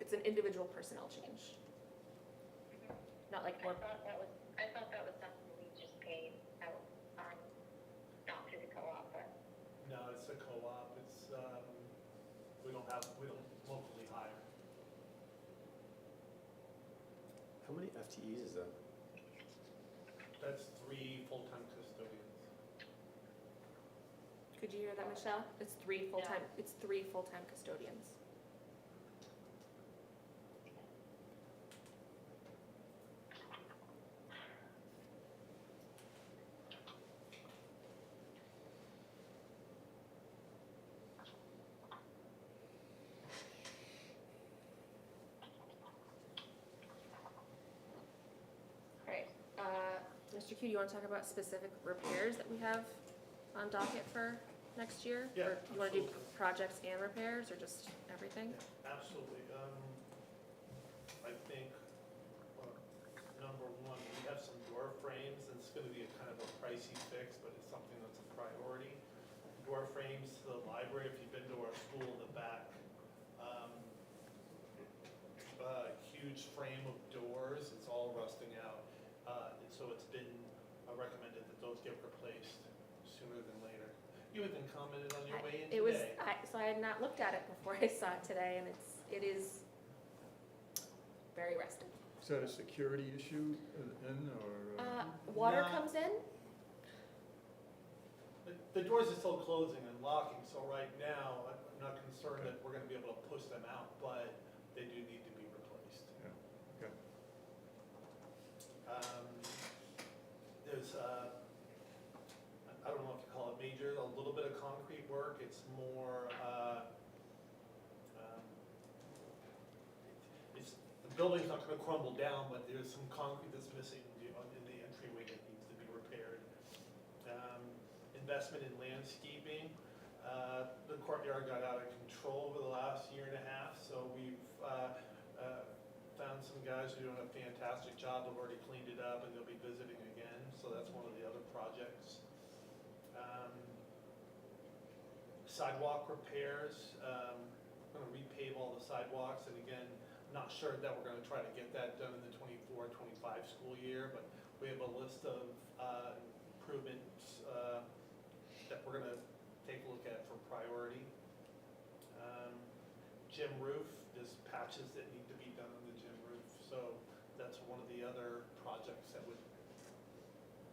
It's an individual personnel change. Not like more, I thought that was something we just paid out, not through the co-op, but. No, it's a co-op, it's, we don't locally hire. How many FTEs is that? That's 3 full-time custodians. could you hear that, Michelle? It's three full-time custodians. Mr. Q, do you want to talk about specific repairs that we have on docket for next year? Yeah, Or do you want to do absolutely. projects and repairs, or just everything? Absolutely. I think, number one, we have some door frames, and it's gonna be a kind of a pricey fix, but it's something that's a priority. Door frames to the library, if you've been to our school in the back, huge frame of doors, it's all rusting out. And so it's been recommended that those get replaced sooner than later. You had been commented on your way in It was, today. so I had not looked at it before I saw it today, and it is very rusted. Is that a security issue in, or? Water No. comes in, The doors are still closing and locking, so right now, I'm not concerned that we're gonna be able to push them out, but they do need to be replaced. Yeah, okay. There's, I don't know if you call it major, a little bit of concrete work, it's more, the building's not gonna crumble down, but there's some concrete that's missing in the entryway that needs to be repaired. Investment in landscaping, the courtyard got out of control over the last year and a half, so we've, found some guys who are doing a fantastic job, have already cleaned it up, and they'll be visiting again, so that's one of the other projects. Sidewalk repairs, we're gonna repave all the sidewalks, and again, not sure that we're gonna try to get that done in the 24-25 school year, but we have a list of improvements that we're gonna take a look at for priority. Gym roof, there's patches that need to be done on the gym roof, so that's one of the other projects that would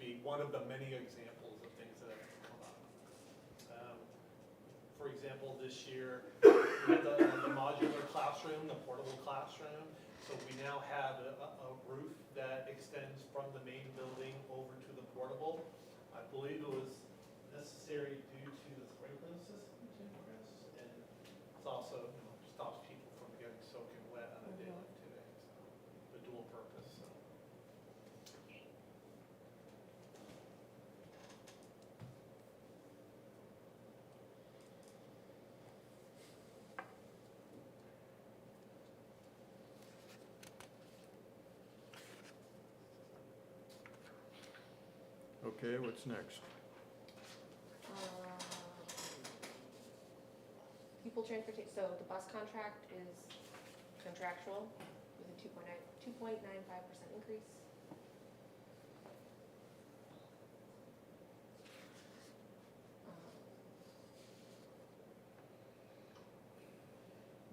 be one of the many examples of things that have come up. For example, this year, we had the modular classroom, the portable classroom, so we now have a roof that extends from the main building over to the portable. I believe it was necessary due to the sprinkler system, Chris, and it's also, stops people from getting soaking wet on a day like today, so, the dual purpose, so. Okay, what's next? Pupil transportation, so the bus contract is contractual with a 2.95% increase.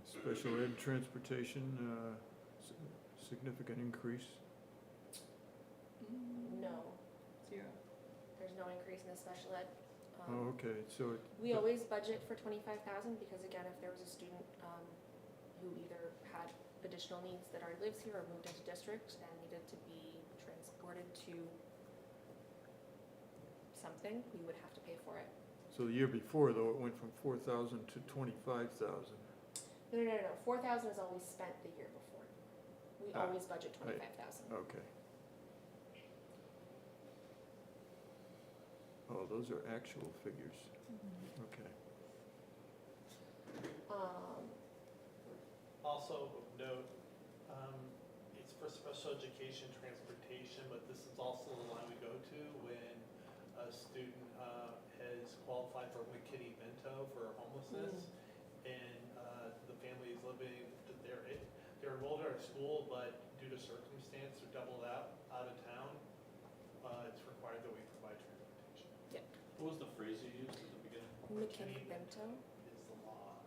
Special ed transportation, significant increase. No, Zero. there's no increase in the special ed. Oh, okay, so it. We always budget for 25,000 because again, if there was a student who either had additional needs that already lives here or moved into district and needed to be transported to something, we would have to pay for it. So the year before, though, it went from 4,000 to 25,000. No. 4,000 is always spent the year before. We always budget right. 25,000. Okay. Oh, those are actual figures. Okay. Also of note, it's for special education transportation, but this is also the line we go to when a student has qualified for McKinney-Vento for homelessness, and the family is living, they're enrolled in our school, but due to circumstance, they're doubled out of town. It's required that we provide transportation. What was the phrase you used at the beginning? McKinney-Vento. Is the law.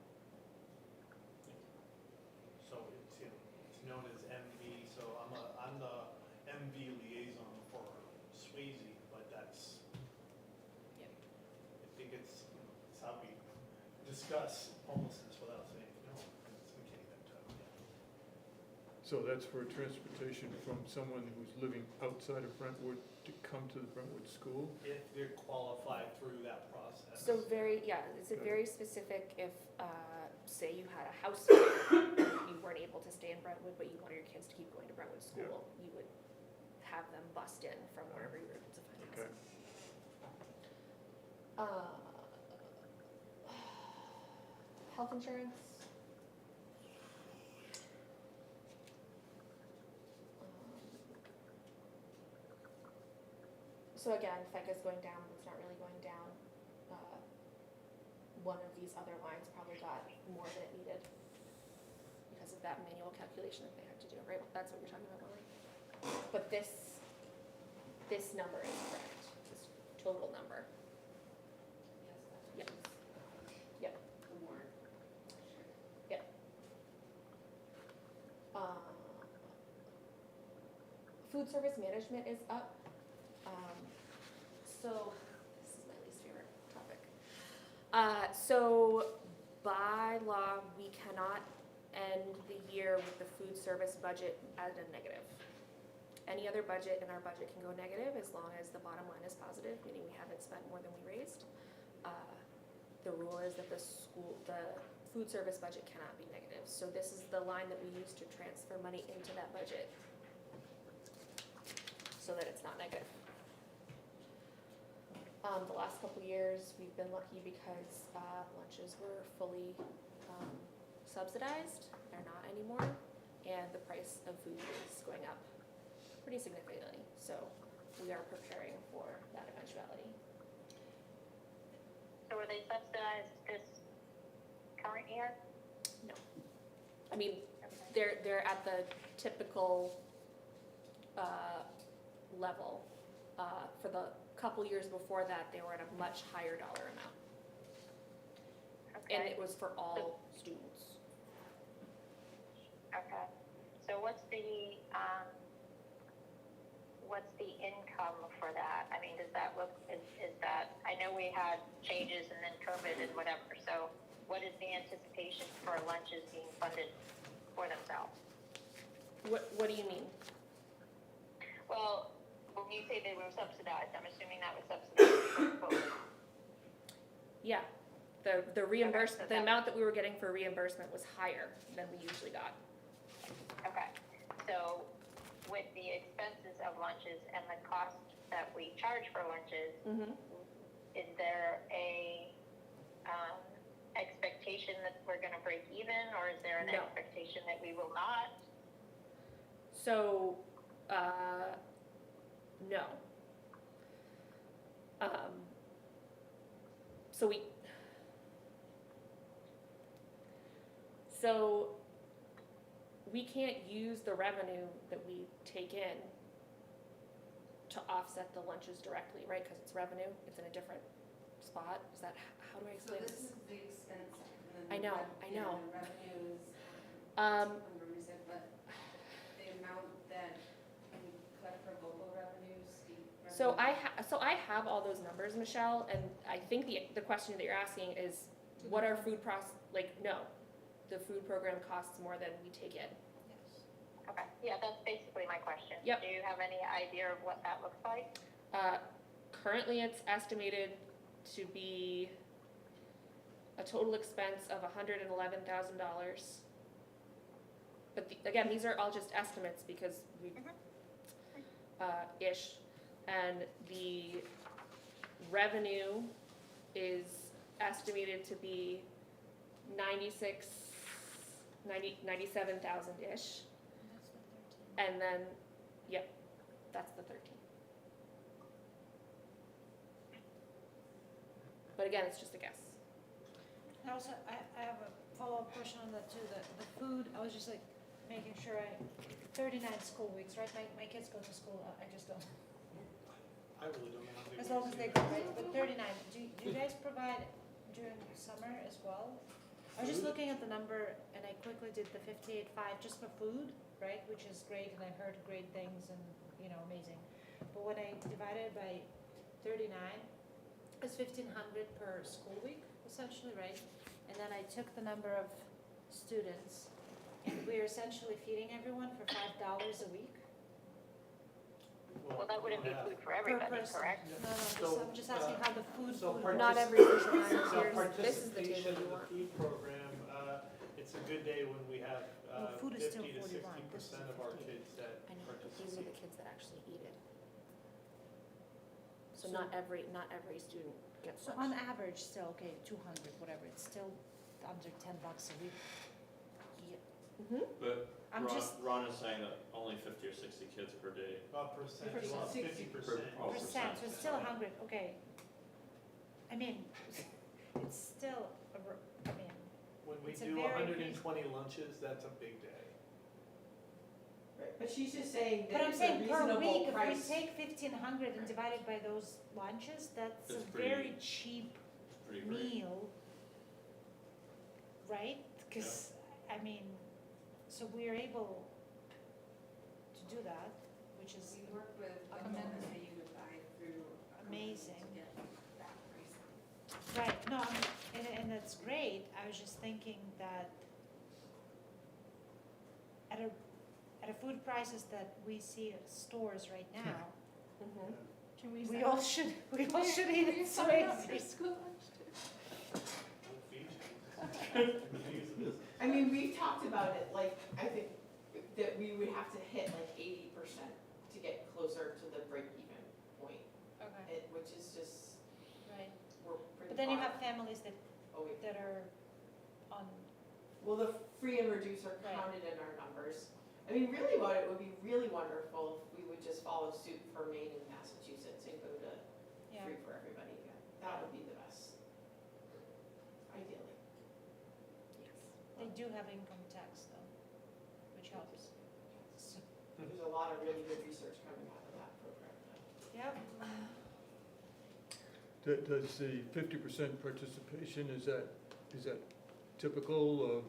So it's, it's known as MV, so I'm the MV liaison for Swayze, but that's, Yep. I think it's how we discuss homelessness without saying, no, it's McKinney-Vento. So that's for transportation from someone who's living outside of Brentwood to come to the Brentwood school? If they're qualified through that process. So it's a very specific if, say you had a house, you weren't able to stay in Brentwood, but you wanted your kids to keep going to Brentwood school, you would have them bust in from wherever you were able to find Okay. housing. Health insurance. So again, FECA's going down, but it's not really going down. One of these other lines probably got more than it needed because of that manual calculation that they had to do. right? That's what you're talking about, Molly? But this number is correct, this total number. Yes, that Yep. Yep. is the warrant. Food service management is up. So, this is my least favorite topic. So by law, we cannot end the year with the food service budget at a negative. Any other budget in our budget can go negative as long as the bottom line is positive, meaning we haven't spent more than we raised. The rule is that the food service budget cannot be negative. So this is the line that we use to transfer money into that budget so that it's not negative. The last couple years, we've been lucky because lunches were fully subsidized. They're not anymore. And the price of food is going up pretty significantly. So we are preparing for that eventuality. So were they subsidized this current year? No. I mean, they're at the typical level. For the couple years before that, they were at a much higher dollar amount. Okay. And it was for all students. Okay. So what's the income for that? I mean, does that look, is that, I know we had changes and then COVID and whatever, so what is the anticipation for lunches being funded for themselves? What do you mean? Well, when you say they were subsidized, I'm assuming that was subsidized for COVID. Yeah, the reimbursement, Okay, so the amount that we were getting for reimbursement was higher than we usually got. Okay, so with the expenses of lunches and the cost that we charge for lunches, is there a expectation that we're gonna break even, or is there an No. expectation that we will not? So, no. So we can't use the revenue that we take in to offset the lunches directly, right? Because it's revenue, it's in a different spot. Is that, how do I So explain this this? is the expense and then I know, the I know. the revenues, Um, under reset, but the amount that we collect for local revenues, state revenues. So I have all those numbers, Michelle, and I think the question that you're asking is, what are food no, the food program costs more than we take in. Yes. Okay, yeah, that's basically my question. Yep. Do you have any idea of what that looks like? Currently, it's estimated to be a total expense of $111,000. But again, these are all just estimates because we, ish, and the revenue is estimated to be 97,000-ish. And then, yep, that's the 13. But again, it's just a guess. And also, I have a follow-up question on that too, the food, I was just like making sure 39 school weeks, right? My kids go to school, I just don't, I really don't know how they. as long as they go, right? But 39, do you guys provide during summer as well? I was just looking at the number and I quickly did the 58.5 just for food, right? Which is great and I've heard great things and, amazing. But when I divided by 39, it's 1,500 per school week, essentially, right? And then I took the number of students, and we're essentially feeding everyone for $5 a week Well, that wouldn't be food for per everybody, person. correct? No, I'm just asking how the food. Not every person So here's, this is the table participation you in the want. food program, it's a good day when we have Well, food is still 50 to 41. This is 60% of our 58. kids that I know, but these are participate. the kids that actually eat it. So not every student gets So lunch. on average, still, okay, 200, whatever, it's still under $10 a week. But I'm just- Ron is saying that only 50 or 60 kids per day. Percent, Percent. well, 50%. Oh, Percent, so it's still 100, okay. I mean, it's still, When we It's a do very 120 lunches, that's a big day. But she's just saying But that I'm it's a saying per reasonable week, if we price. take 1,500 and divide it by those lunches, that's a It's pretty- very cheap Pretty great. meal. Right? Cause, I mean, so we're able to do that, which is We work with Amendment. the Unified through. amazing. To get that price. Right, no, and that's great, I was just thinking that at a food prices that we see at stores right now, Mhm. Can we we sign all up? should eat Will it, you it's sign up for crazy. school lunch too? I mean, we've talked about it, like, I think that we would have to hit like 80% to get closer to the break-even point, Okay, which is just, right, we're pretty but then you far have families that, away. that are on, Well, the free and reduce are Right. counted in our numbers. I mean, really what it would be really wonderful if we would just follow suit for Maine and Massachusetts and go to yeah, free for everybody again. That would be the best, ideally. they do have income tax though, which helps. So, There's a lot of really good research coming out of that program. yep, Does the 50% participation, is that typical of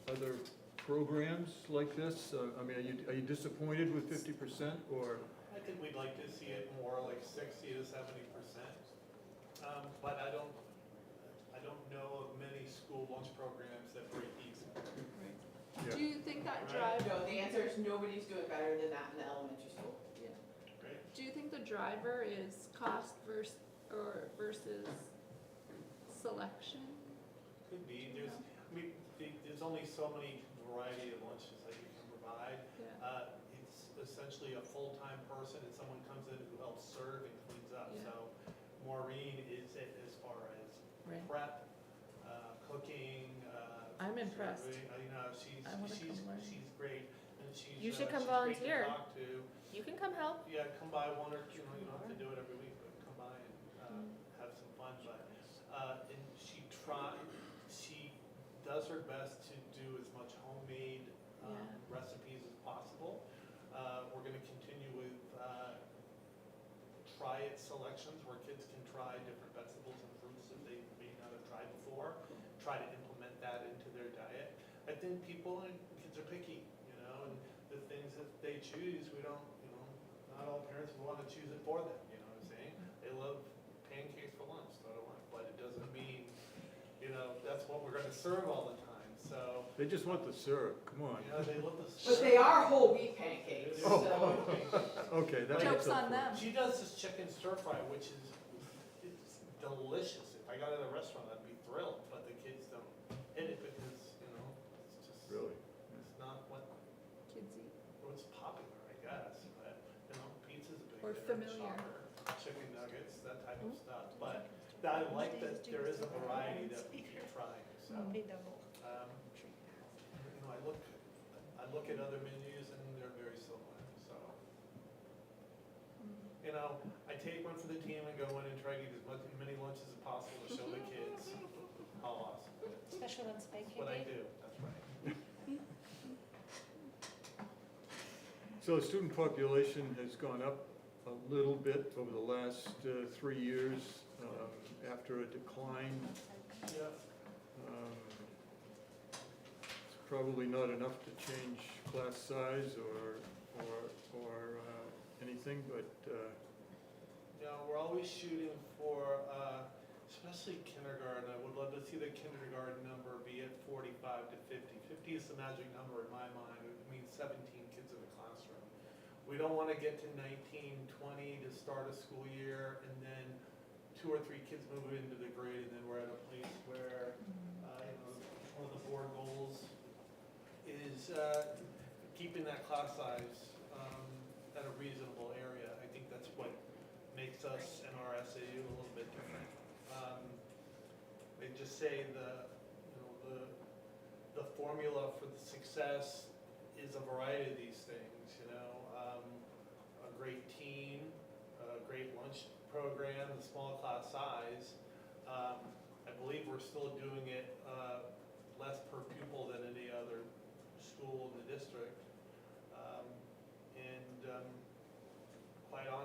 other programs like this? I mean, are you disappointed with 50% or? I think we'd like to see it more like 60 to 70%. But I don't know of many school lunch programs that break even. Yeah. Do you think that Right. drive, No, the answer is nobody's doing better than that in the elementary school. Right? do you think the driver is cost versus selection? Could be, there's only so many variety of lunches that you can provide. Yeah. It's essentially a full-time person and someone comes in who helps serve and cleans up. Yeah. So Maureen is it as far as Right. prep, cooking. I'm impressed. You know, she's I wanna come learn. she's great, and she's You should she's come great to volunteer. talk to. You can come help. Yeah, come by one or two, you don't have to do it every week, but come by and have some fun. But and she does her best to do as much homemade Yeah. recipes as possible. We're going to continue with try it selections where kids can try different vegetables and fruits that they may not have tried before. Try to implement that into their diet. I think people and kids are picky, you know, and the things that they choose, we don't, you know, not all parents will want to choose it for them, you know what I'm saying? They love pancakes for lunch, so do I, but it doesn't mean, you know, that's what we're gonna serve all the time, so, They just want the syrup, come on. you know, they love the. But they are whole wheat pancakes, They're Oh. so. Okay, that Joke's makes up on for it. them. She does this chicken stir fry, which is, it's delicious. If I got it at a restaurant, I'd be thrilled, but the kids don't hit it because, you know, it's just. Really? It's not Kids eat. what's popular, I guess, but, you know, pizza's a big Or hit, familiar. shocker, chicken nuggets, that type of stuff. But I like that there is a variety that we keep trying, so. big double. You know, I look at other menus and they're very similar, so. You know, I take one for the team and go in and try to eat as many lunches as possible to show the kids how awesome it is. Special on That's spanking what I day. do, that's right. So the student population has gone up a little bit over the last 3 years after a decline. Yeah. It's probably not enough to change class size or anything, but Yeah, we're always shooting for, especially kindergarten, I would love to see the kindergarten number be at 45 to 50. 50 is the magic number in my mind, it means 17 kids in the classroom. We don't want to get to 19, 20 to start a school year, and then 2 or 3 kids move into the grade, and then we're at a place where, you know, one of the board goals is keeping that class size at a reasonable area. I think that's what makes us and our SAU a little bit different. They just say the formula for the success is a variety of these things, you know. A great team, a great lunch program, the small class size. I believe we're still doing it less per pupil than any other school in the district.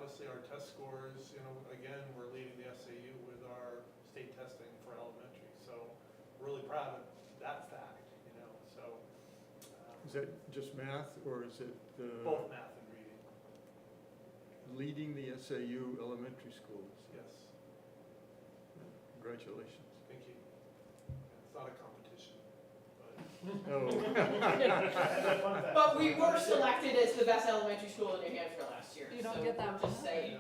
obviously our test scores, again, we're leading the SAU with our state testing for elementary. So really proud of that fact, so. Is that just math, or is it Both math and reading, leading the SAU elementary schools? yes. Congratulations. Thank you. It's not a competition, but. Oh, But we were selected as the best elementary school in New Hampshire last year, You don't so get that I'm just one. saying.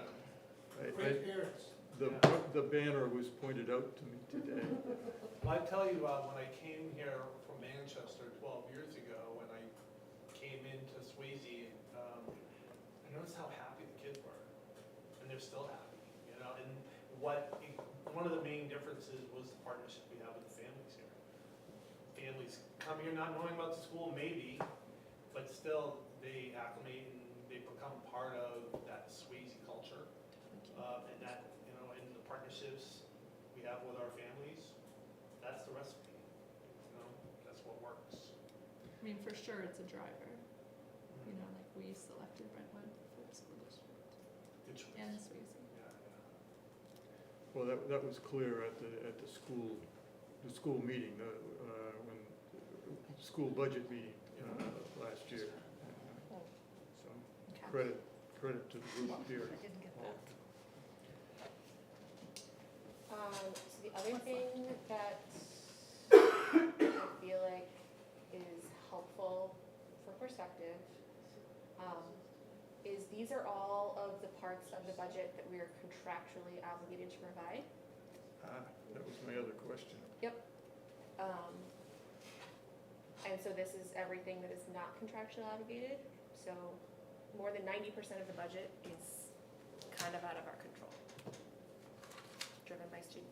the banner was pointed out to me today. Well, I tell you, when I came here from Manchester 12 years ago, when I came into Swayze, I noticed how happy the kids were, and they're still happy, and one of the main differences was the partnership we have with the families here. Families come here not knowing about the school, maybe, but still they acclimate and they become part of that Swayze culture. And that, and the partnerships we have with our families, that's the recipe, that's what works. I mean, for sure, it's a driver. Like we selected Brentwood for the school district Good choice. and Swayze. Yeah. Well, that was clear at the school meeting, when, school budget meeting last year. So credit to the group here. I didn't get that. So the other thing that I feel like is helpful for perspective, is these are all of the parts of the budget that we are contractually obligated to provide. That was my other question. And so this is everything that is not contractually obligated, so more than 90% of the budget is kind of out of our control, driven by student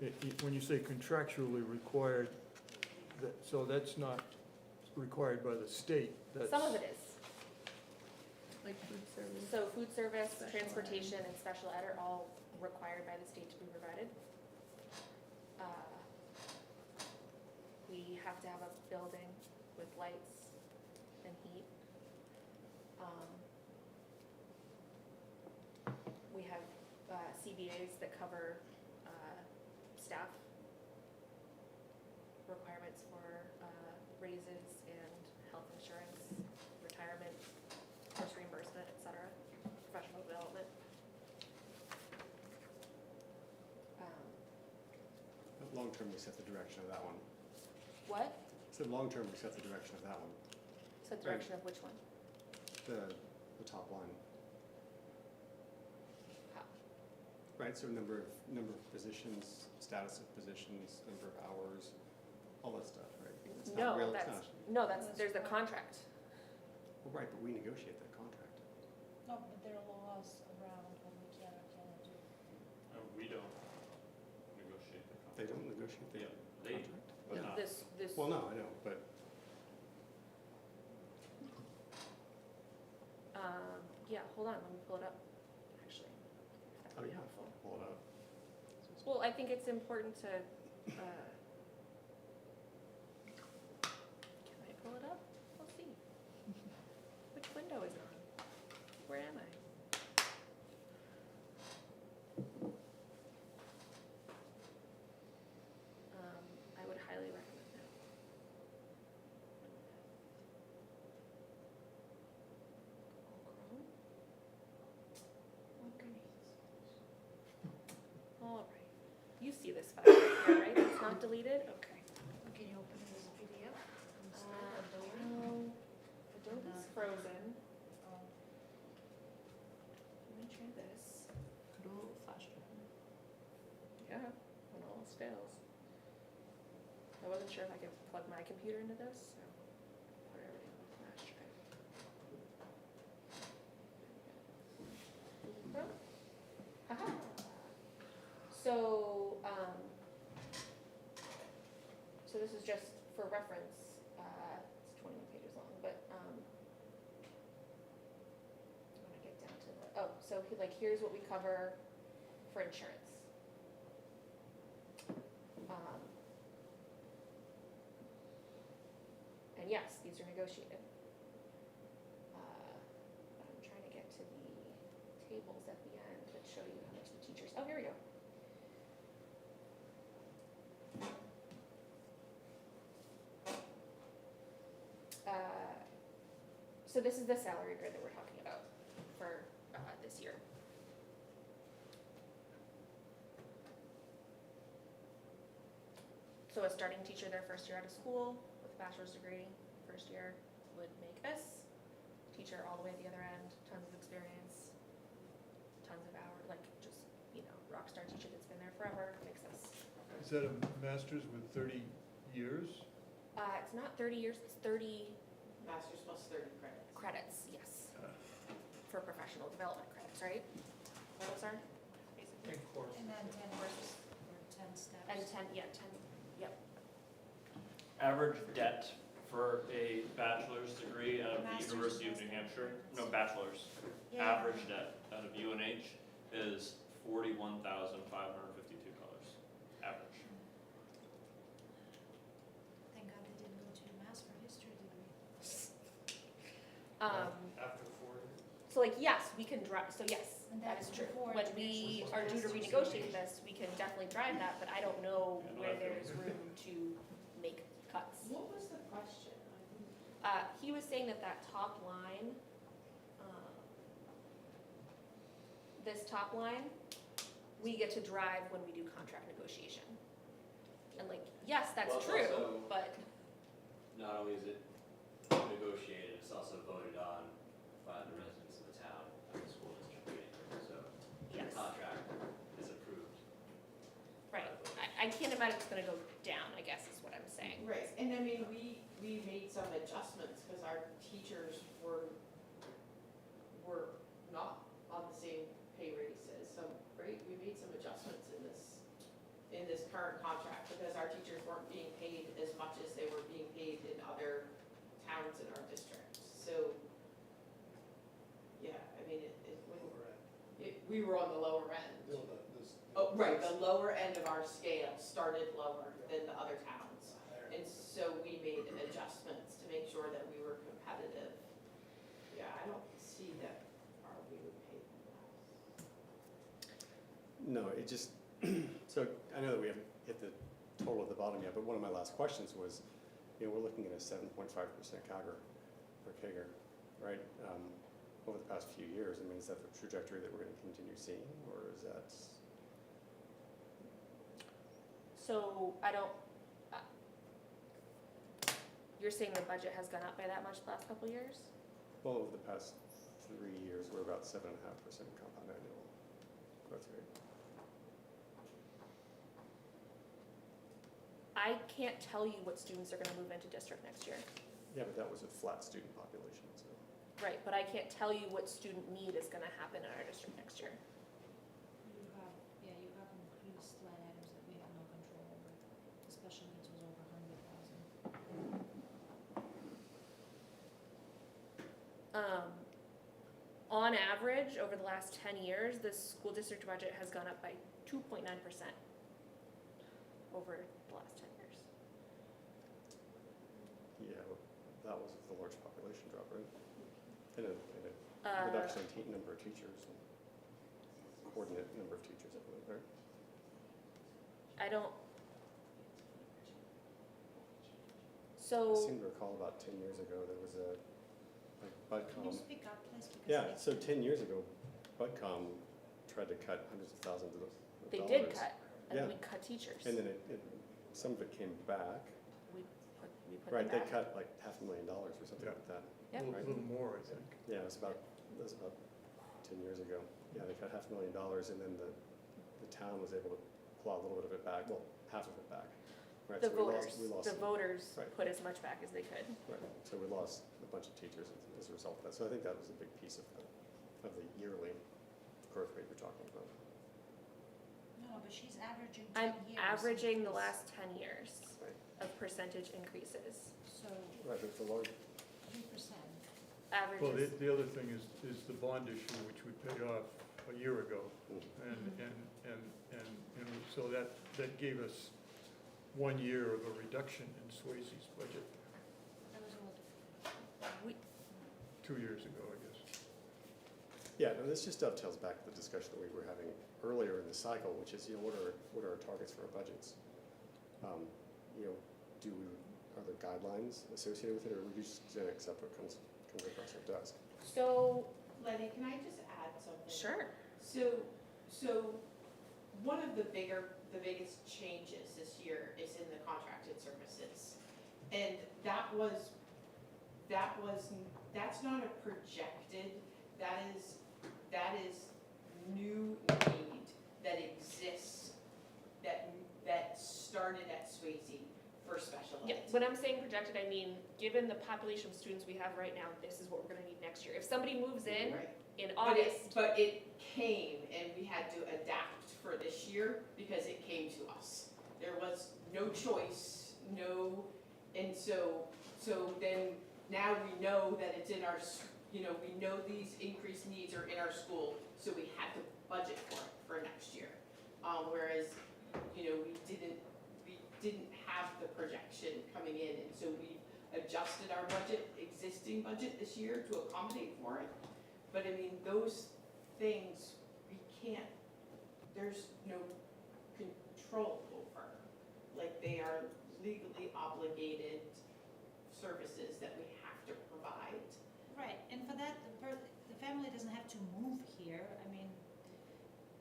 need. When you say contractually required, so that's not required by the state, that's. Some of it is. Like food service. So food service, Special transportation, and special ed are all required by the state to be provided. We have to have a building with lights and heat. We have CBAs that cover staff requirements for raises and health insurance, retirement, course reimbursement, et cetera, professional development. Long-term, we set the direction of that one. What? So long-term, we set the direction of that one, So the direction of which one? the top line. How? Right, so number of positions, status of positions, number of hours, all that stuff, right? It's not real, it's not. There's a contract. Well, right, but we negotiate that contract. No, but there are laws around what we can or cannot do. We don't negotiate the contract. They don't negotiate the Yeah, they, contract? but not. This, Well, no, I know, but yeah, hold on, let me pull it up, actually. That would be helpful. pull it up. Well, I think it's important to, can I pull it up? We'll see. Which window is on? Where am I? I would highly recommend that. Chrome? Okay. All right. You see this file right here, right? It's not deleted? Okay. Can you open it as a PDF? No, Adobe's frozen. Oh. Let me try this. Could a little flash drive. Yeah, when all else fails. I wasn't sure if I could plug my computer into this, so put everything on the flash drive. Haha. So this is just for reference, it's 21 pages long, but, I wanna get down to the, here's what we cover for insurance. And yes, these are negotiated. But I'm trying to get tables at the end that show you how much the teachers, oh, here we go. So this is the salary grid that we're talking about for this year. So a starting teacher their first year out of school with a bachelor's degree, first year would make this. Teacher all the way at the other end, tons of experience, tons of hours, like just, rock star teacher that's been there forever, makes this. Is that a master's with 30 years? It's not 30 years, it's 30 Master's plus 30 credits. credits, yes. For professional development credits, right? What those are? Basically. And then 10 courses, or 10 steps. And 10, yep. Average debt for a bachelor's degree out of the Master's University of plus New 30 Hampshire, credits. no, bachelor's. Yeah. Average debt out of UNH is $41,552. Average. Thank God they didn't go to mass for history degree. After 4 years. So yes, we can drive, so yes, And that that's is true. before When it we is- are due to renegotiate this, we can definitely drive that, but I don't know Yeah, no, where I feel there's room to make cuts. What was the question? He was saying that top line, this top line, we get to drive when we do contract negotiation. And yes, that's Well, it's true, also- but, Not only is it negotiated, it's also voted on by the residents of the town at the school district meeting, so the yes, contract is approved. right. I can't imagine it's gonna go down, I guess is what I'm saying. Right, and I mean, we made some adjustments because our teachers were not on the same pay rates as some, right? We made some adjustments in this current contract because our teachers weren't being paid as much as they were being paid in other towns in our district. So, yeah, I mean, we were on the lower end. Oh, right, the lower end of our scale started lower than the other towns. And so we made adjustments to make sure that we were competitive. Yeah, I don't see that we would pay them less. No, it just, so I know that we haven't hit the total at the bottom yet, but one of my last questions was, we're looking at a 7.5% CAGR, or CAGR, right? Over the past few years. I mean, is that the trajectory that we're gonna continue seeing, or is that? So you're saying the budget has gone up by that much the last couple of years? Well, over the past 3 years, we're about 7.5% compound annual growth rate. I can't tell you what students are gonna move into district next year. Yeah, but that was a flat student population, so. Right, but I can't tell you what student need is gonna happen in our district next year. You have increased line items that we have no control over. The special needs was over 100,000. On average, over the last 10 years, the school district budget has gone up by 2.9% over the last 10 years. Yeah, well, that was the large population drop, right? And a reduction in number of teachers, and coordinate number of teachers, I believe, right? I don't. I So, seem to recall about 10 years ago, there was a, like, Can you Budcom. speak up, please? Because Yeah, it's- so 10 years ago, Budcom tried to cut hundreds of thousands of dollars. they did cut, and Yeah. we cut teachers. And then some of it came back. We put Right, them they back. cut like $500,000 or something Yeah. like that. Yep. A little more, I think. Yeah, it was about 10 years ago. Yeah, they cut $500,000 and then the town was able to claw a little bit of it back, well, half of it back. Right, The so voters, we lost the some- voters Right. put as much back as they could. Right, so we lost a bunch of teachers as a result of that. So I think that was a big piece of the yearly growth rate we're talking about. No, but she's averaging I'm 10 years. averaging the last 10 years Right. of percentage increases. So Right, but it's a large, 3%. Well, Averages, the other thing is the bond issue, which we paid off a year ago. And so that gave us 1 year of a reduction in Swayze's budget, That was a lot. we, 2 years ago, I guess. Yeah, no, this just dovetails back to the discussion that we were having earlier in the cycle, which is, what are our targets for our budgets? You know, are there guidelines associated with it, or are we just gonna accept what comes across our desk? So, Letty, can I just add something? sure. So one of the biggest changes this year is in the contracted services. And that's not a projected, that is new need that exists, that started at Swayze for special ed. Yeah, when I'm saying projected, I mean, given the population of students we have right now, this is what we're gonna need next year. If somebody moves in Right. in But August, it came, and we had to adapt for this year because it came to us. There was no choice, and so then now we know that it's in our, we know these increased needs are in our school, so we had to budget for next year. Whereas, we didn't have the projection coming in, and so we adjusted our existing budget this year to accommodate for it. But I mean, those things, there's no control over. Like, they are legally obligated services that we have to provide. Right, and for that, the family doesn't have to move here. I mean,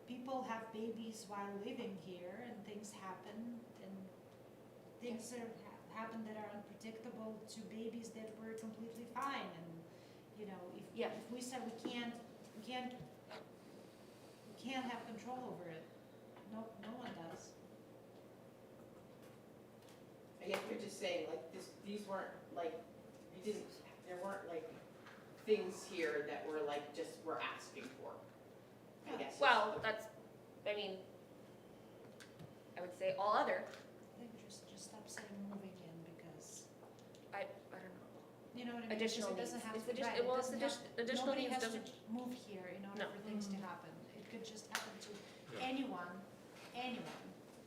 people have babies while living here, and things happen, and things happen that are unpredictable to babies that were completely fine. And if we said we can't have control over it, no one does. I guess we're just saying, like, these weren't, like, there weren't, like, things here that were, like, we're asking for, I guess. well, that's, I mean, I would say all other, I think just stop saying moving in, because, I don't know. you know what I mean? Additional Because it doesn't needs. have It's to, addition- right, well, it it's doesn't have, additional nobody needs has to doesn't- move here in order No. for things to happen. It could just happen to Yeah. anyone, And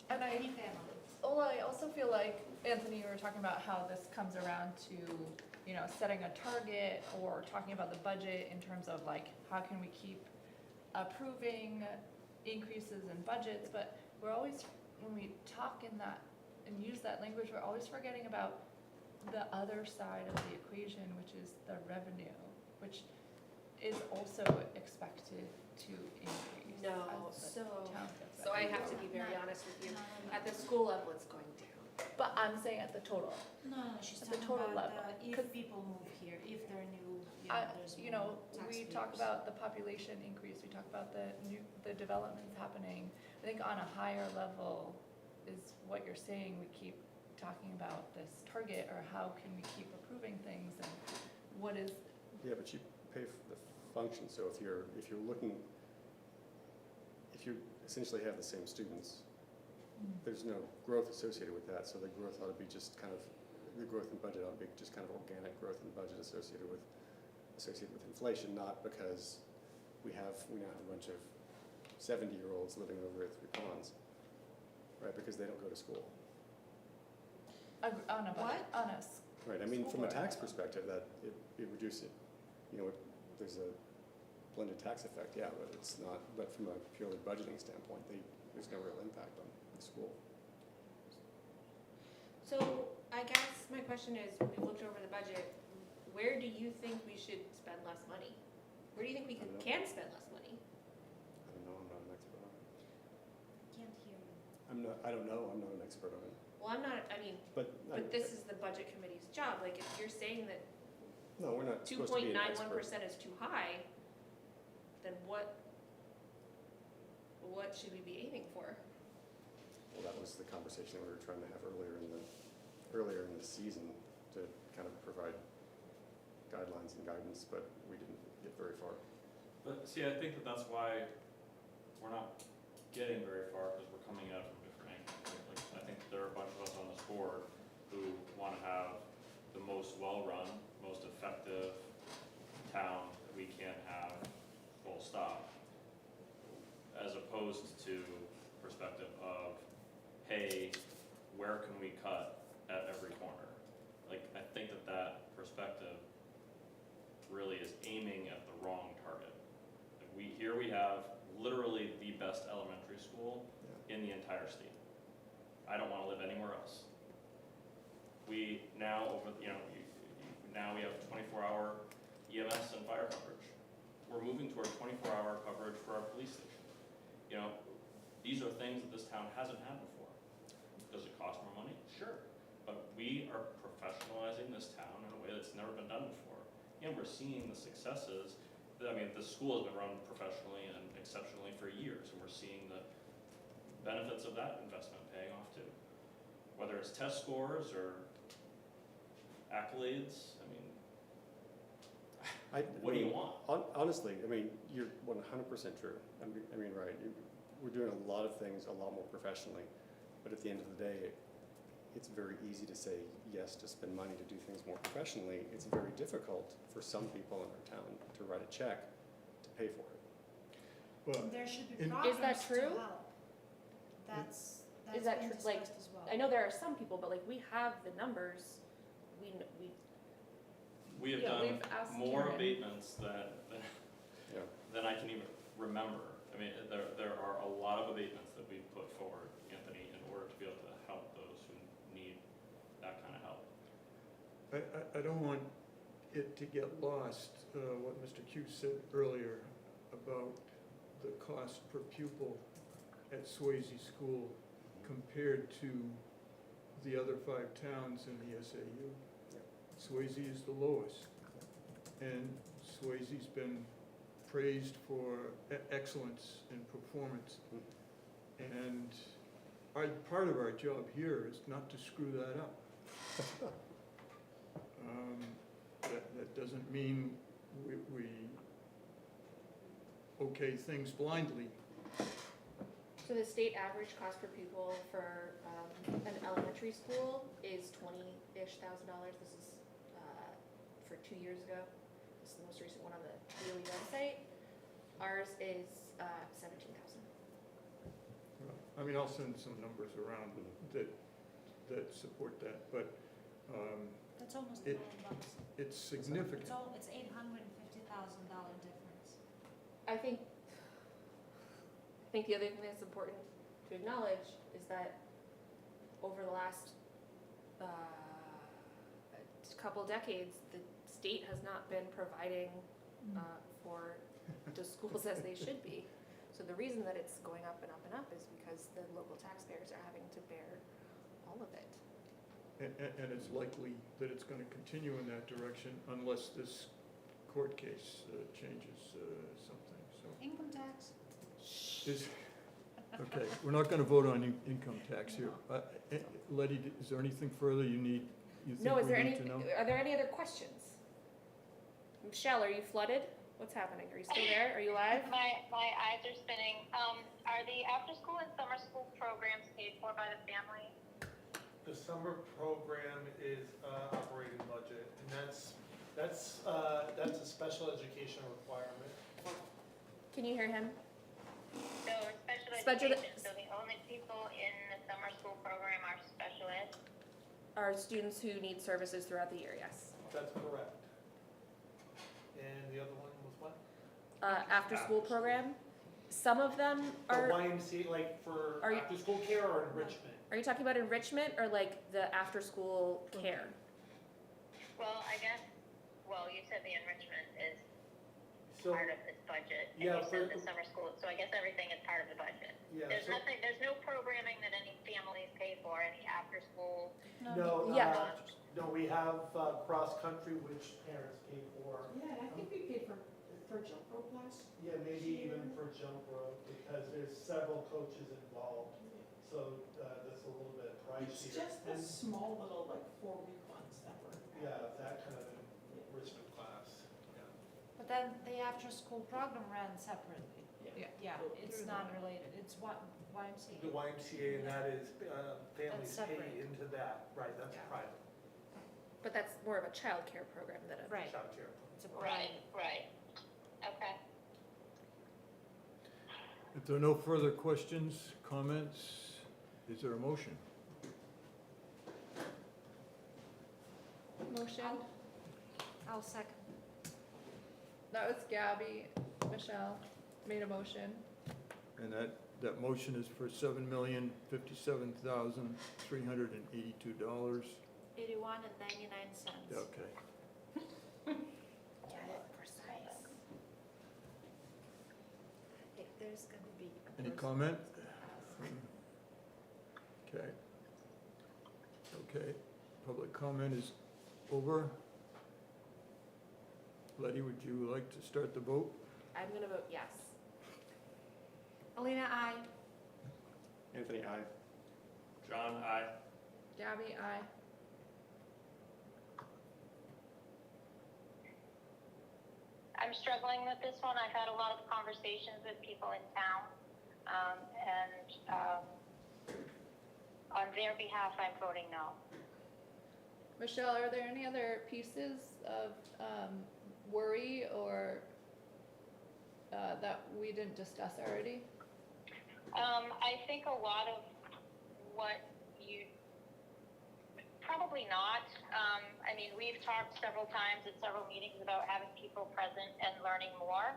any family. Well, I also feel like, Anthony, you were talking about how this comes around to, setting a target or talking about the budget in terms of like, how can we keep approving increases in budgets, but we're always, when we talk in that and use that language, we're always forgetting about the other side of the equation, which is the revenue, which is also expected to increase. No, as the so, town gets so I better. have to be very honest with you. No, At the school level, it's going down. But I'm saying at the total. No, she's At the talking total about level, if 'cause- people move here, if they're new, there's We more taxpayers. talk about the population increase, we talk about the developments happening. I think on a higher level is what you're saying, we keep talking about this target, or how can we keep approving things, and what is, Yeah, but you pay for the function, so if you essentially have the same students, there's no growth associated with that, so the growth ought to be just kind of, the growth in budget ought to be just kind of organic growth in budget associated with inflation, not because we now have a bunch of 70-year-olds living over at Three Ponds, right, because they don't go to school. on a budget, on a Right, I mean, School from a board. tax perspective, that it reduces, there's a blended tax effect, yeah, but it's not, but from a purely budgeting standpoint, there's no real impact on the school. So I guess my question is, we looked over the budget, where do you think we should spend less money? Where do you think we I don't know. can spend less money? I don't know, I'm not an expert on it. Can't hear you. I don't know, I'm not an expert on it, Well, I'm not, I mean, but. but this is the budget committee's job, like, if you're saying that No, we're not two supposed to point be an nine one expert. percent is too high, then what should we be aiming for? Well, that was the conversation we were trying to have earlier in the season to kind of provide guidelines and guidance, but we didn't get very far. But see, I think that's why we're not getting very far, because we're coming at it from different angles. Like, I think there are a bunch of us on this board who want to have the most well-run, most effective town that we can have, full stop. As opposed to perspective of, hey, where can we cut at every corner? Like, I think that perspective really is aiming at the wrong target. I here we have literally the best elementary school in the entire state. I don't wanna live anywhere else. We now now we have 24-hour EMS and fire coverage. We're moving toward 24-hour coverage for our police station. You know, these are things that this town hasn't had before. Does it cost more money? Sure. But we are professionalizing this town in a way that's never been done before. And we're seeing the successes. I mean, the school has been run professionally and exceptionally for years, and we're seeing the benefits of that investment paying off too. Whether it's test scores or accolades, I mean, what do you want? Honestly, I mean, you're 100% true. I mean, right, we're doing a lot of things a lot more professionally, but at the end of the day, it's very easy to say yes to spend money to do things more professionally. It's very difficult for some people in our town to write a check to pay for it. Well, There should be in- programs Is that to true? help. That's that been true? Like, discussed as well. I know there are some people, but like we have the numbers. We have Yeah, done we've asked more Karen. abatements Yeah. than I can even remember. I mean, there are a lot of abatements that we've put forward, Anthony, in order to be able to help those who need that kind of help. I don't want it to get lost, what Mr. Q said earlier about the cost per pupil at Swayze School compared to the other 5 towns in the SAU. Swayze is the lowest, and Swayze's been praised for excellence in performance. And part of our job here is not to screw that up. That doesn't mean we okay things blindly. So the state average cost per pupil for an elementary school is $20,000-ish. This is for 2 years ago. This is the most recent one on the DOE website. Ours is 17,000. I mean, I'll send some numbers around that support that, but That's almost it- $1,000,000. it's significant. It's $850,000 difference. I think the other thing that's important to acknowledge is that over the last couple decades, the state has not been providing for the schools as they should be. So the reason that it's going up and up and up is because the local taxpayers are having to bear all of it. And it's likely that it's going to continue in that direction unless this court case changes something, so. Income tax? Okay, we're not going to vote on income tax here. Letty, is there anything further you think No, is we there need to know? are there any other questions? Michelle, are you flooded? What's happening? Are you still there? Are you live? My eyes are spinning. Are the after-school and summer school programs paid for by the family? The summer program is operating budget, and that's a special education requirement. Can you hear him? So it's special Special- education, so the only people in the summer school program are special ed? Are students who need services throughout the year, yes. That's correct. And the other one was what? After-school program, some of them The are, YMCA, like for Are you- after-school care or enrichment? are you talking about enrichment or like the after-school care? Well, I guess, you said the enrichment is So, part of this budget, and yeah, you said for- the summer school, so I guess everything is part of the budget. yeah, There's so, no programming that any families pay for, any after-school. no, Yeah. no, we have cross-country, which parents pay for. Yeah, and I think we paid for jump rope class. Yeah, maybe even for jump rope, because there's several coaches involved, so that's a little bit pricier. It's just the And, small little, like, 4-week ones that were. yeah, that kind of enrichment class, yeah. But then the after-school program ran separately. Yeah. Yeah, it's not related. It's YMCA. The YMCA, and that is, families pay separate. into that, right, that's Yeah. private But that's more of a childcare program than a. Right. childcare. It's a Right, private. right. Okay. If there are no further questions, comments, is there a motion? Motion. I'll second. That was Gabby, Michelle. made a motion. And that motion is for $7,057,382. 81 and 99 cents. Okay. Get it precise. If there's gonna be. Any comment? Okay. Okay, public comment is over. Letty, would you like to start the vote? I'm gonna vote yes. Alina, I. Anthony, aye. John, I. Gabby, aye. I'm struggling with this one. I've had a lot of conversations with people in town, on their behalf, I'm voting no. Michelle, are there any other pieces of worry or that we didn't discuss already? I think a lot of what you, probably not. I mean, we've talked several times at several meetings about having people present and learning more.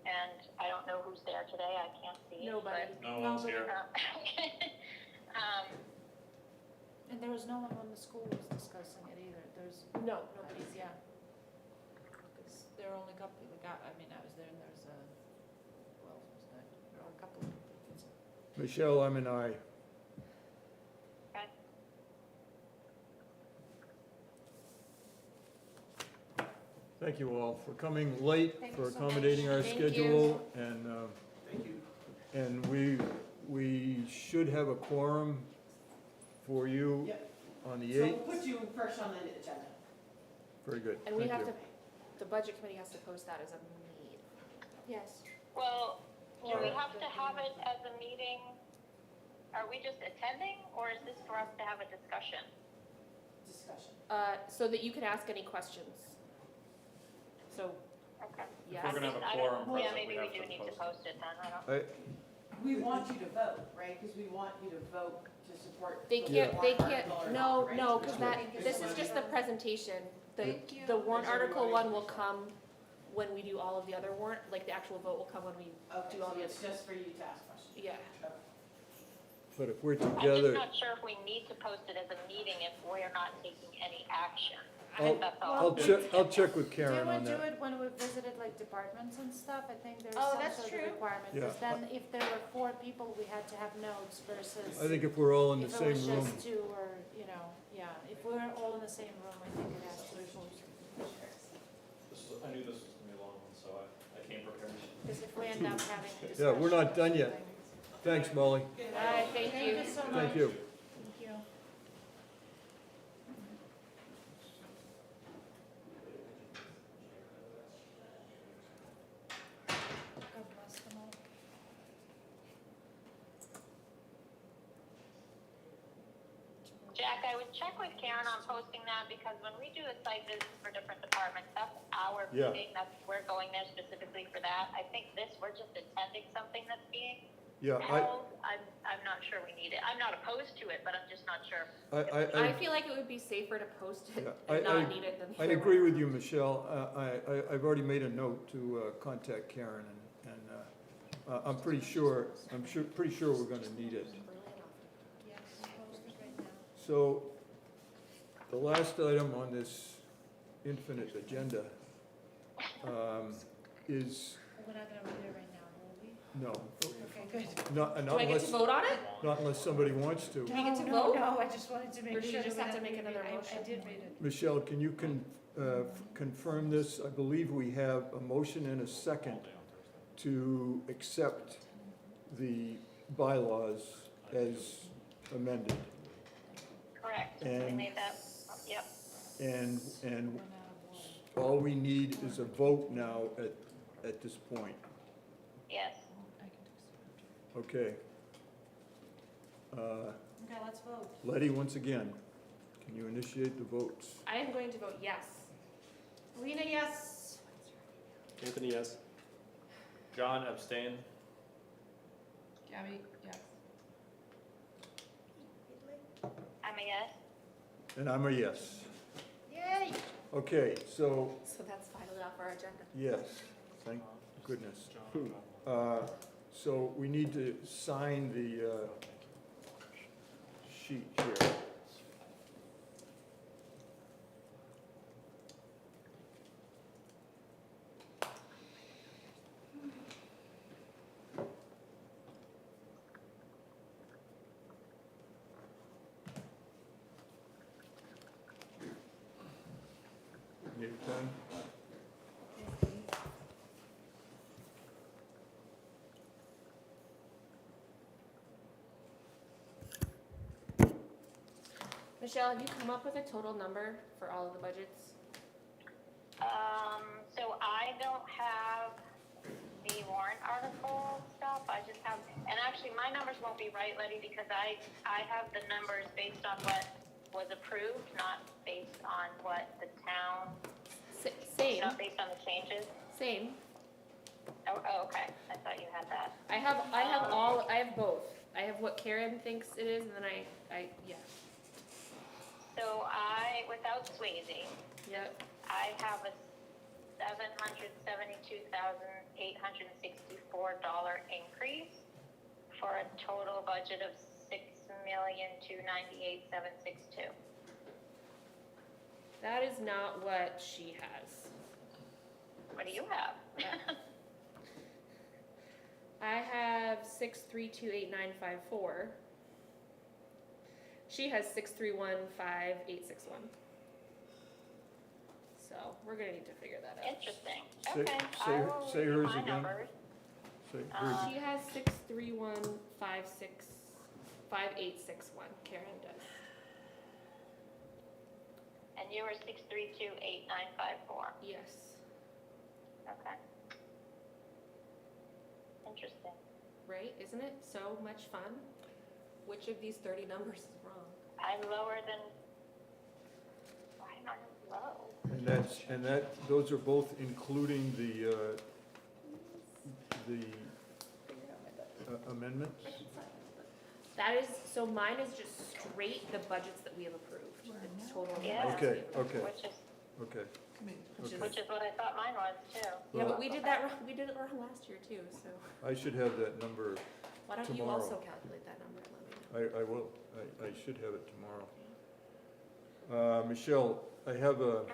And I don't know who's there today, I can't see. Nobody. No one's here. And there was no one when the school was discussing it either. There's, No, nobody's, yeah. Because there are only a couple, I mean, I was there and there was who else was there? There were a couple of people. Michelle, I'm an aye. Thank you all for coming late, Thank for you so much. accommodating our Thank you. schedule, and, Thank you. and we should have a quorum for you Yep. on the So we'll 8th. put you first on the agenda. Very good, And we thank have you. to, the budget committee has to post that as a need. Yes. Well, do we have to have it as a meeting? Are we just attending, or is this for us to have a discussion? Discussion. So that you can ask any questions. So, Okay. yes. If we're gonna have a I quorum don't- Yeah, present, maybe we we have do to need to post post it then, I don't. We want you to vote, right? Because we want you to vote to support. They the can't, they warrant can't, article or no, not, right? no, because that, Thank you this so is much. just the presentation. The, Thank you. the warrant Thanks, article everybody. one will come when we do all of the other warrant, like the actual vote will come when we Okay, do all so the it's just for you to ask questions. yeah. But if we're I'm just together, not sure if we need to post it as a meeting if we're not taking any action. I'll, That's all. I'll check with Karen on Do that. it when we visited like departments and stuff, I think there's Oh, some that's sort true. of requirement. Yeah. Because then if there were 4 people, we had to have notes versus. I think if we're all in the if same it was room, just 2 or, you know, yeah, if we're all in the same room, I think it has to be posted. I knew this was gonna be a long one, so I came prepared. Because if we end up having a discussion. Yeah, we're not done or yet. something. Thanks, Molly. All right, thank you. Thank you so much. Thank you. Thank you. God bless them all. Jack, I would check with Karen on posting that because when we do a site visit for different departments, that's our Yeah. meeting, we're going there specifically for that. I think this, we're just attending something that's being Yeah, held. I'm not sure we need it. I'm not opposed to it, but I'm just not sure. I feel like it would be safer to post it Yeah, and not need it than the I other agree way with you, Michelle. I've already made a note to contact Karen, and I'm pretty sure we're gonna need it. Yes, post it right now. So, the last item on this infinite agenda is, We're not gonna read it right now, will we? no, Okay, good. not Do I get to unless, vote on it? not unless somebody wants to. Do we get to No, vote? No, I just wanted to make Or sure. do you just that have to we make read another it. motion? I did read it. Michelle, can you confirm this? I believe we have a motion and a second to accept the bylaws as amended. Correct. And- We made that, yep. And Run out of water. all we need is a vote now at this point. Yes. I can do Okay. Okay, let's vote. Letty, once again, can you initiate the votes? I am going to vote yes. Alina, yes. Anthony, yes. John, abstain. Gabby, yes. I'm a yes. And I'm a yes. Yay. Okay, so, So that's finally off our agenda. yes, thank goodness. So we need to sign the sheet here. Need a pen? Michelle, have you come up with a total number for all of the budgets? So I don't have the warrant article stuff, I just have, and actually my numbers won't be right, Letty, because I have the numbers based on what was approved, not based on what the town, Same, not based on the changes. same. Oh, okay, I thought you had that. I have both. I have what Karen thinks it is, and then yeah. So without Swayze, Yep. I have a $772,864 increase for a total budget of $6,298,762. That is not what she has. What do you have? I have 6328954. She has 6315861. So we're gonna need to figure that out. Interesting. Say- Okay, say- I will say review hers my again. numbers. Say, here's- She has 631565861. Karen does. And you were 6328954. Yes. Okay. Interesting. Right? Isn't it so much fun? Which of these 30 numbers is wrong? I'm lower than. Why am I low? And those are both including the amendments? That is, so mine is just straight the budgets that we have approved. The total Yeah. budgets we Okay, have approved. okay, Which is okay. Which is, which is what I thought mine was too. yeah, but we did that wrong, we did it wrong last year too, so I should have that number, why don't you Tomorrow. also calculate that number and let me know? I will, I should have it tomorrow. Michelle, I have a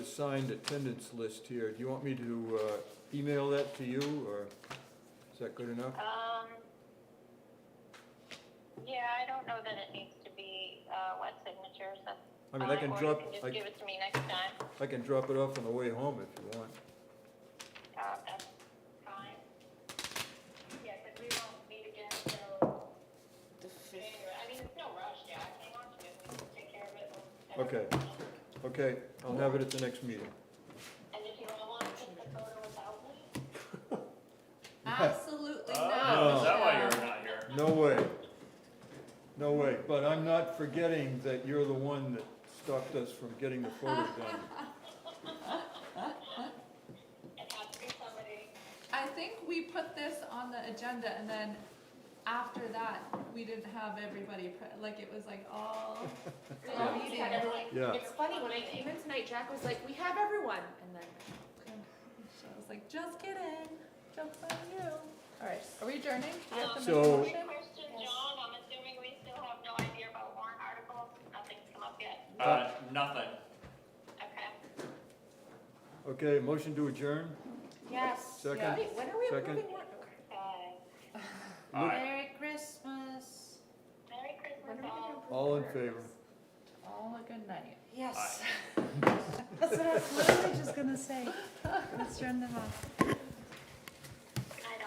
signed attendance list here. Do you want me to email that to you, or is that good enough? Yeah, I don't know that it needs to be wet signatures. That's I mean, I can fine, or drop, you can just I give it to me next time. can drop it off on the way home if you want. That's fine. Yeah, because we won't meet again till January. I mean, it's no rush, Jack. Hang on to it. We can take care of it. Okay. Okay, I'll have it at the next meeting. And if you all want to take the photo without me, Absolutely Oh, not. is that why Michelle. you're not here? No way. No way, but I'm not forgetting that you're the one that stopped us from getting the photo done. it has to be somebody. I think we put this on the agenda and then after that, we didn't have everybody, like it was like all meeting. Yeah. It's funny, when I came in tonight, Jack was like, we have everyone, and then So I was like, just kidding, joke's on you. All right, are we adjourning? Do you have to make a So- motion? Question, John, I'm assuming we still have no idea about warrant articles? Nothing's come up yet? Nothing. Okay. Okay, motion to adjourn? yes. Second. Wait, when are we Second. approving what? Okay. Merry Christmas. Merry When Christmas, are we gonna all. approve All in warrants? favor? All a good night. Yes. That's what I was literally just gonna say. Let's turn them off. Night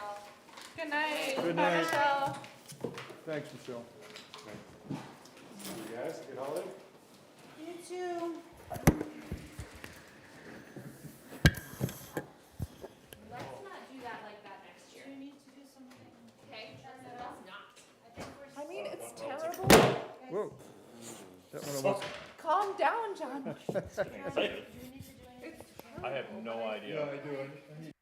all. Good night. Good Bye, night. Michelle. Thanks, Michelle. You guys, good holiday? You too. Let's not do that like that next Do year, you need to do something? okay? Let's not. I think we're. I mean, it's terrible. Whoa. That one almost, Calm down, John. Do you need to do anything? I have no idea. yeah, I do. I need